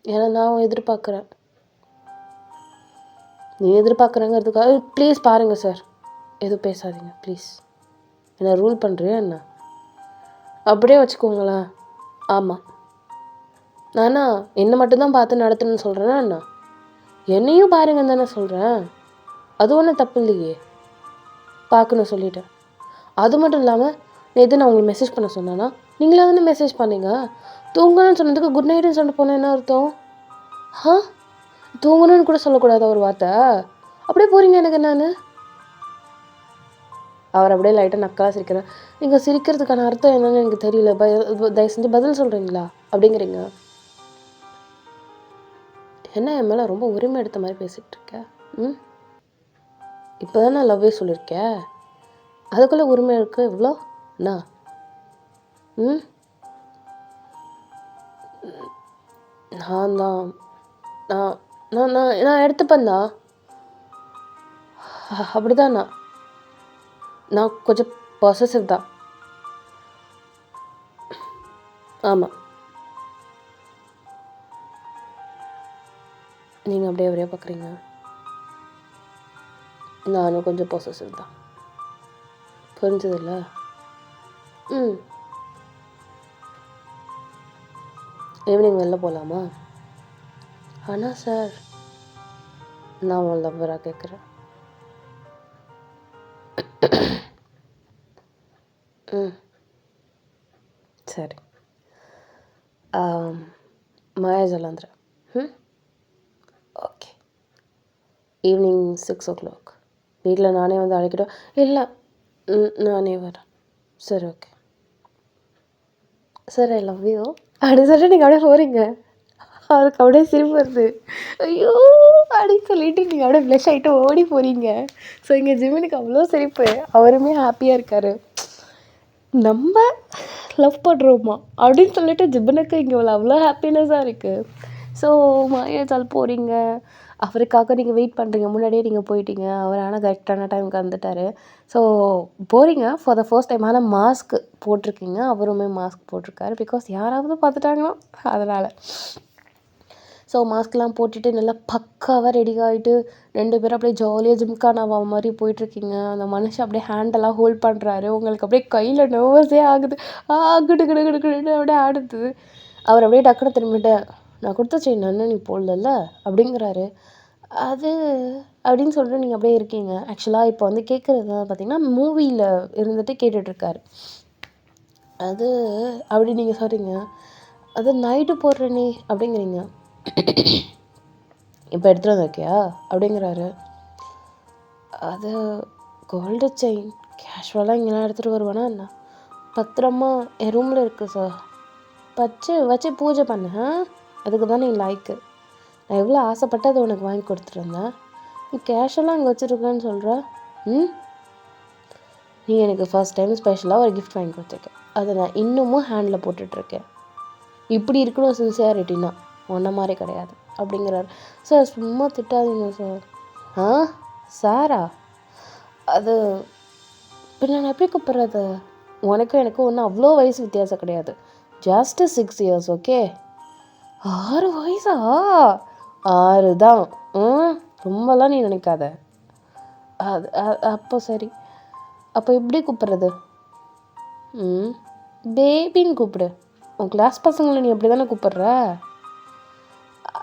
ஏன்னா நான் எதிர்பார்க்குறேன். நீ எதிர்பார்க்குறேங்கிறதுக்காக ப்ளீஸ் பாருங்கள் சார். எதுவும் பேசாதீங்க ப்ளீஸ். என்ன ரூல் பண்ணுறியா என்ன? அப்படியே வச்சுக்கோங்களேன். ஆமாம் நானா என்னை மட்டும்தான் பார்த்து நடத்தணும்னு சொல்கிறேன்னா அண்ணா என்னையும் பாருங்கன்னு தானே சொல்கிறேன். அது ஒன்றும் தப்பு இல்லையே. பார்க்கணும் சொல்லிட்டேன். அது மட்டும் இல்லாமல் நேற்று நான் உங்களுக்கு மெசேஜ் பண்ண சொன்னேன்னா நீங்களே தானே மெசேஜ் பண்ணீங்க. தூங்கணும்னு சொன்னதுக்கு குட் நைட்டுன்னு சொல்லிட்டு போனேன். என்ன அர்த்தம்? தூங்கணும்னு கூட சொல்லக்கூடாது ஒரு வார்த்தை. அப்படியே போகிறீங்க எனக்கு நான். அவர் அப்படியே லைட்டாக நக்கலாக சிரிக்கிறேன். நீங்கள் சிரிக்கிறதுக்கான அர்த்தம் என்னன்னு எனக்கு தெரியல. தயவு செஞ்சு பதில் சொல்கிறீங்களா அப்படிங்கிறீங்க. என்ன என் மேலே ரொம்ப உரிமை எடுத்த மாதிரி பேசிகிட்டு இருக்கேன். இப்போ தான் நான் லவ்வே சொல்லியிருக்கேன். அதுக்குள்ளே உரிமை இருக்கு இவ்வளோ அண்ணா. நான் தான் நான் நான் நான் நான் எடுத்துப்பேன்ண்ணா. அப்படிதாண்ணா. நான் கொஞ்சம் பொசசிவ் தான். ஆமாம் நீங்கள் அப்படியே அப்படியே பார்க்குறீங்க. நானும் கொஞ்சம் பொசசிவ் தான். புரிஞ்சதில்ல? ஈவினிங் வெளில போகலாமா? ஆனால் சார் நான் உன் லவ்வராக கேட்குறேன். சரி மாயாஜலாந்திர. ஓகே ஈவினிங் 6 o'clock வீட்டில் நானே வந்து அழைக்கிட்டோம். இல்லை நானே வரேன். சரி okay sir I love you அப்படி சொல்லிட்டு நீங்கள் அப்படியே போகிறீங்க. அவருக்கு அப்படியே சிரிப்பு வருது. ஐயோ அப்படின்னு சொல்லிட்டு நீங்கள் அப்படியே ப்ளஷ் ஆகிட்டு ஓடி போகிறீங்க. ஸோ இங்கே ஜிமினுக்கு அவ்வளோ சிரிப்பு, அவருமே ஹாப்பியாக இருக்கார். நம்ம லவ் பண்ணுறோமா அப்படின்னு சொல்லிட்டு ஜிபனுக்கு இங்கே அவ்வளோ ஹாப்பினஸாக இருக்குது. ஸோ மாயாஜால் போகிறீங்க, அவருக்காக நீங்கள் வெயிட் பண்ணுறீங்க. முன்னாடியே நீங்கள் போயிட்டீங்க, அவர் ஆனால் கரெக்டான டைமுக்கு வந்துட்டார். ஸோ போகிறீங்க ஃபார் த ஃபர்ஸ்ட் டைம். ஆனால் மாஸ்க் போட்டிருக்கீங்க, அவருமே மாஸ்க் போட்டிருக்காரு. பிகாஸ் யாராவது பார்த்துட்டாங்கன்னா அதனால். ஸோ மாஸ்க்லாம் போட்டுட்டு நல்லா பக்காவாக ரெடி ஆகிட்டு 2 பேரும் அப்படியே ஜாலியாக ஜிம்கானாவா மாதிரி போயிட்டுருக்கீங்க. அந்த மனுஷன் அப்படியே ஹேண்டெல்லாம் ஹோல்ட் பண்ணுறாரு. உங்களுக்கு அப்படியே கையில் நர்வஸே ஆகுது. கிடு கிடு கிடு கிடுன்னு அப்படியே ஆடுது. அவர் அப்படியே டக்குனு திரும்பிட்டு, நான் கொடுத்த செயின் அண்ணன் நீ போடல அப்படிங்கிறாரு. அது அப்படின்னு சொல்லிட்டு நீங்கள் அப்படியே இருக்கீங்க. ஆக்சுவலாக இப்போ வந்து கேட்குறது பார்த்தீங்கன்னா மூவியில் இருந்துட்டு கேட்டுட்ருக்காரு. அது அப்படி நீங்கள் சொல்கிறீங்க. அது நைட்டு போடுறேனே அப்படிங்கிறீங்க. இப்போ எடுத்துகிட்டு வந்திருக்கியா அப்படிங்கிறாரு. அது கோல்டு செயின் கேஷுவலாக இங்கெல்லாம் எடுத்துகிட்டு வருவேனா என்ன? பத்திரமா என் ரூமில் இருக்குது சார், வச்சு பூஜை பண்ணேன். அதுக்கு தான் நீ லைக்கு. நான் எவ்வளோ ஆசைப்பட்டு அதை உனக்கு வாங்கி கொடுத்துருந்தேன். நீ கேஷுவலாக இங்கே வச்சுருக்கேன்னு சொல்கிற. நீ எனக்கு ஃபர்ஸ்ட் டைம் ஸ்பெஷலாக ஒரு கிஃப்ட் வாங்கி கொடுத்துருக்கேன். அதை நான் இன்னமும் ஹேண்டில் போட்டுட்ருக்கேன். இப்படி இருக்கணும் சின்சியாரிட்டினா, ஒன்றை மாதிரி கிடையாது அப்படிங்கிறாரு. சார் சும்மா திட்டாதீங்க சார். சாரா? அது பின்ன நான் எப்படி கூப்பிட்றது? உனக்கும் எனக்கும் ஒன்றும் அவ்வளோ வயசு வித்தியாசம் கிடையாது. Just 6 years. ஓகே? 6 வயசா? 6 தான். ரொம்பலாம் நீ நினைக்காத. அது அப்போ சரி. அப்போ எப்படி கூப்பிட்றது? பேபின்னு கூப்பிடு. உன் கிளாஸ் பசங்களை நீ அப்படி தானே கூப்பிட்ற?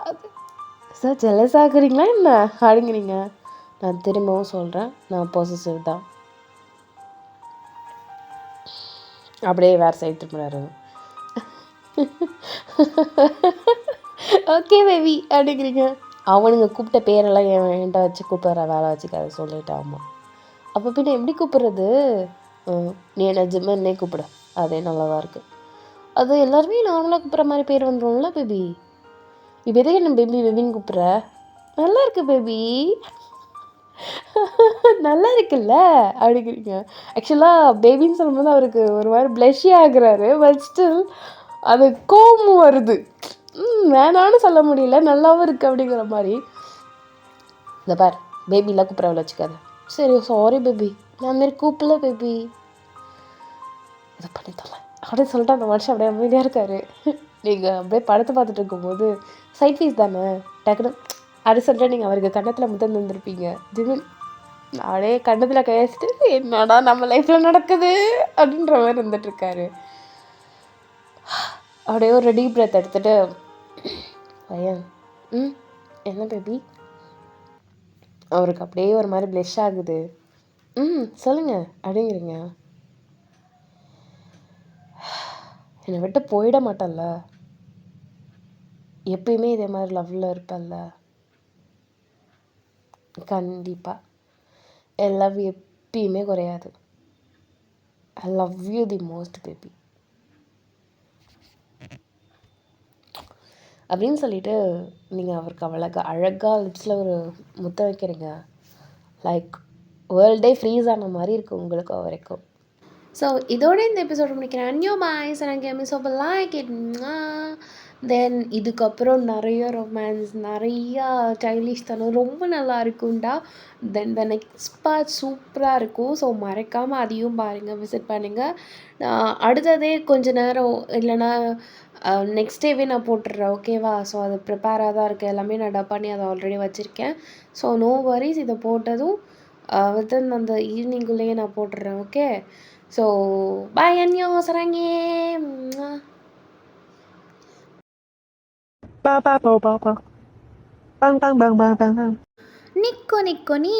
அது சார் ஜெலஸ் ஆகுறீங்களா என்ன அப்படிங்கிறீங்க. நான் திரும்பவும் சொல்கிறேன், நான் பொசசிவ் தான். அப்படியே வேறு சைடு திரும்புறாரு. ஓகே பேபி அப்படிங்கிறீங்க. அவனுங்க கூப்பிட்ட பேரெல்லாம் என்கிட்ட வச்சு கூப்பிட்ற வேலை வச்சுக்காத சொல்லிட்டாமா. அப்போ பின்ன எப்படி கூப்பிட்றது? நீ என்ன ஜிம்மன்னே கூப்பிடு, அதே நல்லாதான் இருக்குது. அது எல்லாருமே நார்மலாக கூப்பிட்ற மாதிரி பேர் வந்துடும்ல பேபி. இப்போ எதுக்கு என்ன பேபின்னு கூப்பிட்ற? நல்லா இருக்கு பேபி, நல்லா இருக்குல்ல அப்படிங்கிறீங்க. ஆக்சுவலாக பேபின்னு சொல்லும்போது அவருக்கு ஒரு மாதிரி ப்ளஷி ஆகுறாரு. பட் ஸ்டில் அது கோபம் வருது. வேணான்னு சொல்ல முடியல, நல்லாவும் இருக்குது அப்படிங்கிற மாதிரி. இந்த பார், பேபிலாம் கூப்பிட்றவளை வச்சுக்காது. சரி சாரி பேபி, நான் மாரி கூப்பிடல பேபி, இதை பண்ணித்தரல அப்படின்னு சொல்லிட்டு அந்த மனுஷன் அப்படியே அமைதியாக இருக்காரு. நீங்கள் அப்படியே படத்தை பார்த்துட்டு இருக்கும்போது சைட் ஃபீஸ் தானே டக்குனு அப்படி சொல்லிட்டு நீங்கள் அவருக்கு கன்னத்தில் முத்தம் தந்துருப்பீங்க. ஜிமின் அப்படியே கன்னத்தில் கையச்சிட்டு என்னடா நம்ம லைஃப்பில் நடக்குது அப்படின்ற மாதிரி இருந்துகிட்ருக்காரு. அப்படியே ஒரு டீப் பிரெத் எடுத்துகிட்டு, பையன் என்ன பேபி? அவருக்கு அப்படியே ஒரு மாதிரி ப்ளஷ் ஆகுது. சொல்லுங்கள் அப்படிங்கிறீங்க. என்னை விட்டு போயிட மாட்டேன்ல, எப்பயுமே இதே மாதிரி லவ்வில் இருப்பேன்ல. கண்டிப்பாக என் லவ் எப்பயுமே குறையாது. I love you the most baby அப்படின்னு சொல்லிட்டு நீங்கள் அவருக்கு அழகாக லிப்ஸில் ஒரு முத்தம் வைக்கிறீங்க. லைக் வேர்ல்டே ஃப்ரீஸ் ஆன மாதிரி இருக்குது உங்களுக்கு வரைக்கும். ஸோ இதோட இந்த எபிசோட் முடிக்கிறேன். அன்யோ பாய்ஸ், எனக்கு எபிசோட் லைக் இட். தென் இதுக்கப்புறம் நிறைய ரொமான்ஸ், நிறையா ஸ்டைலிஷ் தனம் ரொம்ப நல்லா இருக்கும்டா. தென் த நெக்ஸ்ட் பார்ட் சூப்பராக இருக்கும். ஸோ மறக்காமல் அதையும் பாருங்கள், விசிட் பண்ணுங்கள். அடுத்ததே கொஞ்ச நேரம் இல்லைன்னா நெக்ஸ்ட் டேவே நான் போட்டுடுறேன். ஓகேவா? ஸோ அது ப்ரிப்பேராக தான் இருக்குது, எல்லாமே நான் டப் பண்ணி அதை ஆல்ரெடி வச்சுருக்கேன். ஸோ நோ வரிஸ், இதை போட்டதும் வித்தின் அந்த ஈவினிங்குள்ளேயே நான் போட்டுடுறேன். ஓகே? So bye, அன்யோ சரங்கே. நிக்கோ நிக்கோ நீ.